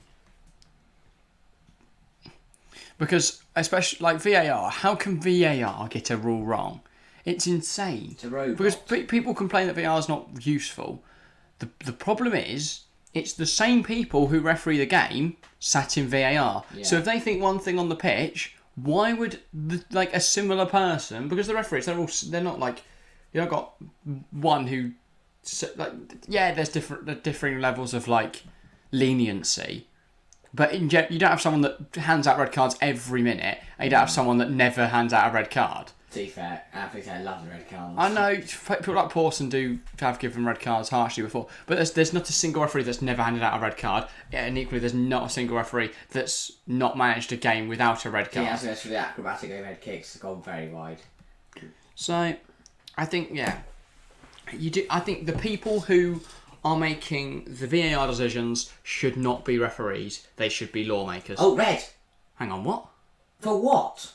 Because, especially, like VAR, how can VAR get a rule wrong? It's insane. It's a robot. Because people complain that VAR is not useful. The problem is... It's the same people who referee the game sat in VAR. Yeah. So if they think one thing on the pitch, why would a similar person? Because the referees, they're not like you don't got one who there's differing levels of like leniency, but you don't have someone that hands out red cards every minute, and you don't have someone that never hands out a red card. To be fair, I love the red cards. I know people like Pawson do have given red cards harshly before, but there's not a single referee that's never handed out a red card, and equally there's not a single referee that's not managed a game without a red card. Yeah, so the acrobatic overhead kicks have gone very wide. So, I think you do. I think the people who are making the VAR decisions should not be referees; they should be lawmakers. Oh, red. Hang on, what? For what?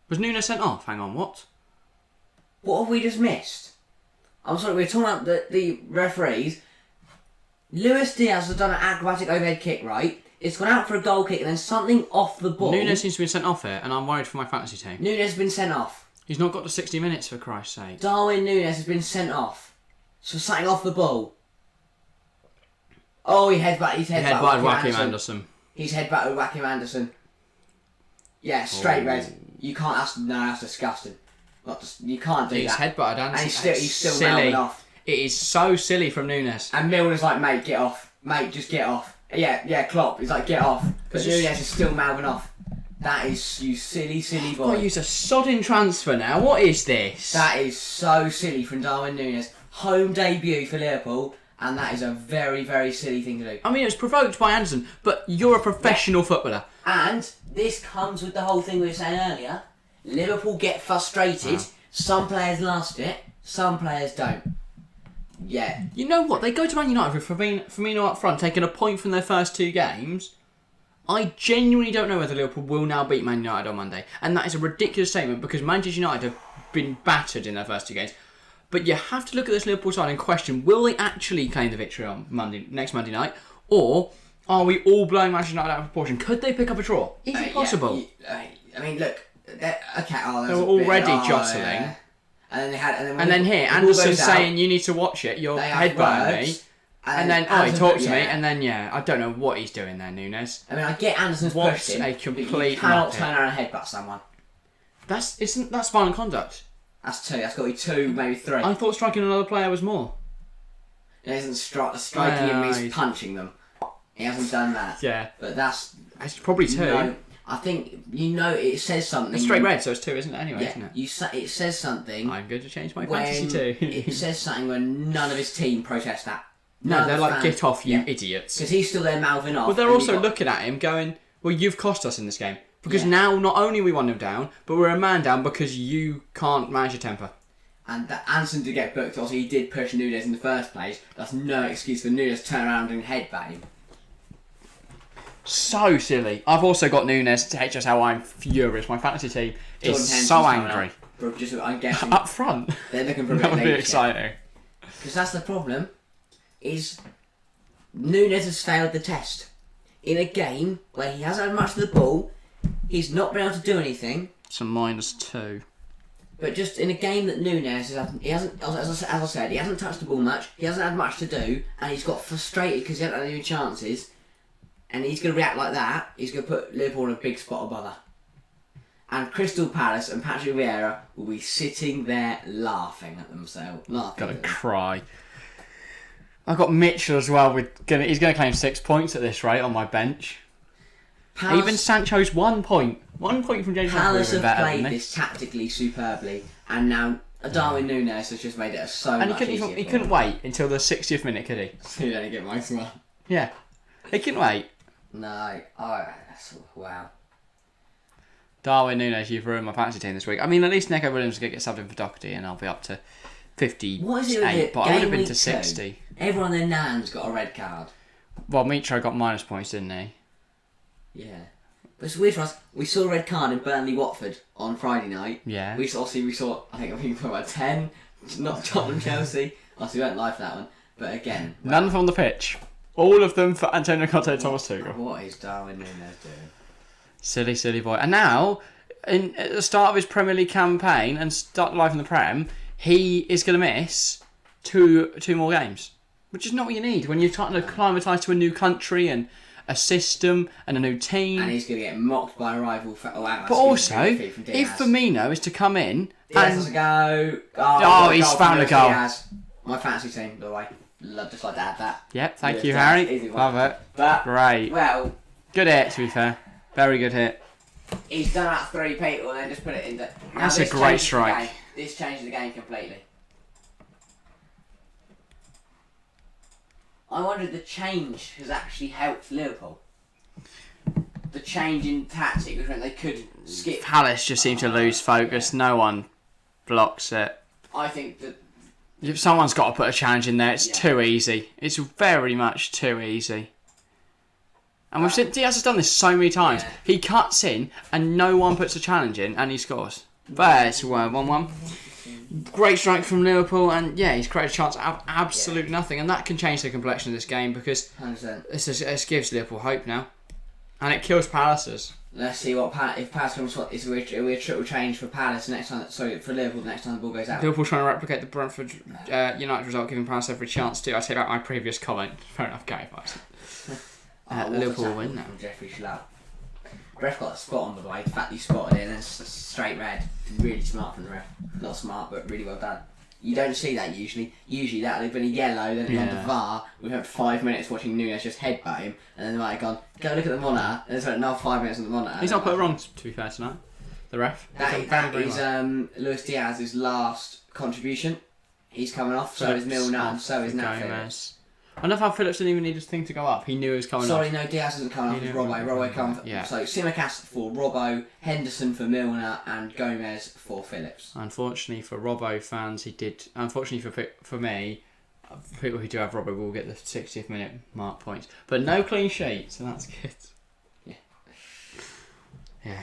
Was Nunez sent off? Hang on, what? What have we just missed? I'm sorry, we're talking about the referees. Luis Diaz has done an acrobatic overhead kick, right? It's gone out for a goal kick and then something off the ball. Nunez seems to be sent off here, and I'm worried for my fantasy team. Nunez has been sent off. He's not got to 60 minutes, for Christ's sake. Darwin Nunez has been sent off. So something off the ball. Oh, he's headbutted Joachim Anderson. He's headbutted Joachim Anderson. Yeah, straight red. You can't ask. No, that's disgusting. You can't do that. He's headbutted Anderson. And he's still silly. Off. It is so silly from Nunez. And Milner's like, mate, get off. Mate, just get off. Yeah, Klopp. He's like, get off. But Nunez is still mouthing off. That is, you silly boy. I've got to use a sodding transfer now. What is this? That is so silly from Darwin Nunez. Home debut for Liverpool. And that is a very, very silly thing to do. I mean, it was provoked by Anderson, but you're a professional footballer. And this comes with the whole thing we were saying earlier. Liverpool get frustrated. Wow. Some players last it, some players don't. Yeah. You know what? They go to Man United with Firmino up front, taking a point from their first two games. I genuinely don't know whether Liverpool will now beat Man United on Monday. And that is a ridiculous statement because Manchester United have been battered in their first two games. But you have to look at this Liverpool side and question, will they actually claim the victory on next Monday night? Or are we all blowing Manchester United out of proportion? Could they pick up a draw? Is it possible? I mean, look. They were already jostling. Yeah. And then Anderson saying, you need to watch it, you're headbutting me. And then, he talked to me, and then, I don't know what he's doing there, Nunez. I mean, I get Anderson's pushing, a complete you cannot turn around and headbutt someone. That's violent conduct. That's two. That's got to be two, maybe three. I thought striking another player was more. It isn't striking him means punching them. He hasn't done that. Yeah. But that's probably two. No, I think, it says something. It's straight red, so it's two, isn't it, anyway, isn't it? It says something. I'm going to change my fantasy too. It says something when none of his team protest that. No, they're like, get off, you idiots. Because he's still there mouthing off. Well, they're also looking at him going, well, you've cost us in this game. Because now, not only are we 1-0 down, but we're a man down because you can't manage your temper. And that Anderson did get booked, also he did push Nunez in the first place. That's no excuse for Nunez to turn around and headbutt him. So silly. I've also got Nunez to just how I'm furious. My fantasy team is so angry. I'm guessing up front. They're looking for a bit that would be exciting. Because that's the problem. Is Nunez has failed the test in a game where he hasn't had much of the ball. He's not been able to do anything. It's a -2. But just in a game that Nunez he hasn't, as I said, he hasn't touched the ball much. He hasn't had much to do, and he's got frustrated because he hasn't had any chances. And he's going to react like that. He's going to put Liverpool in a big spot of bother. And Crystal Palace and Patrick Vieira will be sitting there laughing at themselves. Gonna cry. I've got Mitchell as well. He's going to claim 6 points at this rate on my bench. Even Sancho's 1 point. 1 point from James. Palace have played this tactically superbly. And now Darwin Nunez has just made it so much easier. He couldn't wait until the 60th minute, could he? He'd only get my one. Yeah. He couldn't wait. No. Oh, wow. Darwin Nunez, you've ruined my fantasy team this week. I mean, at least Neco Williams is going to get subbed in for Doherty, and I'll be up to 58, What is it with it? but I would have been Game to week 60. 2, everyone in Nan's got a red card. Well, Mitro got minus points, didn't he? Yeah. But it's weird for us. We saw a red card in Burnley-Watford on Friday night. Yeah. We saw, I think we talking about 10, not Tottenham-Chelsea. Obviously, we went live for that one. But again... None from the pitch. All of them for Antonio Conte and Thomas Tuchel. What is Darwin Nunez doing? Silly, silly boy. And now, at the start of his Premier League campaign and start life in the Prem, he is going to miss two more games. Which is not what you need when you're trying to acclimatise to a new country and a system and a new team. And he's going to get mocked by a rival. But also, if Firmino is to come in Diaz and... has a go. He's found a goal. Diaz. My fantasy team, by the way. Just like to add that. Yep, thank you, Diaz, Harry. easy one. Love it. But, great. Well... Good hit, to be fair. Very good hit. He's done out 3 people and then just put it in the... That's a great strike. This changes the game completely. I wonder if the change has actually helped Liverpool. The change in tactic was when they could skip. Palace just seemed to lose focus. No one blocks it. I think that... If someone's got to put a challenge in there, it's too easy. It's very much too easy. And we've seen Diaz has done this so many times. Yeah. He cuts in and no one puts a challenge in and he scores. But it's 1-1. Great strike from Liverpool, and he's created a chance out of absolute nothing, and that can change the complexion of this game because 100%. This gives Liverpool hope now, and it kills Palace's. Let's see what if Palace comes. Is a triple change for Palace next time. Sorry, for Liverpool the next time the ball goes out. Liverpool trying to replicate the Brentford United result, giving Palace every chance to. I take back my previous comment. Fair enough, Gary. Liverpool win now. Jeffrey Schlapp. Ref got a spot on, by the way. The fact that he spotted it and then straight red. Really smart from the ref. Not smart, but really well done. You don't see that usually. Usually that would have been a yellow, then on the VAR. We've had 5 minutes watching Nunez just headbutt him, and then they might have gone, go look at the monitor, and then spent another 5 minutes on the monitor. He's not put it wrong, to be fair, tonight. The ref. That is Luis Diaz's last contribution. He's coming off, so is Milner, and so is Nat Phillips. I love how Phillips didn't even need his thing to go up. He knew he was coming off. Sorry, no, Diaz isn't coming off. It's Robbo. Robbo comes. So Simicast for Robbo, Henderson for Milner, and Gomez for Phillips. Unfortunately for Robbo fans, he did. Unfortunately for me, people who do have Robbo will get the 60th minute mark points, but no clean sheet, so that's good. Yeah.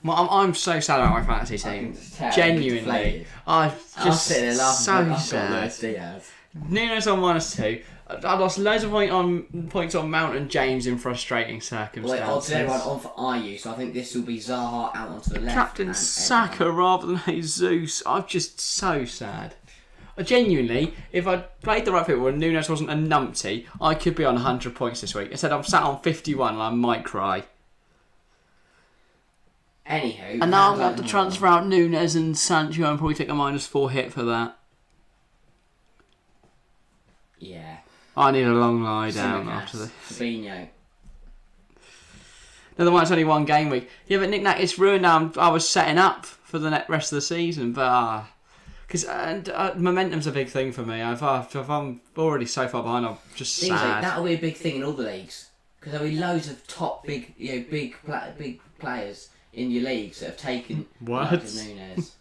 Well, I'm so sad about my fantasy team. Genuinely, I'm just sitting there laughing. so sad. Nunes on -2. I lost loads of points on Mount and James in frustrating circumstances. Well, odds everyone on for IU, so I think this will be Zaha out onto the left. Captain Saka rather than Jesus. I'm just so sad. Genuinely, if I'd played the right people and Nunes wasn't a numpty, I could be on 100 points this week. Instead, I'm sat on 51 and I might cry. Anywho. And now I'm going to transfer out Nunes and Sancho and probably take a -4 hit for that. Yeah. I need a long lie down after this. Fabinho. Another one, it's only one game week. Yeah, but Nick Nack, it's ruined now. I was setting up for the rest of the season, but because momentum's a big thing for me. If I'm already so far behind, I'm just sad. Like, that'll be a big thing in all the leagues because there'll be loads of top big players in your leagues that have taken Nunes.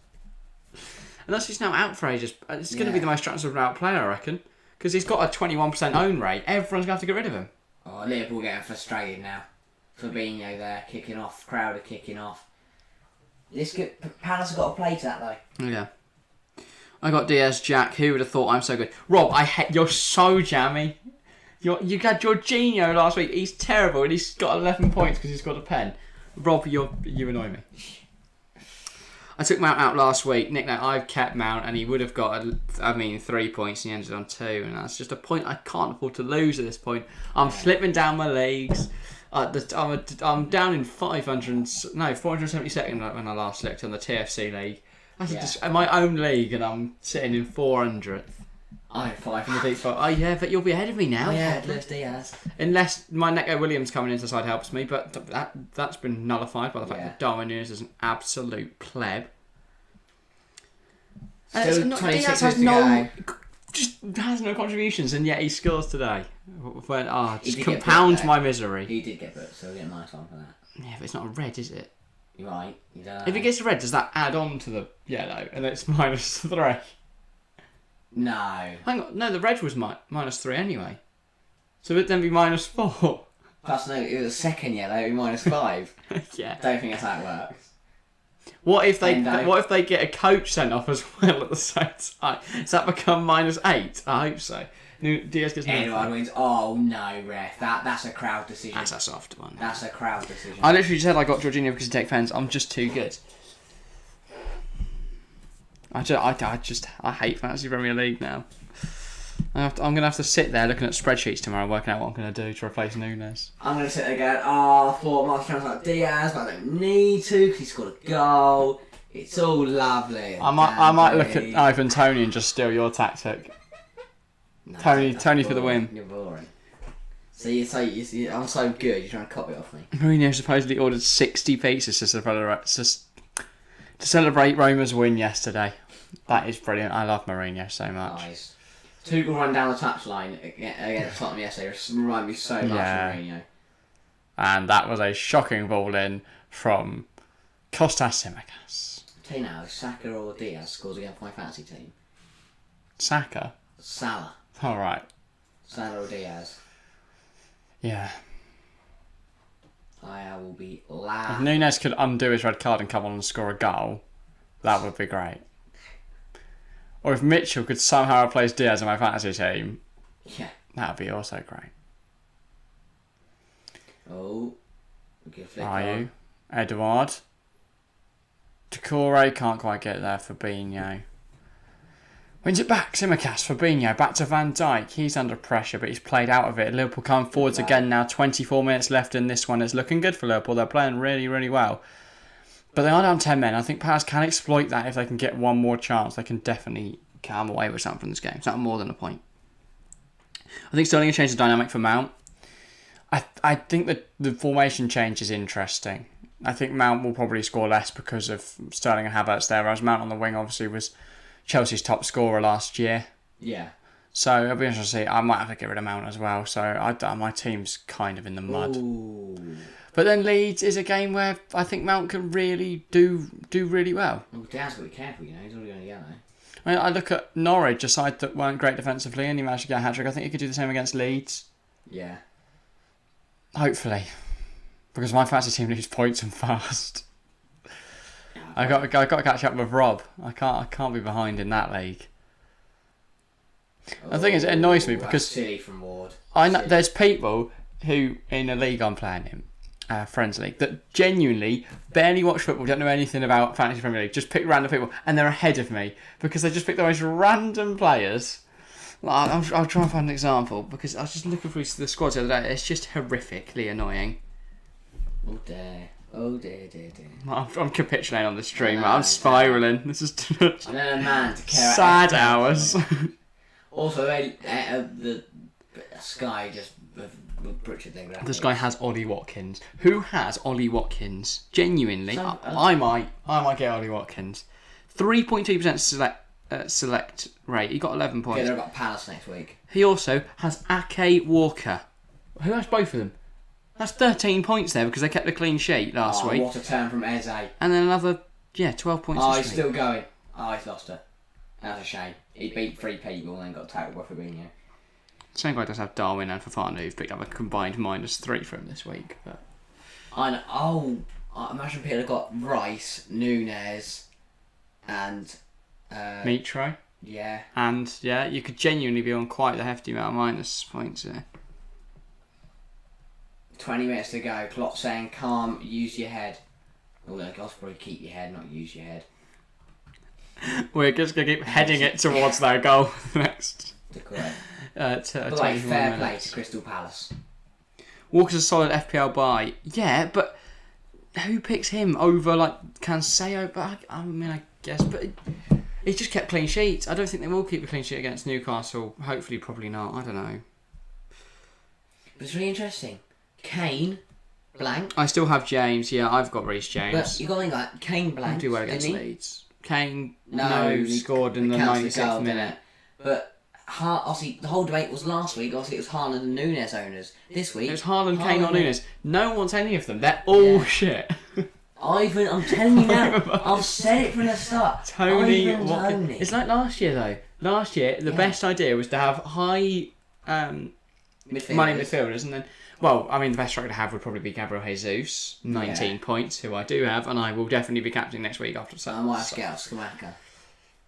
And that's just now out for ages. It's going to be the most transferred out player, I reckon. Because he's got a 21% own rate. Everyone's going to have to get rid of him. Oh, Liverpool getting frustrated now. Fabinho there, kicking off. Crowder kicking off. Palace have got to play to that, though. Yeah. I got Diaz, Jack. Who would have thought I'm so good? Rob, you're so jammy. You had Jorginho last week. He's terrible, and he's got 11 points because he's got a pen. Rob, you annoy me. I took Mount out last week. Nick, I've kept Mount, and he would have got, 3 points, and he ended on 2, and that's just a point I can't afford to lose at this point. I'm slipping down my leagues. I'm down in 472nd when I last looked on the TFC league. That's just my own league, and I'm sitting in 400th. I have 5 in the deep 5. Oh yeah, but you'll be ahead of me now. Oh yeah, Luis Diaz. Unless my Neco Williams coming into the side helps me, but that's been nullified by the fact that Darwin Nunes is an absolute pleb. Still 26 minutes to go. Just has no contributions, and yet he scores today. Just compounds my misery. He did get booked, so we'll get a nice one for that. Yeah, but it's not a red, is it? You're right. You don't know. If it gets a red, does that add on to the yellow and it's -3? No. Hang on, no, the red was -3 anyway. So it'd then be -4. Plus, no, it was a second yellow, it'd be -5. Yeah. Don't think that's how it works. What if they get a coach sent off as well at the same time? Does that become -8? I hope so. Diaz gets Edouard wins. Oh no, ref. That's a crowd decision. That's a soft one. That's a crowd decision. I literally said I got Jorginho because he takes pens. I'm just too good. I hate Fantasy Premier League now. I'm going to have to sit there looking at spreadsheets tomorrow working out what I'm going to do to replace Nunez. I'm going to sit there going, I thought Martial's like Diaz, but I don't need to because he scored a goal. It's all lovely. I might look at Ivan Toney and just steal your tactic. No, Tony for the win. You're boring. See, I'm so good, you're trying to copy it off me. Mourinho supposedly ordered 60 pizzas to celebrate Roma's win yesterday. That is brilliant. I love Mourinho so much. Nice. Tuchel run down the touchline against Tottenham yesterday. Remind me so much of Mourinho. And that was a shocking ball in from Kostas Tsimikas. Tell you now, Saka or Diaz scores against my fantasy team. Saka? Salah. Alright. Salah or Diaz. Yeah. I will be If laughing. Nunez could undo his red card and come on and score a goal, that would be great. Or if Mitchell could somehow replace Diaz in my fantasy team, that would be also great. Oh, good flick. Are you? Edouard. Decore can't quite get there. Fabinho. Wins it back. Tsimikas. Fabinho. Back to Van Dijk. He's under pressure, but he's played out of it. Liverpool come forwards again now. 24 minutes left in this one. It's looking good for Liverpool. They're playing really, really well. But they are down 10 men. I think Palace can exploit that if they can get one more chance. They can definitely come away with something from this game. It's not more than a point. I think Sterling has changed the dynamic for Mount. I think that the formation change is interesting. I think Mount will probably score less because of Sterling and Havertz there, whereas Mount on the wing obviously was Chelsea's top scorer last year. Yeah. So it'll be interesting to see. I might have to get rid of Mount as well. So my team's kind of in the mud. Ooh. But then Leeds is a game where I think Mount can really do really well. Well, Diaz got to be careful, you know. He's already going to yellow. I mean, I look at Norwich, a side that weren't great defensively, and he managed to get a hat-trick. I think he could do the same against Leeds. Yeah. Hopefully. Because my fantasy team needs points and fast. I got to catch up with Rob. I can't be behind in that league. The thing is, it annoys me because silly from Ward. I know there's people who in a league I'm playing in, Friends League, that genuinely barely watch football, don't know anything about Fantasy Premier League, just pick random people, and they're ahead of me because they just pick the most random players. Like, I'll try and find an example because I was just looking through the squads the other day. It's just horrifically annoying. Oh dear. Oh dear. I'm capitulating on the stream. I'm spiralling. This is too much. I know a man to care. Sad hours. Also, the Sky just butchered their graphics. This guy has Ollie Watkins. Who has Ollie Watkins? Genuinely, I might get Ollie Watkins. 3.2% select rate. He got 11 points. Yeah, they've got Palace next week. He also has Ake Walker. Who has both of them? That's 13 points there because they kept a clean sheet last week. What a turn from Eze. And then another, 12 points. Oh, he's still going. Oh, he's lost it. That's a shame. He beat 3 people and then got tackled by Fabinho. Same guy does have Darwin and Fofana, who've picked up a combined -3 for him this week. But I know. Oh, I imagine people have got Rice, Nunez, and Mitro. Yeah. And you could genuinely be on quite the hefty amount of minus points there. 20 minutes to go. Klopp saying, calm, use your head. Although Gosbury, keep your head, not use your head. We're just going to keep heading it towards their goal next. Correct. Fair play to Crystal Palace. Walker's a solid FPL buy. Yeah, but who picks him over like Cancelo? But I guess. But he just kept clean sheets. I don't think they will keep a clean sheet against Newcastle. Hopefully, probably not. I don't know. But it's really interesting. Kane, blank. I still have James. Yeah, I've got Reece James. But you got to think like Kane blank. Do well against Leeds. Kane no scored in the 96th minute. But obviously the whole debate was last week. Obviously it was Haaland and Nunez owners. This week it was Haaland, Kane or Nunez. No one wants any of them. They're all shit. Ivan, I'm telling you now. I've said it from the start. Tony. Tony. It's like last year though. Last year, the best idea was to have high money midfielders, and then, well, I mean, the best striker to have would probably be Gabriel Jesus, 19 points, who I do have, and I will definitely be captaining next week after Saturday. I might have to get out Skamaka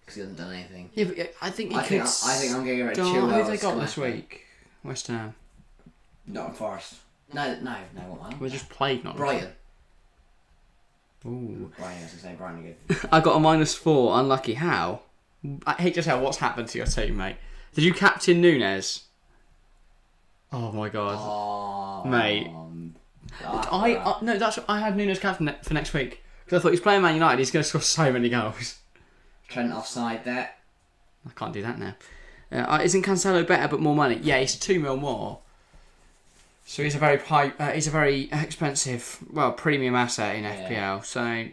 because he hasn't done anything. Yeah, but I think I think I'm going to get Chilwell. Who have they got this week? West Ham. Nottingham Forest. No, what one? We just played Nottingham. Brighton. Ooh. Brighton, I was going to say Brighton again. I got a -4, unlucky. How? I hate just how what's happened to your team, mate. Did you captain Nunez? Oh my god, mate! No, I had Nunez captain for next week because I thought he's playing Man United. He's going to score so many goals. Trent offside there. I can't do that now. Isn't Cancelo better but more money? Yeah, he's 2 mil more. So he's a very expensive, premium asset in FPL. So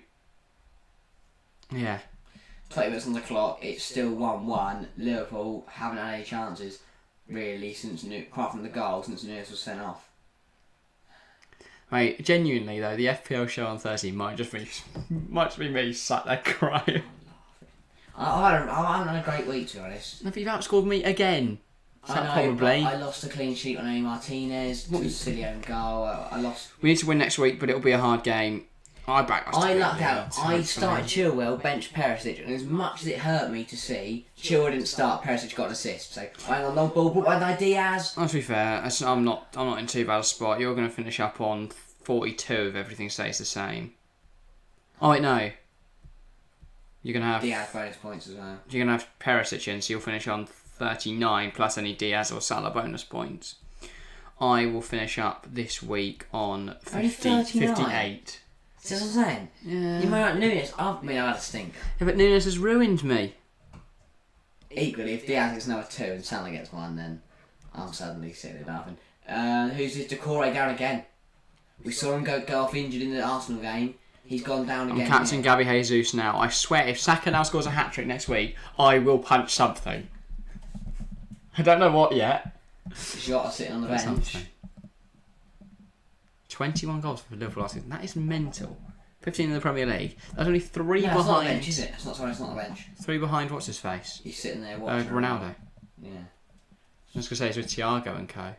yeah. 20 minutes on the clock, it's still 1-1. Liverpool haven't had any chances, really, apart from the goal, since Nunez was sent off. Mate, genuinely though, the FPL show on Thursday might just be me sat there crying. I haven't had a great week, to be honest. If you've outscored me again, probably. I lost a clean sheet on Amy Martinez to a silly own goal. I lost. We need to win next week, but it'll be a hard game. I lucked out. I started Chilwell, bench Perisic, and as much as it hurt me to see, Chilwell didn't start, Perisic got an assist. So I on long ball, brought by Diaz. To be fair, I'm not in too bad a spot. You're going to finish up on 42 if everything stays the same. Oh wait, no. You're going to have Diaz bonus points as well. You're going to have Perisic in, so you'll finish on 39 plus any Diaz or Salah bonus points. I will finish up this week on 58. See what I'm saying? Yeah. You might like Nunez. I've had a stinker. Yeah, but Nunez has ruined me. Equally, if Diaz gets another 2 and Salah gets 1, then I'm suddenly sitting there laughing. Who's this Decore down again? We saw him go off injured in the Arsenal game. He's gone down again. I'm captaining Gabby Jesus now. I swear, if Saka now scores a hat-trick next week, I will punch something. I don't know what yet. Jota sitting on the bench. Something. 21 goals for Liverpool last season. That is mental. 15 in the Premier League. There's only 3 behind. It's not a bench, is it? It's not a bench. 3 behind. What's his face? He's sitting there watching. Ronaldo. Yeah. I was going to say it's with Thiago and co.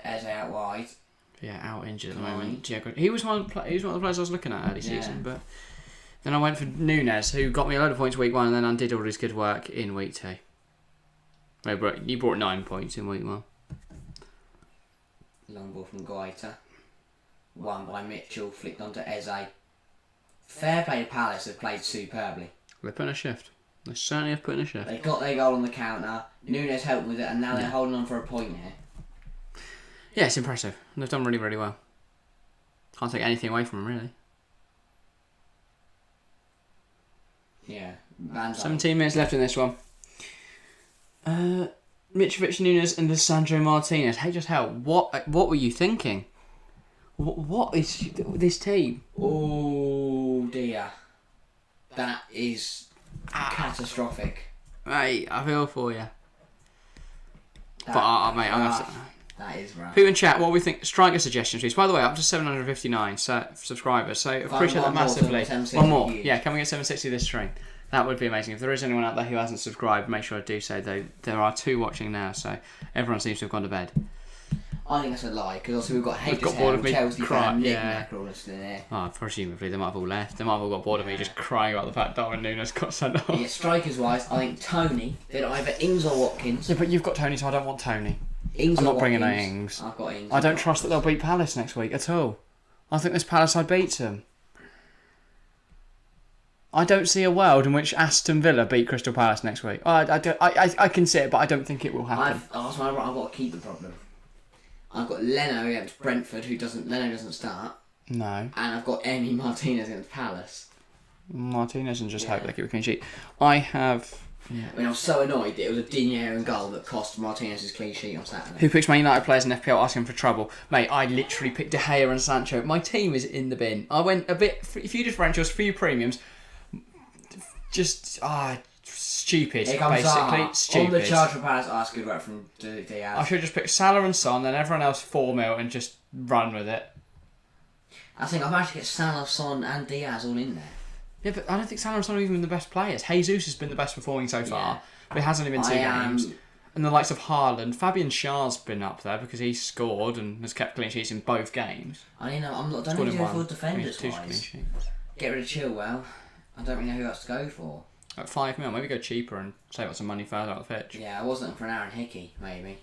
Eze out wide. Yeah, out injured at the moment. He was one of the players I was looking at early season, but then I went for Nunez, who got me a load of points week 1 and then undid all his good work in week 2. He brought 9 points in week 1. Long ball from Guaita. Won by Mitchell, flicked onto Eze. Fair play to Palace, have played superbly. They put in a shift. They certainly have put in a shift. They got their goal on the counter. Nunez helped with it, and now they're holding on for a point here. Yeah, it's impressive. They've done really, really well. Can't take anything away from them, really. Yeah. 17 minutes left in this one. Mitrovic, Nunez and Lisandro Martinez. Hey, just hell, what were you thinking? What is this team? Oh dear. That is catastrophic. Mate, I feel for you. Mate, I'm gonna. That is rough. People in chat, what we think? Striker suggestions, please. By the way, up to 759 subscribers, so appreciate that massively. One more, yeah. Can we get 760 this stream? That would be amazing. If there is anyone out there who hasn't subscribed, make sure I do so. Though there are 2 watching now, so everyone seems to have gone to bed. I think that's a lie, because also we've got Haters bored of me Chelsea crying. fan, Nick Mackerel still there. Oh, presumably they might have all left. They might have all got bored of me just crying about the fact Darwin Nunez got sent off. Yeah, strikers wise, I think Tony, then either Ings or Watkins. Yeah, but you've got Tony, so I don't want Tony. Ings I'm or not bringing Watkins. Ings. I've got Ings. I don't trust that they'll beat Palace next week at all. I think this Palace side beats them. I don't see a world in which Aston Villa beat Crystal Palace next week. I can see it, but I don't think it will happen. I've got to keep the problem. I've got Leno against Brentford, Leno doesn't start. No. And I've got Emi Martinez against Palace. Martinez and just hope they keep a clean sheet. I have... Yeah. I mean, I was so annoyed that it was a Digne goal that cost Martinez's clean sheet on Saturday. Who picks Man United players in FPL asking for trouble? Mate, I literally picked De Gea and Sancho. My team is in the bin. I went a few differentials, few premiums. Just, stupid, Here comes basically. Zaha. Stupid. On the charge for Palace, good work from Diaz. I should have just picked Salah and Son, then everyone else 4 mil and just run with it. I think I've managed to get Salah, Son and Diaz all in there. Yeah, but I don't think Salah and Son are even the best players. Jesus has been the best performing so far, but it has only been 2 games. And the likes of Haaland, Fabian Schär's been up there because he's scored and has kept clean sheets in both games. I don't know if you go for defenders wise. Get rid of Chilwell. I don't really know who else to go for. At $5 million, maybe go cheaper and save up some money further out the pitch. Yeah, I was looking for an Aaron Hickey, maybe.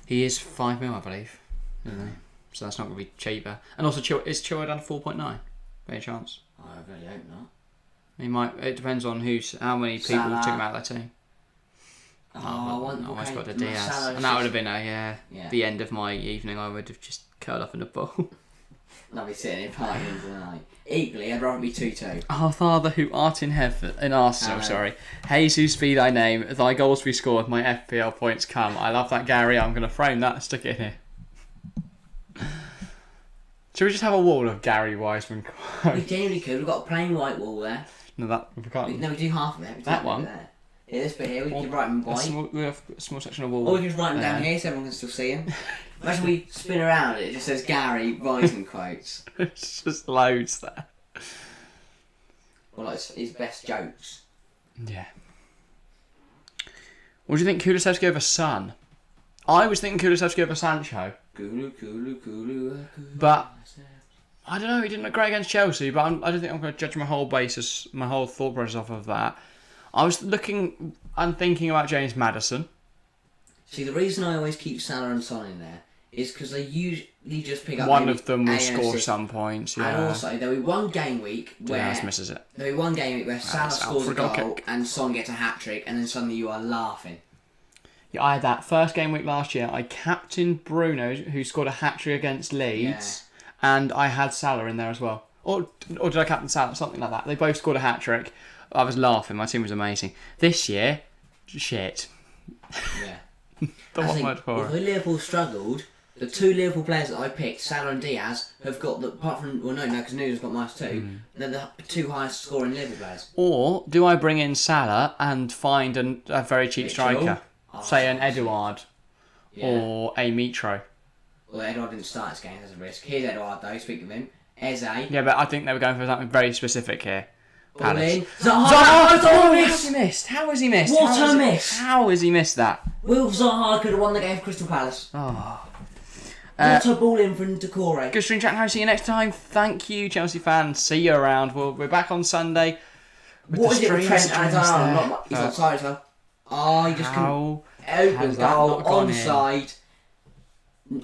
He is $5 million, I believe. So that's not going to be cheaper. And also, is Chilwell down to 4.9? Any chance? I really hope not. He might. It depends on how many people Salah. took him out of their team. I almost got the Diaz, and that would have been the end of my evening. I would have just curled up in a ball. I'll be sitting here partying tonight. Equally, I'd rather be 2-2. Our Father who art in heaven, in Arsenal, sorry. Jesus be thy name, thy goals be scored, my FPL points come. I love that, Gary. I'm going to frame that and stick it in here. Should we just have a wall of Gary Wiseman quotes? We genuinely could. We've got a plain white wall there. No, we can't. No, we do half of it. That one? There. Yeah, this bit here, we can write them white. We have a small section of wall. Or we can just write them down here so everyone can still see them. Imagine we spin around it just says Gary Wiseman quotes. It's just loads there. Or like his best jokes. Yeah. What do you think Kulusevski over Son? I was thinking Kulusevski over Sancho. But I don't know, he didn't look great against Chelsea, but I don't think I'm going to judge my whole thought process off of that. I was looking and thinking about James Maddison. See, the reason I always keep Salah and Son in there is because they usually just pick up one of them will score some points, yeah. And also, there'll be one game week where Diaz misses it. There'll be one game week where Salah scores a goal and Son gets a hat-trick, and then suddenly you are laughing. Yeah, I had that first game week last year. I captained Bruno, who scored a hat-trick against Leeds, and I had Salah in there as well. Or did I captain Salah? Something like that. They both scored a hat-trick. I was laughing. My team was amazing. This year, shit. Yeah. Although Liverpool struggled, the 2 Liverpool players that I picked, Salah and Diaz, have got apart from because Nunez got -2. They're the 2 highest scoring Liverpool players. Or do I bring in Salah and find a very cheap striker, say an Eduard or a Mitro? Well, Eduard didn't start this game. There's a risk. Here's Eduard though. Speaking of him, Eze. Yeah, but I think they were going for something very specific here. Palace. Zaha missed. How has he missed? What a miss! How has he missed that? Will Zaha could have won the game for Crystal Palace. Oh. What a ball in from Decore. Good stream chat. I'll see you next time. Thank you, Chelsea fans. See you around. We're back on Sunday. What is it with Trent Alexander? He's outside as well. Oh, he just couldn't open goal, onside,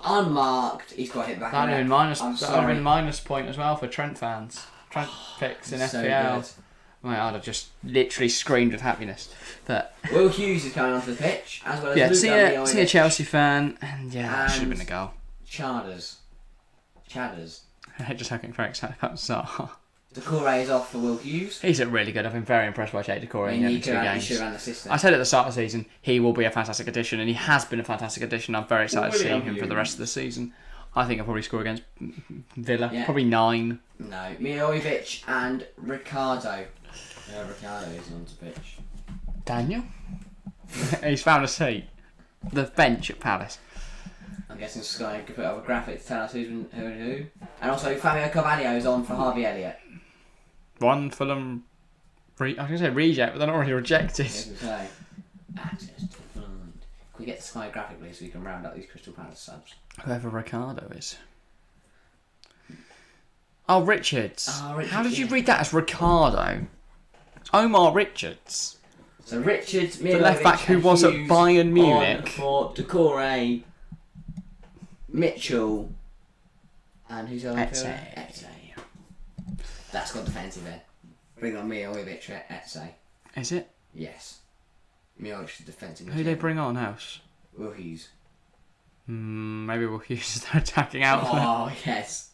unmarked. He's got hit back. That would have been minus point as well for Trent fans. Trent picks in FPL. Good. I'd have just literally screamed with happiness. But Will Hughes is coming onto the pitch, as well as see a Chelsea fan, and that should have been a goal. Chadders. Just looking very excited about Zaha. Decore is off for Will Hughes. He's really good. I've been very impressed by Jay Decore in the 2 games. He should have ran the system. I said at the start of the season he will be a fantastic addition, and he has been a fantastic addition. I'm very excited to see him for the rest of the season. I think I'll probably score against Villa. Yeah. Probably 9. No, Milojevic and Ricardo. Ricardo is on the pitch. Daniel? He's found a seat. The bench at Palace. I'm guessing Sky could put up a graphic to tell us who's been who and who. And also Fabio Carvalho is on for Harvey Elliott. One Fulham... I was going to say reject, but they're not already rejected. Access to Fulham. Can we get the Sky graphic, please, so we can round up these Crystal Palace subs? Whoever Ricardo is. Oh, Richards. How did you read that as Ricardo? Omar Richards. So Richards, the left back who was at Bayern Munich. For Decore, Mitchell, and who's the other midfielder? Eze. That's got defensive then. Bring on Milojevic at Eze. Is it? Yes. Milojevic is defensive. Who do they bring on else? Will Hughes. Maybe Will Hughes is their attacking outlet. Oh, yes.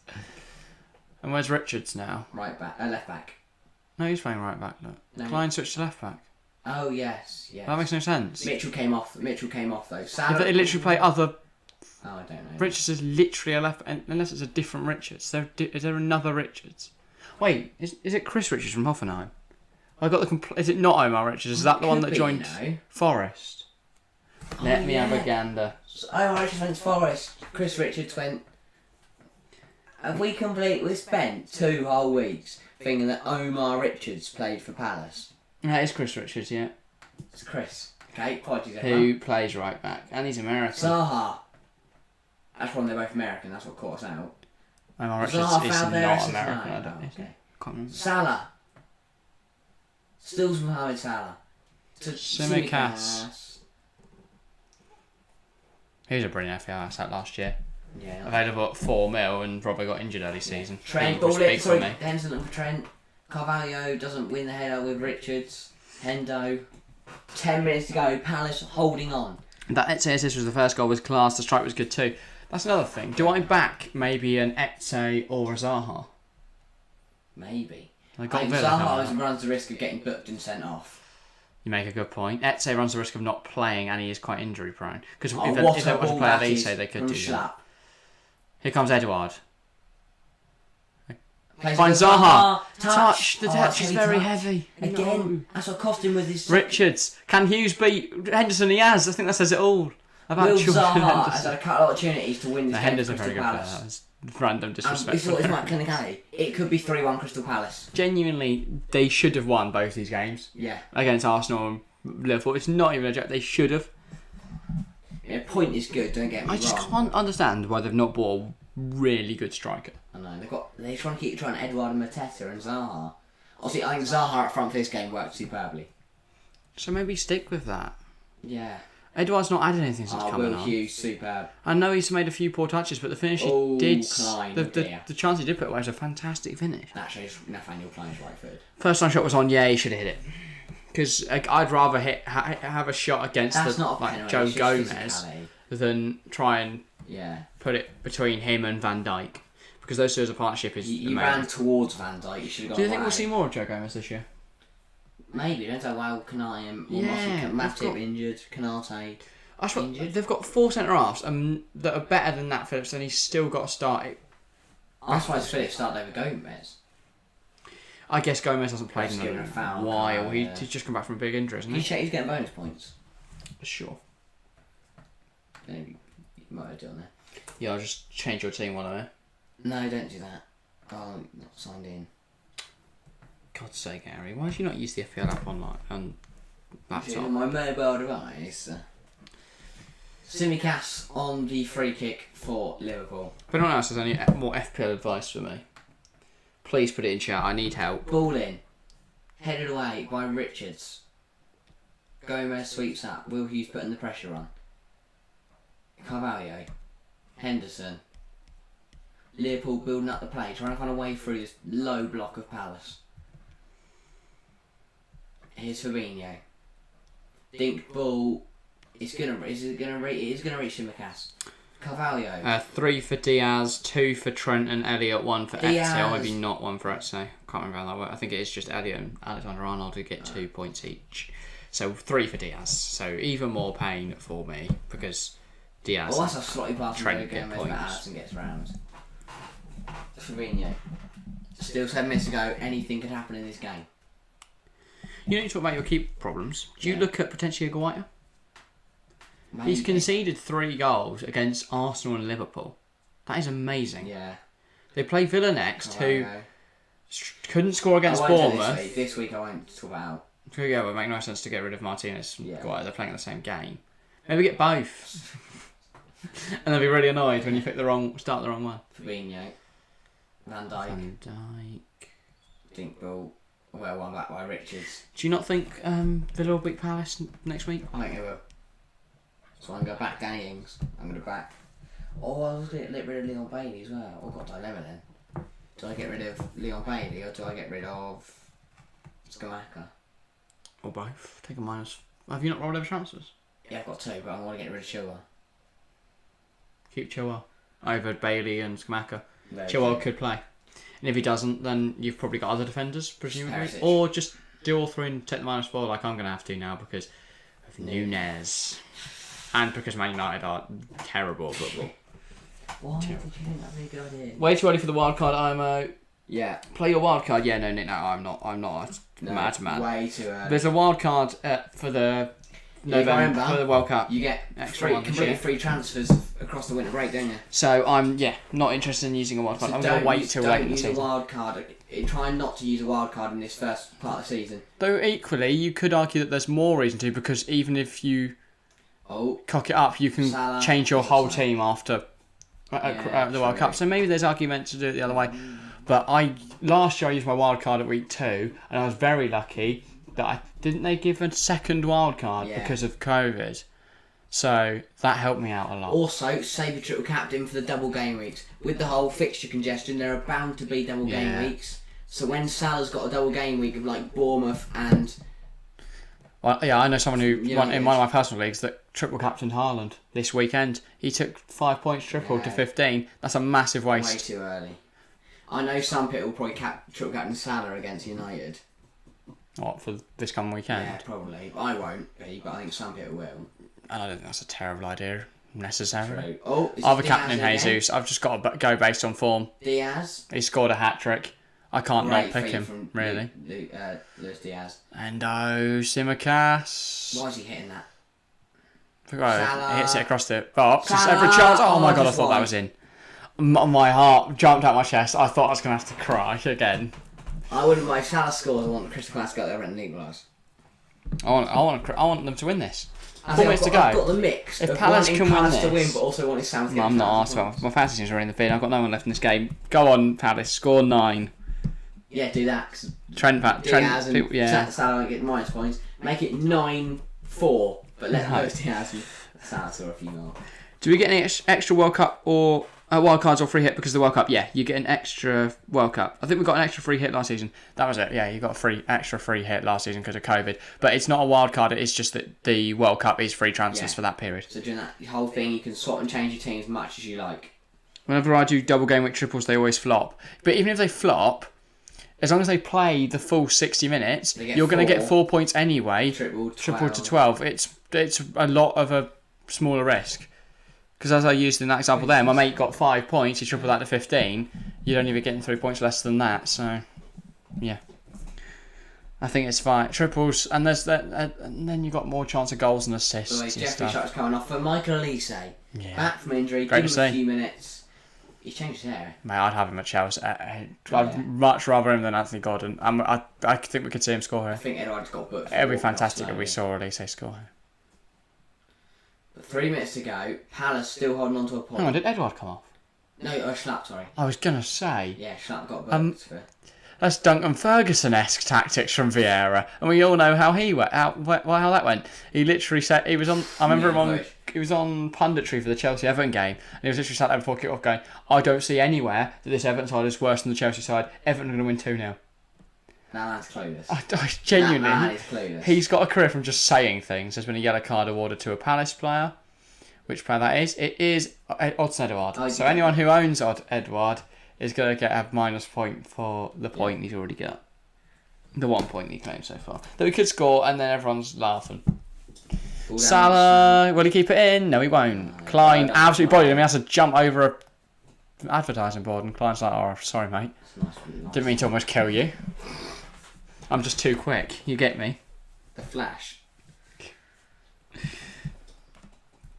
And where's Richards now? Right back. Left back. No, he's playing right back. Look. No. Klein switched to left back. Oh, yes. That makes no sense. Mitchell came off though. They literally play other... Oh, I don't know. Richards is literally a left... Unless it's a different Richards. Is there another Richards? Wait, is it Chris Richards from Hoffenheim? I got the... Is it not Omar Richards? Is that the one that joined Forest? Let me have a gander. Omar Richards went to Forest. Chris Richards went... Have we spent 2 whole weeks thinking that Omar Richards played for Palace? That is Chris Richards, yeah. It's Chris. Okay, apologies who plays right back, and he's American. Zaha. That's when they're both American, that's what caught us out. Omar Richards Zaha is found not their American, I assist. don't think. Okay. Can't remember. Salah. Stills Mohamed Salah. Tsimikas. He was a brilliant FPL asset last year. Yeah. Available at 4 mil and probably got injured early season. Trent, Henderson for Trent. Carvalho doesn't win the header with Richards. Hendo. 10 minutes to go. Palace holding on. That Etse assist was the first goal, was class. The strike was good too. That's another thing. Do I back maybe an Etse or a Zaha? Maybe. I got Zaha runs the risk of getting booked and sent off. You make a good point. Etse runs the risk of not playing, and he is quite injury prone. Because if they what was to play at Etse, they could do Schlapp. that. Here comes Edouard. Find Zaha. Touch. The touch is very heavy. Again, that's what cost him with his... Richards. Can Hughes beat Henderson? He has. I think that says it all. About Will Julian Zaha Henderson. has had a couple of opportunities to win this game Henderson's for a very Crystal good player. Palace. That was random disrespect. This is what it's like clinicality. It could be 3-1 Crystal Palace. Genuinely, they should have won both these games. Yeah. Against Arsenal and Liverpool. It's not even a joke. They should have. Yeah, point is good, don't get me wrong. I just can't understand why they've not bought a really good striker. I know, they're trying to keep trying Edouard and Mateta and Zaha. Obviously, I think Zaha up front for this game worked superbly. So maybe stick with that. Yeah. Edouard's not added anything since coming on. Will Hughes, superb. I know he's made a few poor touches, but the finish he did... The chance he did put away was a fantastic finish. Actually, Nathaniel Klein's right foot. First time shot was on, yeah, he should have hit it. Because I'd rather have a shot against Joe Gomez than try and put it between him and Van Dijk. Because those two as a partnership is You ran towards Van Dijk, you should have gone. Do you think we'll see more of Joe Gomez this year? Maybe, don't know why Kanai and Matip injured, Kanate injured. They've got 4 centre-halves that are better than Nat Phillips, and he's still got to start it. I'm surprised Phillips started over Gomez. I guess Gomez hasn't played in a while. Yeah. He's just come back from a big injury, isn't he? You check he's getting bonus points? Sure. Maybe you might have done that. Yeah, I'll just change your team one of it. No, don't do that. Oh, I'm not signed in. God's sake, Harry, why did you not use the FPL app on laptop? My mobile device. Tsimikas on the free kick for Liverpool. If anyone else has any more FPL advice for me, please put it in chat. I need help. Ball in. Headed away by Richards. Gomez sweeps up. Will Hughes putting the pressure on. Carvalho. Henderson. Liverpool building up the play, trying to find a way through this low block of Palace. Here's Fabinho. Dink ball. It is gonna reach Tsimikas. Carvalho. 3 for Diaz, 2 for Trent and Elliott, 1 for Etse, or maybe not 1 for Etse. Can't remember how that worked. I think it is just Elliott and Alexander Arnold who get 2 points each. So 3 for Diaz. So even more pain for me because Diaz. That's a slightly pass Trent from get Gomez, but Allison gets round. Fabinho. Still 7 minutes to go. Anything could happen in this game. You know, you talk about your keep problems. Do you look at potentially a Guaita? Maybe. He's conceded 3 goals against Arsenal and Liverpool. That is amazing. Yeah. They play Villa next, who couldn't score against Bournemouth. This week I won't talk about. Yeah, it would make no sense to get rid of Martinez and Guaita. They're playing in the same game. Maybe get both. And they'll be really annoyed when you pick start the wrong one. Fabinho. Van Dijk. Dink ball. Well, one back by Richards. Do you not think Villa will beat Palace next week? I think they will. So I'm going to back Danny Ings. I'm going to back... Oh, I was going to get rid of Leon Bailey as well. I've got a dilemma then. Do I get rid of Leon Bailey or do I get rid of Skamaka? Or both. Take a minus. Have you not rolled over transfers? Yeah, I've got 2, but I want to get rid of Chilwell. Keep Chilwell over Bailey and Skamaka. Chilwell could play. And if he doesn't, then you've probably got other defenders, presumably. Perisic. Or just do all 3 and take the -4 like I'm going to have to now because of Nunez. And because Man United are terrible at football. Why did you think that would be a good idea? Way too early for the wild card, IMO. Yeah. Play your wild card. Yeah, no, Nick, no, I'm not a madman. Way too early. There's a wild card for the November for the World Cup. You get completely free transfers across the winter break, don't you? So I'm not interested in using a wild card. I'm going to wait till late in the season. Don't use a wild card. Try not to use a wild card in this first part of the season. Though equally, you could argue that there's more reason to, because even if you cock it up, you can change your whole team after the World Cup. So maybe there's argument to do it the other way. But last year I used my wild card at week 2, and I was very lucky that didn't they give a second wild card because of COVID. So that helped me out a lot. Also, save your triple captain for the double game weeks. With the whole fixture congestion, there are bound to be double game weeks. So when Salah's got a double game week of like Bournemouth and... Well, I know someone who in one of my personal leagues that triple captained Haaland this weekend. He took 5 points triple to 15. That's a massive waste. Way too early. I know some people will probably triple captain Salah against United. What, for this coming weekend? Yeah, probably. I won't be, but I think some people will. I don't think that's a terrible idea, necessarily. True. I've a captain in Jesus. I've just got to go based on form. Diaz. He scored a hat-trick. I can't not pick him, really. Luis Diaz. And Tsimikas. Why is he hitting that? He hits it across the box. It's every chance. Oh my god, I thought that was in. My heart jumped out my chest. I thought I was going to have to cry again. I wouldn't mind Salah scores. I want Crystal Palace to go there and equalise. I want them to win this. 4 minutes to go. I've got the mix. If Palace can win this, to win, but also wanting Southampton. I'm not asked about. My fantasy teams are in the field. I've got no one left in this game. Go on, Palace. Score 9. Yeah, do that. Trent, Diaz and Salah get minus points. Make it 9-4, but let those Diaz and Salah score a few more. Do we get any extra World Cup or wild cards or free hit because of the World Cup? Yeah, you get an extra World Cup. I think we got an extra free hit last season. That was it. Yeah, you got extra free hit last season because of COVID. But it's not a wild card. It's just that the World Cup is free transfers for that period. So during that whole thing, you can swap and change your team as much as you like. Whenever I do double game week triples, they always flop. But even if they flop, as long as they play the full 60 minutes, you're going to get 4 points anyway. Triple to 12. It's a lot of a smaller risk. Because as I used in that example there, my mate got 5 points, he tripled that to 15. You'd only be getting 3 points less than that, so yeah. I think it's fine. Triples, and there's that, and then you've got more chance of goals and assists. So Jeffrey Sharp's coming off for Michael Elise. Back from injury, Great give him a few minutes. He's changed his hair. Mate, I'd have him at Chelsea. I'd much rather him than Anthony Gordon. I think we could see him score here. I think Edouard's got booked. It would be fantastic if we saw Elise score here. But 3 minutes to go. Palace still holding on to a point. Hang on, did Edouard come off? No, Schlapp, sorry. I was going to say. Yeah, Schlapp got booked for... That's Duncan Ferguson-esque tactics from Vieira, and we all know how how that went. He literally said he was on. I remember him on. He was on punditry for the Chelsea Everton game, and he was literally sat there before kick-off going, "I don't see anywhere that this Everton side is worse than the Chelsea side. Everton are going to win 2-0." Now that's clueless. I genuinely. That is clueless. He's got a career from just saying things. There's been a yellow card awarded to a Palace player. Which player that is? It is Odsonne Edouard. So anyone who owns Edouard is going to get a minus point for the point he's already got. The 1 point he claimed so far. That we could score, and then everyone's laughing. Salah, will he keep it in? No, he won't. Klein absolutely bodied him. He has to jump over an advertising board, and Klein's like, "Oh, sorry, mate. Didn't mean to almost kill you. I'm just too quick. You get me?" The Flash.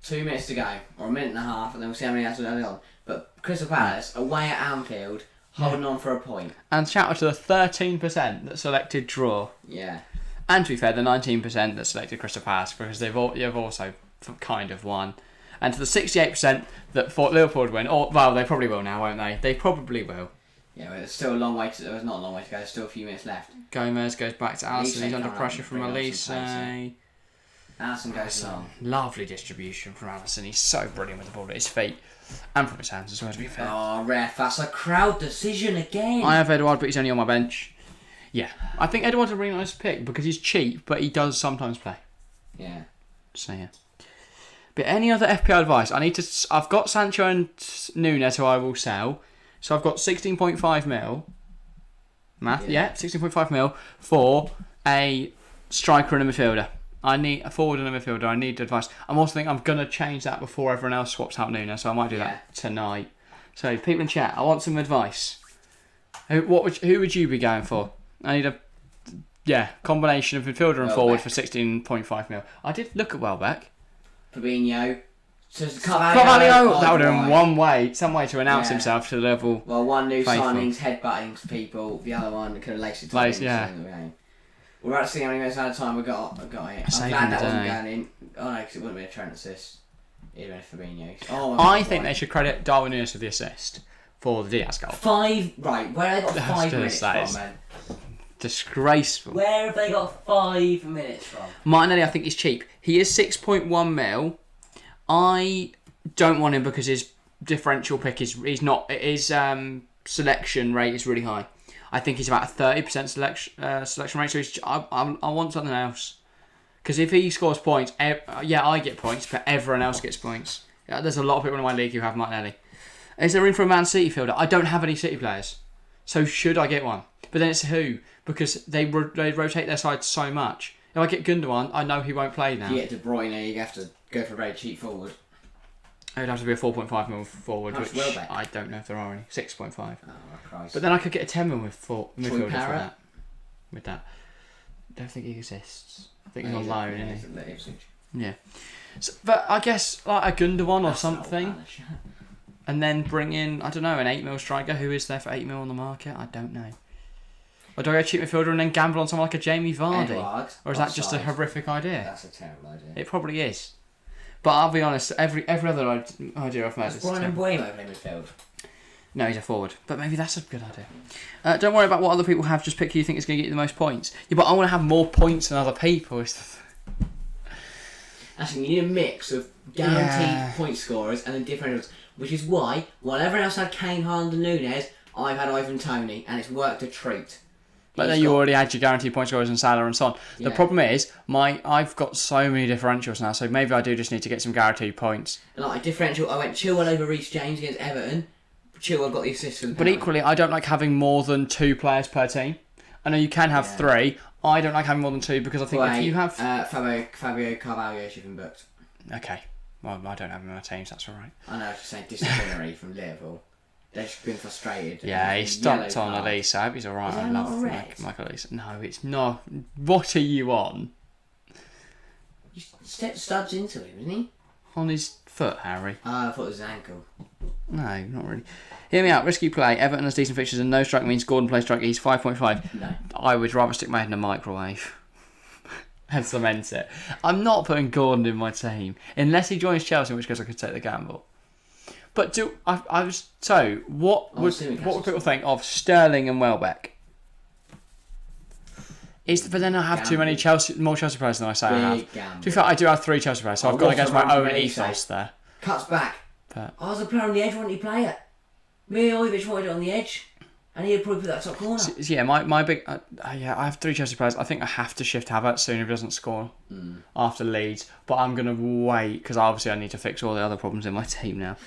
2 minutes to go, or a minute and a half, and then we'll see how many hours we're on. But Crystal Palace, away at Anfield, holding on for a point. And shout out to the 13% that selected draw. Yeah. And to be fair, the 19% that selected Crystal Palace, because they've also kind of won. And to the 68% that thought Liverpool would win, well, they probably will now, won't they? They probably will. Yeah, but there's still a long way to... There's not a long way to go, there's still a few minutes left. Gomez goes back to Alisson, he's under pressure from Elise. Alisson goes long. Lovely distribution from Alisson. He's so brilliant with the ball at his feet. And from his hands as well, to be fair. Oh, ref, that's a crowd decision again. I have Edouard, but he's only on my bench. Yeah. I think Edouard's a really nice pick because he's cheap, but he does sometimes play. Yeah. So, yeah. But any other FPL advice? I've got Sancho and Nunez who I will sell. So I've got 16.5 mil. Math? Yeah, 16.5 mil for a striker and a midfielder. I need a forward and a midfielder. I need advice. I'm also thinking I'm going to change that before everyone else swaps out Nunez, so I might do that tonight. So, people in chat, I want some advice. Who would you be going for? I need a combination of midfielder and forward Welbeck. for 16.5 mil. I did look at Welbeck. Fabinho. Carvalho, that would have been some way to announce himself to the level. Well, one new faithful. signing's headbutting people, the other one could have laced it. We're about to see how many minutes out of time we got here. I'm glad that wasn't going in. Oh no, because it wouldn't be a Trent assist. It'd have been Fabinho. I think they should credit Darwin Nunez for the assist for the Diaz goal. Right, where have they got 5 minutes from, man? Disgraceful. Where have they got 5 minutes from? Martinelli, I think, is cheap. He is 6.1 mil. I don't want him because his differential pick his selection rate is really high. I think he's about a 30% selection rate. So I want something else. Because if he scores points, I get points, but everyone else gets points. There's a lot of people in my league who have Martinelli. Is there room for a Man City fielder? I don't have any City players. So should I get one? But then it's who? Because they rotate their side so much. If I get Gundogan, I know he won't play now. If you get De Bruyne, you have to go for a very cheap forward. It would have to be a 4.5 mil forward, which Welbeck? I don't know if there are any. 6.5. Oh, Christ. But then I could get a 10 mil midfielder for Parrott? that. With that. Don't think he exists. I think he's on loan, isn't he? Yeah. So, but I guess like a Gundogan or something. And then bring in, I don't know, an 8 mil striker. Who is there for 8 mil on the market? I don't know. Or do I go cheap midfielder and then gamble on someone like a Jamie Vardy? Or is that just a horrific idea? That's a terrible idea. It probably is. But I'll be honest, every other idea I've made is Brian Mbeumo playing midfield? No, he's a forward. But maybe that's a good idea. Don't worry about what other people have. Just pick who you think is going to get you the most points. Yeah, but I want to have more points than other people. Actually, you need a mix of guaranteed point scorers and then differentials. Which is why, while everyone else had Kane, Haaland and Nunez, I've had Ivan Toney, and it's worked a treat. But then you already had your guaranteed point scorers and Salah and so on. The problem is, I've got so many differentials now, so maybe I do just need to get some guaranteed points. Like a differential, I went Chilwell over Reece James against Everton. Chilwell got the assist for the penalty. But equally, I don't like having more than 2 players per team. I know you can have 3. I don't like having more than 2 because I think if you have... Fabio Carvalho should have been booked. Okay. Well, I don't have him in my teams, that's alright. I know, I was just saying disciplinary from Liverpool. They've been frustrated. Yeah, he stomped on Elise. I hope he's alright. I love Michael Elise. No, it's not. What are you on? You stepped studs into him, isn't he? On his foot, Harry. I thought it was his ankle. No, not really. Hear me out. Risky play. Everton has decent fixtures and no strike means Gordon plays strike. He's 5.5. No. I would rather stick my head in a microwave and cement it. I'm not putting Gordon in my team unless he joins Chelsea, in which case I could take the gamble. But what would people think of Sterling and Welbeck? But then I have too many more Chelsea players than I say I have. To be fair, I do have 3 Chelsea players, so I've gone against my own ethos there. Cuts back. But I was a player on the edge, why didn't he play it? Milojevic wanted it on the edge, and he'd probably put that top corner. So, yeah, my big... I have 3 Chelsea players. I think I have to shift Havertz soon if he doesn't score after Leeds. But I'm going to wait, because obviously I need to fix all the other problems in my team now.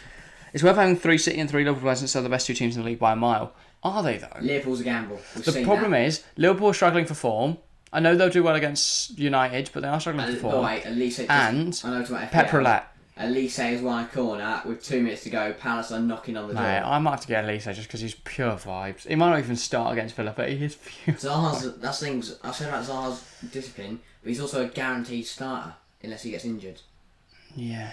It's worth having 3 City and 3 Liverpool players instead of the best 2 teams in the league by a mile. Are they, though? Liverpool's a gamble. The problem is, Liverpool are struggling for form. I know they'll do well against United, but they are struggling for form. Wait, Elise and Pep Roulette. Elise has won a corner with 2 minutes to go. Palace are knocking on the door. I might have to get Elise just because he's pure vibes. He might not even start against Villa, but he is pure that's things. I said about Zaha's discipline, but he's also a guaranteed starter unless he gets injured. Yeah.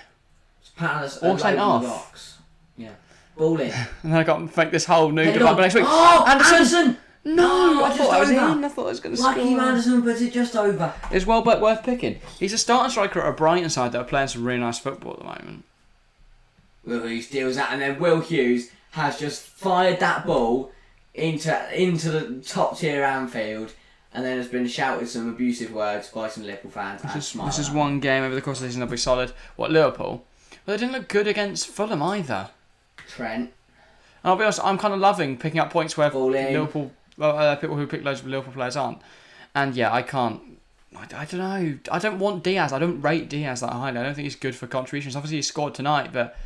Palace or sent off. Yeah. Ball in. And I got to make this whole new development next week. Oh, Anderson! No, I thought I was in. I thought I was going to score. Lucky Anderson puts it just over. Is Welbeck worth picking? He's a starting striker at a Brighton side that are playing some really nice football at the moment. Will Hughes deals that, and then Will Hughes has just fired that ball into the top tier Anfield, and then has been shouted some abusive words by some Liverpool fans. This is one game over the course of the season. They'll be solid. What, Liverpool? Well, they didn't look good against Fulham either. Trent. And I'll be honest, I'm kind of loving picking up points where Liverpool, people who pick loads of Liverpool players aren't. And yeah, I can't. I don't know. I don't want Diaz. I don't rate Diaz that highly. I don't think he's good for contributions. Obviously, he scored tonight, but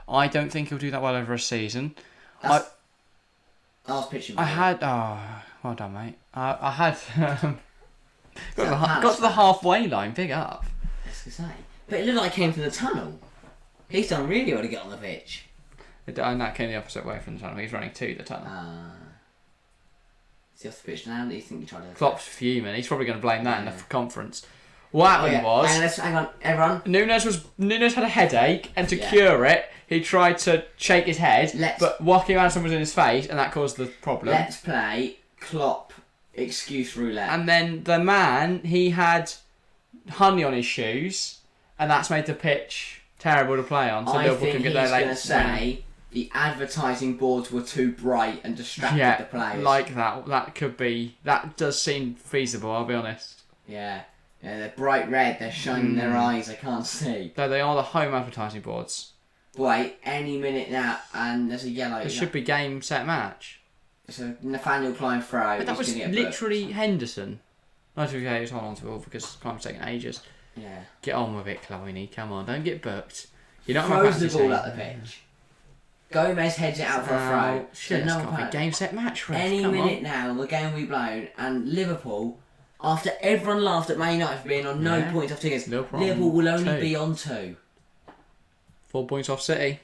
I don't think he'll do that well over a season. I was pitching. Well done, mate. I had got to the halfway line. Big up. That's to say, but it looked like he came from the tunnel. He's done really well to get on the pitch. And that came the opposite way from the tunnel. He's running to the tunnel. Is he off the pitch now? Do you think he tried to... Klopp's fuming. He's probably going to blame that in the conference. What happened was... Hang on, everyone. Nunez had a headache, and to cure it, he tried to shake his head, but Joachim Andersen was in his face, and that caused the problem. Let's play Klopp excuse roulette. And then the man, he had honey on his shoes, and that's made the pitch terrible to play on. So Liverpool can get their going to say the advertising boards were too bright and distracted the players. Like that. That could be... That does seem feasible, I'll be honest. Yeah. Yeah, they're bright red, they're shining their eyes, I can't see. Though they are the home advertising boards. Wait, any minute now, and there's a yellow. It should be game, set, match. So Nathaniel Klein throw. But that was literally Henderson. Not to get hold on to it because Klein's taking ages. Yeah. Get on with it, Chloe. Come on, don't get booked. You're not throws the ball at the pitch. Gomez heads it out for a throw. Shit, it's got to be game, set, match. Ref. Any minute now, the game will be blown, and Liverpool, after everyone laughed at Man United for being on no points off tickets, Liverpool will only be on 2. 4 points off City.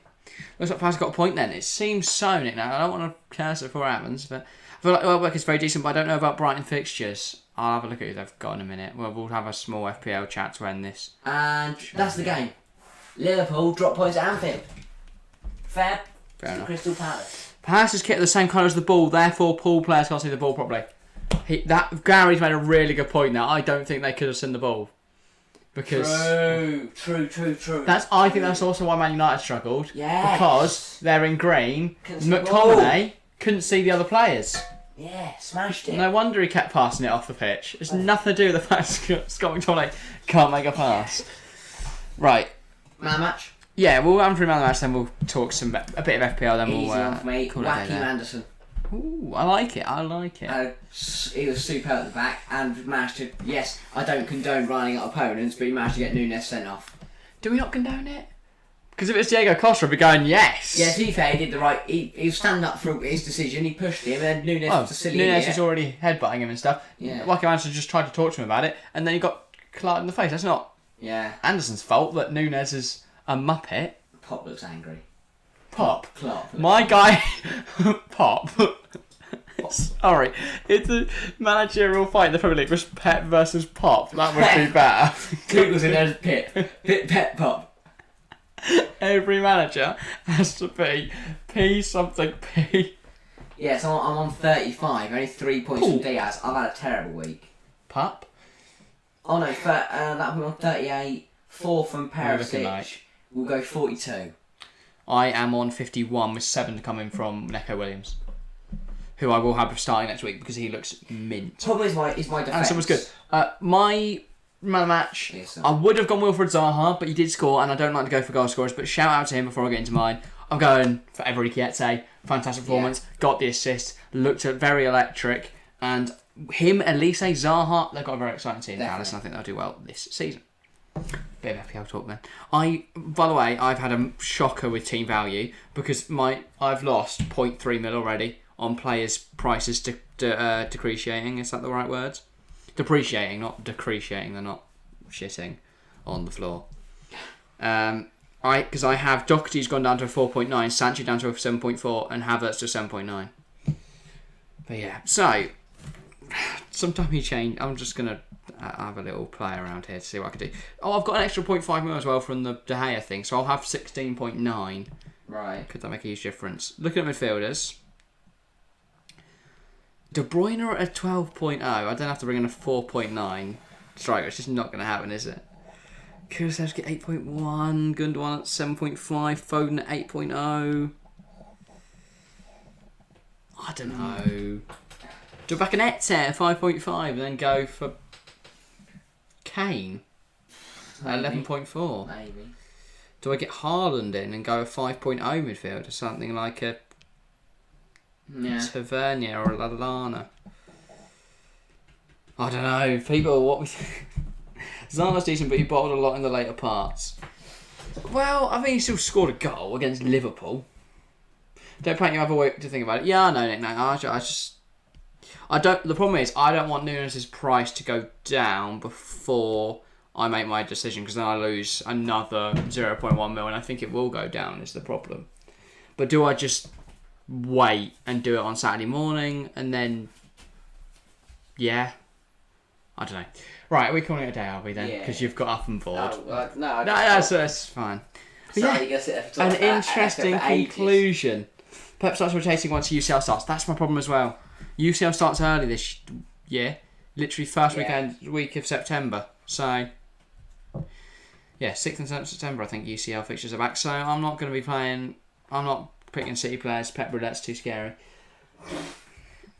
Looks like Palace got a point then. It seems so, Nick. Now, I don't want to curse it before it happens, but I feel like work is very decent, but I don't know about Brighton fixtures. I'll have a look at who they've got in a minute. Well, we'll have a small FPL chat to end this. And that's the game. Liverpool drop points at Anfield. Fair enough. Crystal Palace. Palace is kit the same colour as the ball, therefore pool players can't see the ball properly. Gary's made a really good point now. I don't think they could have seen the ball. Because True. I think that's also why Man United struggled. Yeah. Because they're in green. McTominay couldn't see the other players. Yeah, smashed it. No wonder he kept passing it off the pitch. It's nothing to do with the fact Scott McTominay can't make a pass. Right. Man match? Yeah, we'll run through man match, then we'll talk a bit of FPL, then Easy we'll one for me. call Joachim it there. Andersen. Ooh, I like it. He was super at the back and managed to... Yes, I don't condone running at opponents, but he managed to get Nunez sent off. Do we not condone it? Because if it's Diego Costa, we'd be going, yes. Yeah, to be fair, he did the right... He was standing up for his decision, he pushed him, and then Nunez was a silly Nunez was already headbutting him and stuff. Yeah. Joachim Andersen just tried to talk to him about it, and then he got clattered in the face. That's not Anderson's fault that Nunez is a muppet. Pop looks angry. Klopp. My guy... Pop. Sorry. It's a managerial fight in the Premier League. Just Pep versus Pop. That would be better. Google's in there as Pep, Pop. Every manager has to be P something P. Yeah, so I'm on 35. Only 3 points from Diaz. I've had a terrible week. Pup? Oh no, that'll be on 38. 4 from Perisic. We'll go 42. I am on 51 with 7 coming from Neco Williams, who I will have starting next week because he looks mint. Problem is my defence. Anderson was good. My man of the match, I would have gone Wilfried Zaha, but he did score, and I don't like to go for goal scorers, but shout out to him before I get into mine. I'm going for Every Kietse. Fantastic performance. Got the assist. Looked very electric. And him, Elise, Zaha, they've got a very exciting team in Palace, and I think they'll do well this season. Bit of FPL talk then. By the way, I've had a shocker with team value because I've lost 0.3 mil already on players' prices depreciating. Is that the right words? Depreciating, not decreasing. They're not shitting on the floor. Because I have Doherty's gone down to a 4.9, Sancho down to a 7.4, and Havertz to 7.9. But yeah, so sometime you change. I'm just gonna have a little play around here to see what I can do. Oh, I've got an extra 0.5 mil as well from the De Gea thing, so I'll have 16.9. Right. Could that make a huge difference? Looking at midfielders. De Bruyne at a 12.0. I don't have to bring in a 4.9 striker. It's just not going to happen, is it? Kulusevski 8.1. Gundogan at 7.5. Foden at 8.0. I don't know. Do back an Etse at 5.5 and then go for Kane at 11.4. Maybe. Do I get Haaland in and go a 5.0 midfield or something like a Tavernier or a Lallana? I don't know. People, what we Zana's decent, but he bottled a lot in the later parts. Well, I think he still scored a goal against Liverpool. Don't paint you have a way to think about it. Yeah, I know, Nick. No, I don't. The problem is, I don't want Nunez's price to go down before I make my decision, because then I lose another 0.1 mil, and I think it will go down. Is the problem? But do I just wait and do it on Saturday morning and then Yeah. I don't know. Right, we're calling it a day, are we then? Because you've got up and bored. No, that's fine. Sorry, an interesting conclusion. Pep starts rotating once UCL starts. That's my problem as well. UCL starts early this year. Literally first week of September. So, 6th and 7th September I think UCL fixtures are back. So I'm not going to be playing... I'm not picking City players. Pep Roulette's too scary.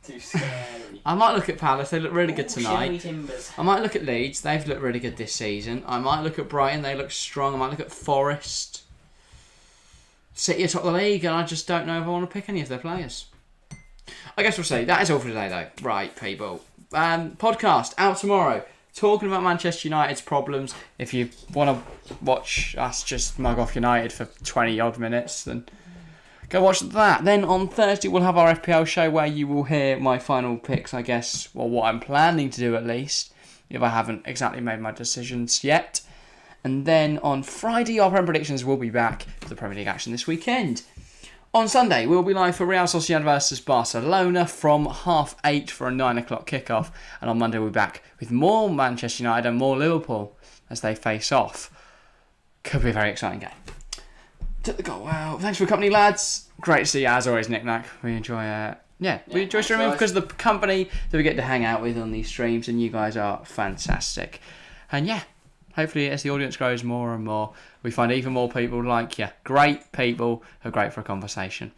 Too scary. I might look at Palace. They look really good tonight. Timbers. I might look at Leeds. They've looked really good this season. I might look at Brighton. They look strong. I might look at Forest. City atop the league, and I just don't know if I want to pick any of their players. I guess we'll see. That is all for today, though. Right, people. Podcast out tomorrow. Talking about Manchester United's problems. If you want to watch us just mug off United for 20 odd minutes, then go watch that. Then on Thursday we'll have our FPL show where you will hear my final picks, I guess, or what I'm planning to do at least, if I haven't exactly made my decisions yet. And then on Friday our Premier predictions will be back for the Premier League action this weekend. On Sunday we'll be live for Real Sociedad versus Barcelona from 8:30 for a 9 o'clock kickoff. And on Monday we'll be back with more Manchester United and more Liverpool as they face off. Could be a very exciting game. Took the goal well. Thanks for your company, lads. Great to see you as always, Nick Nack. We enjoy we enjoy streaming because of the company that we get to hang out with on these streams, and you guys are fantastic. And hopefully as the audience grows more and more, we find even more people like you. Great people who are great for a conversation.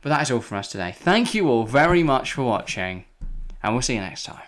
But that is all from us today. Thank you all very much for watching, and we'll see you next time.